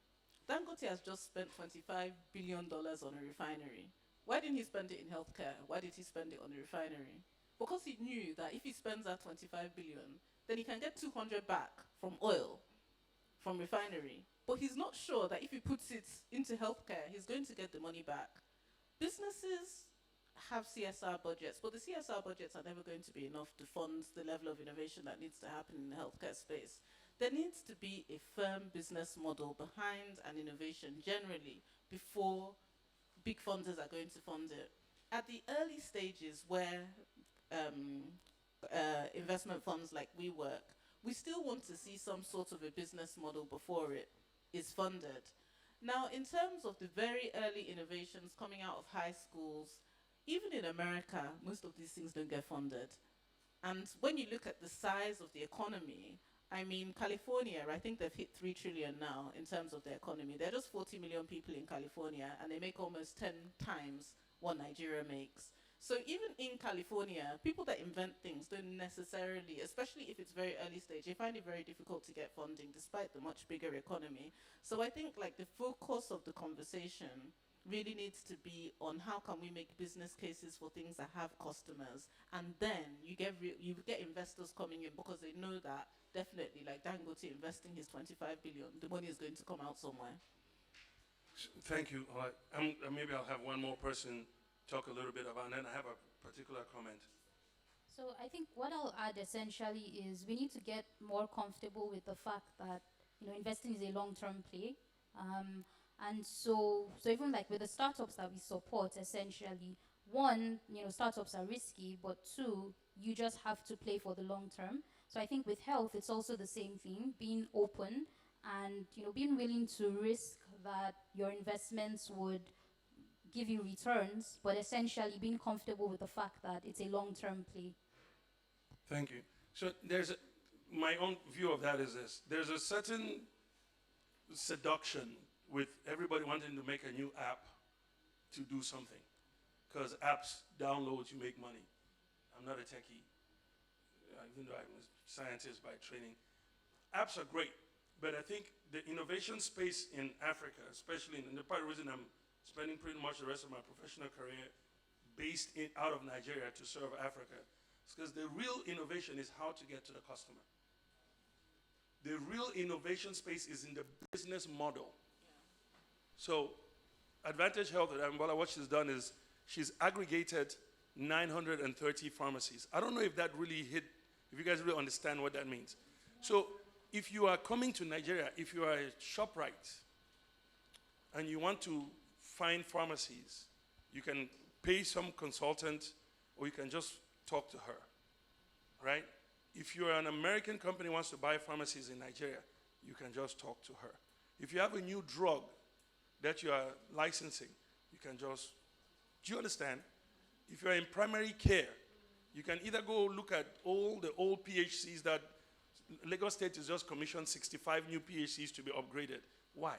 Dangote has just spent $25 billion on a refinery. Why didn't he spend it in healthcare? Why did he spend it on the refinery? Because he knew that if he spends that 25 billion, then he can get 200 back from oil, from refinery. But he's not sure that if he puts it into healthcare, he's going to get the money back. Businesses have CSR budgets, but the CSR budgets are never going to be enough to fund the level of innovation that needs to happen in the healthcare space. There needs to be a firm business model behind an innovation generally before big funders are going to fund it. At the early stages where investment funds like WeWork, we still want to see some sort of a business model before it is funded. Now, in terms of the very early innovations coming out of high schools, even in America, most of these things don't get funded. And when you look at the size of the economy, I mean, California, I think they've hit 3 trillion now in terms of their economy. There are just 40 million people in California, and they make almost 10 times what Nigeria makes. So even in California, people that invent things don't necessarily, especially if it's very early stage, they find it very difficult to get funding despite the much bigger economy. So I think like the focus of the conversation really needs to be on how can we make business cases for things that have customers, and then you get investors coming in because they know that definitely, like Dangote investing his 25 billion, the money is going to come out somewhere. Thank you. All right. Maybe I'll have one more person talk a little bit about, and then I have a particular comment. So I think what I'll add essentially is we need to get more comfortable with the fact that investing is a long-term play, and so even like with the startups that we support, essentially, one, startups are risky, but two, you just have to play for the long term. So I think with health, it's also the same thing: being open and being willing to risk that your investments would give you returns, but essentially being comfortable with the fact that it's a long-term play. Thank you. So my own view of that is this. There's a certain seduction with everybody wanting to make a new app to do something. Because apps, downloads, you make money. I'm not a techie, even though I'm a scientist by training. Apps are great, but I think the innovation space in Africa, especially in the part of the reason I'm spending pretty much the rest of my professional career based out of Nigeria to serve Africa, is because the real innovation is how to get to the customer. The real innovation space is in the business model. So Advantage Health, what she's done is she's aggregated 930 pharmacies. I don't know if that really hit, if you guys really understand what that means. So if you are coming to Nigeria, if you are a ShopRite, and you want to find pharmacies, you can pay some consultant, or you can just talk to her, right? If you're an American company wants to buy pharmacies in Nigeria, you can just talk to her. If you have a new drug that you are licensing, you can just, do you understand? If you're in primary care, you can either go look at all the old PHCs that Lagos State has just commissioned 65 new PHCs to be upgraded. Why?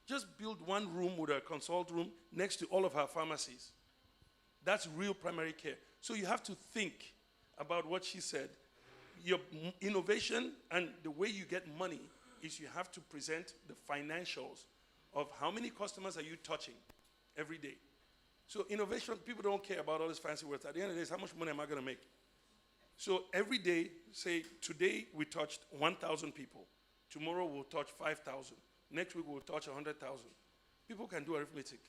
Just build one room with a consult room next to all of our pharmacies. That's real primary care. So you have to think about what she said. Your innovation and the way you get money is you have to present the financials of how many customers are you touching every day. So innovation, people don't care about all these fancy words. At the end of the day, how much money am I going to make? So every day, say today we touched 1,000 people. Tomorrow we'll touch 5,000. Next week we'll touch 100,000. People can do arithmetic.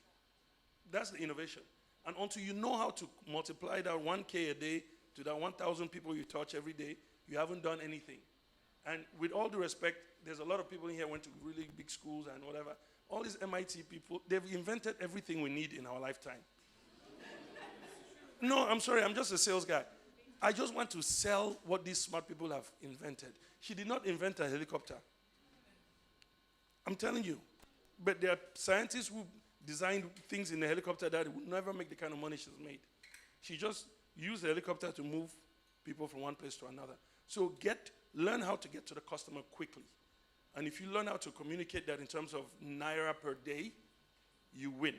That's the innovation. And until you know how to multiply that 1K a day to that 1,000 people you touch every day, you haven't done anything. And with all due respect, there's a lot of people in here who went to really big schools and whatever. All these MIT people, they've invented everything we need in our lifetime. No, I'm sorry, I'm just a sales guy. I just want to sell what these smart people have invented. She did not invent a helicopter. I'm telling you. But there are scientists who designed things in a helicopter that would never make the kind of money she's made. She just used the helicopter to move people from one place to another. So learn how to get to the customer quickly. And if you learn how to communicate that in terms of naira per day, you win.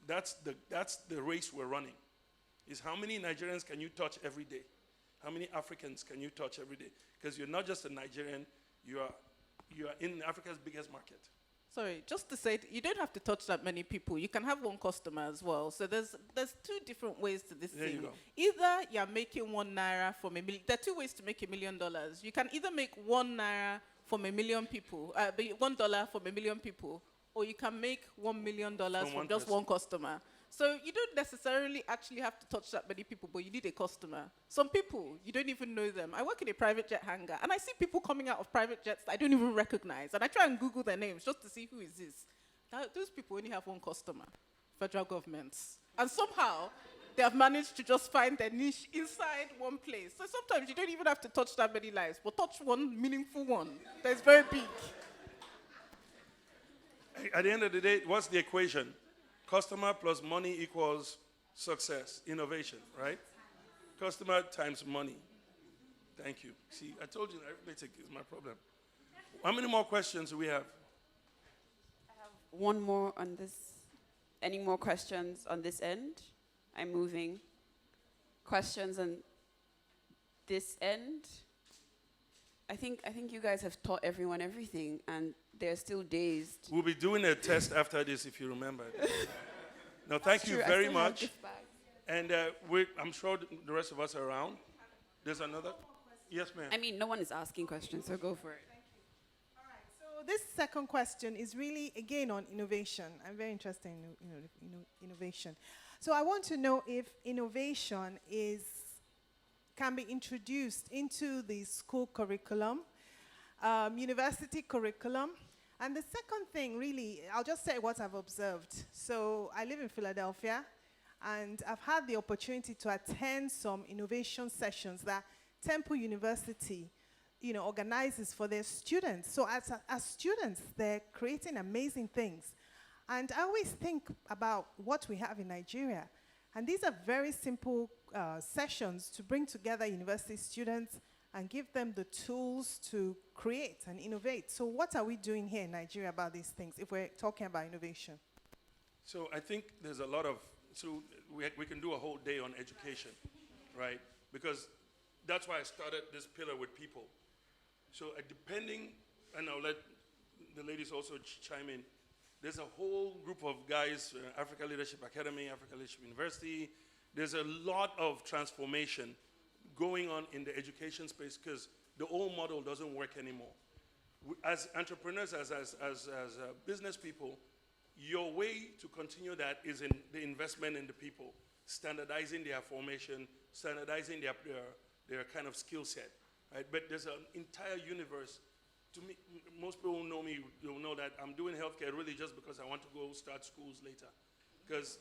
That's the race we're running. Is how many Nigerians can you touch every day? How many Africans can you touch every day? Because you're not just a Nigerian, you are in Africa's biggest market. Sorry, just to say, you don't have to touch that many people. You can have one customer as well. So there's two different ways to this There thing. you go. Either you're making ₦1 from $1 million. There are two ways to make $1 million. You can either make ₦1 from 1 million people, $1 from 1 million people, or you can make $1 million from just one customer. So you don't necessarily actually have to touch that many people, but you need a customer. Some people, you don't even know them. I work in a private jet hangar, and I see people coming out of private jets that I don't even recognize. And I try and Google their names just to see who is this. Those people only have one customer, federal governments. And somehow, they have managed to just find their niche inside one place. So sometimes you don't even have to touch that many lives, but touch one meaningful one that's very big. At the end of the day, what's the equation? Customer plus money equals success, innovation, right? Customer times money. Thank you. See, I told you arithmetic is my problem. How many more questions do we have? One more on this. Any more questions on this end? I'm moving. Questions on this end? I think you guys have taught everyone everything, and they're still dazed. We'll be doing a test after this, if you remember. No, thank That's you true. I very still have much. gift bags. And I'm sure the rest of us are around. There's another. Yes, ma'am. I mean, no one is asking questions, so go for it. So this second question is really, again, on innovation. I'm very interested in innovation. So I want to know if innovation can be introduced into the school curriculum, university curriculum. And the second thing, really, I'll just say what I've observed. So I live in Philadelphia, and I've had the opportunity to attend some innovation sessions that Temple University, organizes for their students. So as students, they're creating amazing things. And I always think about what we have in Nigeria. And these are very simple sessions to bring together university students and give them the tools to create and innovate. So what are we doing here in Nigeria about these things if we're talking about innovation? So I think there's a lot of, so we can do a whole day on education, right? Because that's why I started this pillar with people. So depending, and I'll let the ladies also chime in, there's a whole group of guys, Africa Leadership Academy, Africa Leadership University. There's a lot of transformation going on in the education space because the old model doesn't work anymore. As entrepreneurs, as business people, your way to continue that is in the investment in the people, standardizing their formation, standardizing their kind of skill set, right? But there's an entire universe. To me, most people who know me will know that I'm doing healthcare really just because I want to go start schools later. Because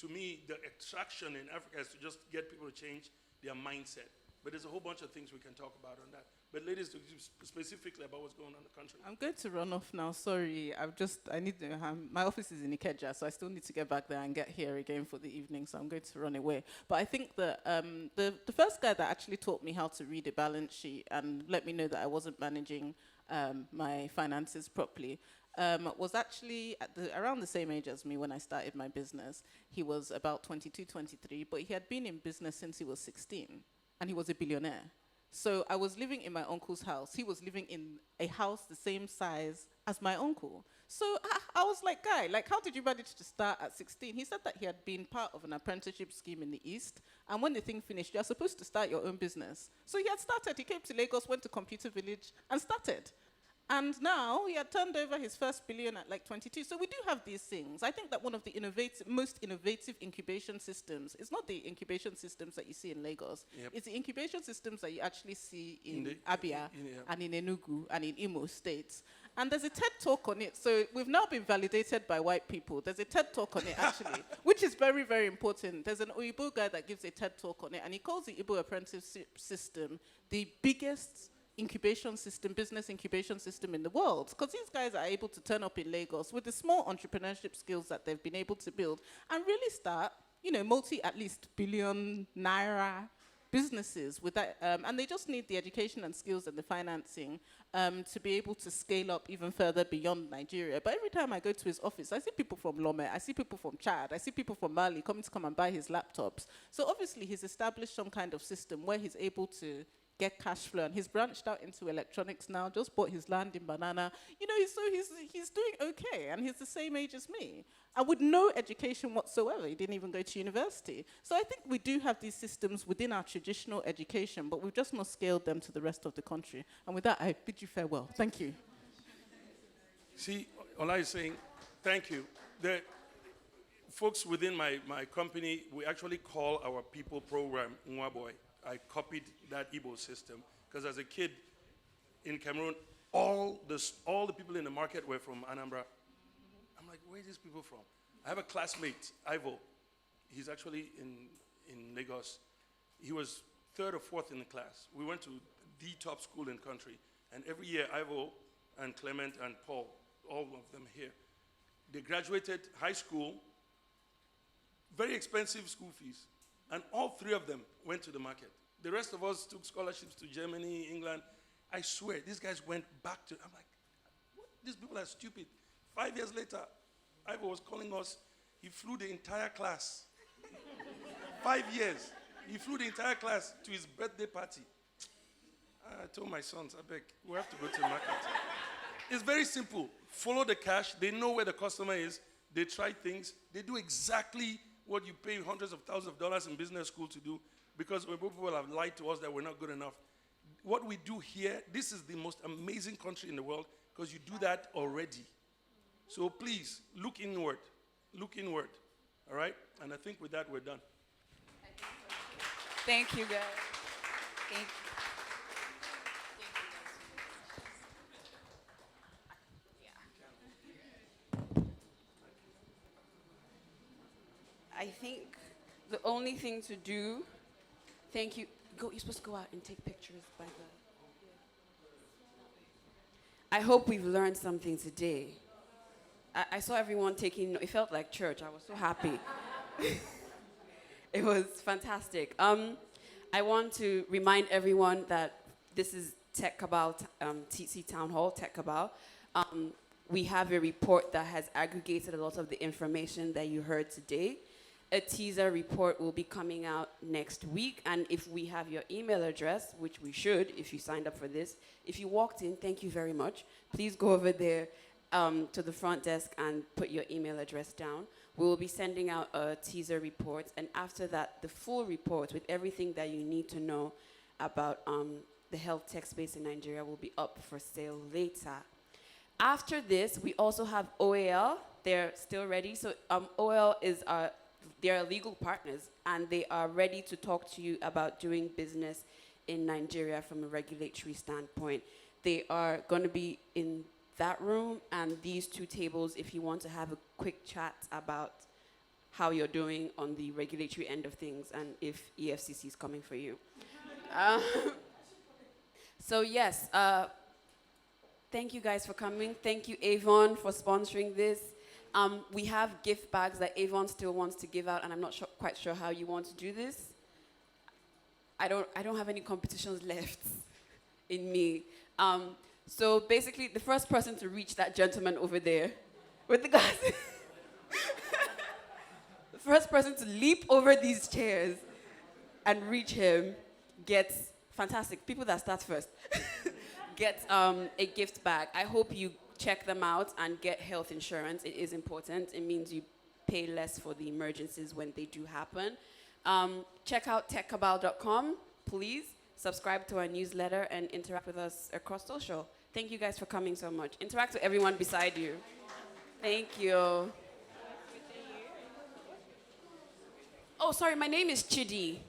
to me, the extraction in Africa is to just get people to change their mindset. But there's a whole bunch of things we can talk about on that. But ladies, specifically about what's going on in the country. I'm going to run off now. Sorry, my office is in Ikeja, so I still need to get back there and get here again for the evening. So I'm going to run away. But I think that the first guy that actually taught me how to read a balance sheet and let me know that I wasn't managing my finances properly was actually around the same age as me when I started my business. He was about 22, 23, but he had been in business since he was 16, and he was a billionaire. So I was living in my uncle's house. He was living in a house the same size as my uncle. So I was like, guy, how did you manage to start at 16? He said that he had been part of an apprenticeship scheme in the East, and when the thing finished, you're supposed to start your own business. So he had started. He came to Lagos, went to Computer Village, and started. And now he had turned over his first billion at 22. So we do have these things. I think that one of the most innovative incubation systems is not the incubation systems that you see in Lagos. Yep. It's the incubation systems that you actually see in Abia and in Enugu and in Imo states. And there's a TED talk on it. So we've now been validated by white people. There's a TED talk on it, actually, which is very, very important. There's an Oyibo guy that gives a TED talk on it, and he calls the Igbo apprenticeship system the biggest business incubation system in the world, because these guys are able to turn up in Lagos with the small entrepreneurship skills that they've been able to build and really start, at least billion naira businesses with that, and they just need the education and skills and the financing to be able to scale up even further beyond Nigeria. But every time I go to his office, I see people from Lome, I see people from Chad, I see people from Mali coming to come and buy his laptops. So obviously he's established some kind of system where he's able to get cash flow, and he's branched out into electronics now, just bought his land in Banana. He's doing okay, and he's the same age as me. And with no education whatsoever, he didn't even go to university. So I think we do have these systems within our traditional education, but we've just not scaled them to the rest of the country. And with that, I bid you farewell. Thank you. See, Ola is saying, thank you. The folks within my company, we actually call our people program Nwaboy. I copied that Igbo system because as a kid in Cameroon, all the people in the market were from Anambra. I'm like, where are these people from? I have a classmate, Ivo. He's actually in Lagos. He was third or fourth in the class. We went to the top school in the country. And every year, Ivo and Clement and Paul, all of them here, they graduated high school, very expensive school fees. And all three of them went to the market. The rest of us took scholarships to Germany, England. I swear, these guys went back to, I'm like, what? These people are stupid. 5 years later, Ivo was calling us. He flew the entire class. 5 years. He flew the entire class to his birthday party. I told my sons, I beg, we have to go to the market. It's very simple. Follow the cash. They know where the customer is. They try things. They do exactly what you pay hundreds of thousands of dollars in business school to do, because when people have lied to us that we're not good enough. What we do here, this is the most amazing country in the world because you do that already. So please, look inward. Look inward. All right? And I think with that, we're done. Thank you, guys. Thank you. I think the only thing to do, thank you. Go, you're supposed to go out and take pictures by the. I hope we've learned something today. I saw everyone taking, it felt like church. I was so happy. It was fantastic. I want to remind everyone that this is Tech About, TC Town Hall, Tech About. We have a report that has aggregated a lot of the information that you heard today. A teaser report will be coming out next week, and if we have your email address, which we should if you signed up for this, if you walked in, thank you very much. Please go over there to the front desk and put your email address down. We will be sending out a teaser report, and after that, the full report with everything that you need to know about the health tech space in Nigeria will be up for sale later. After this, we also have OAL. They're still ready. So OAL is they're legal partners, and they are ready to talk to you about doing business in Nigeria from a regulatory standpoint. They are going to be in that room and these two tables if you want to have a quick chat about how you're doing on the regulatory end of things and if EFCC is coming for you. So yes, thank you guys for coming. Thank you, Avon, for sponsoring this. We have gift bags that Avon still wants to give out, and I'm not quite sure how you want to do this. I don't have any competitions left in me. So basically, the first person to reach that gentleman over there with the glasses, the first person to leap over these chairs and reach him gets, fantastic, people that start first, gets a gift bag. I hope you check them out and get health insurance. It is important. It means you pay less for the emergencies when they do happen. Check out techcabal.com, please. Subscribe to our newsletter and interact with us across social. Thank you guys for coming so much. Interact with everyone beside you. Thank you. Oh, sorry, my name is Chidi.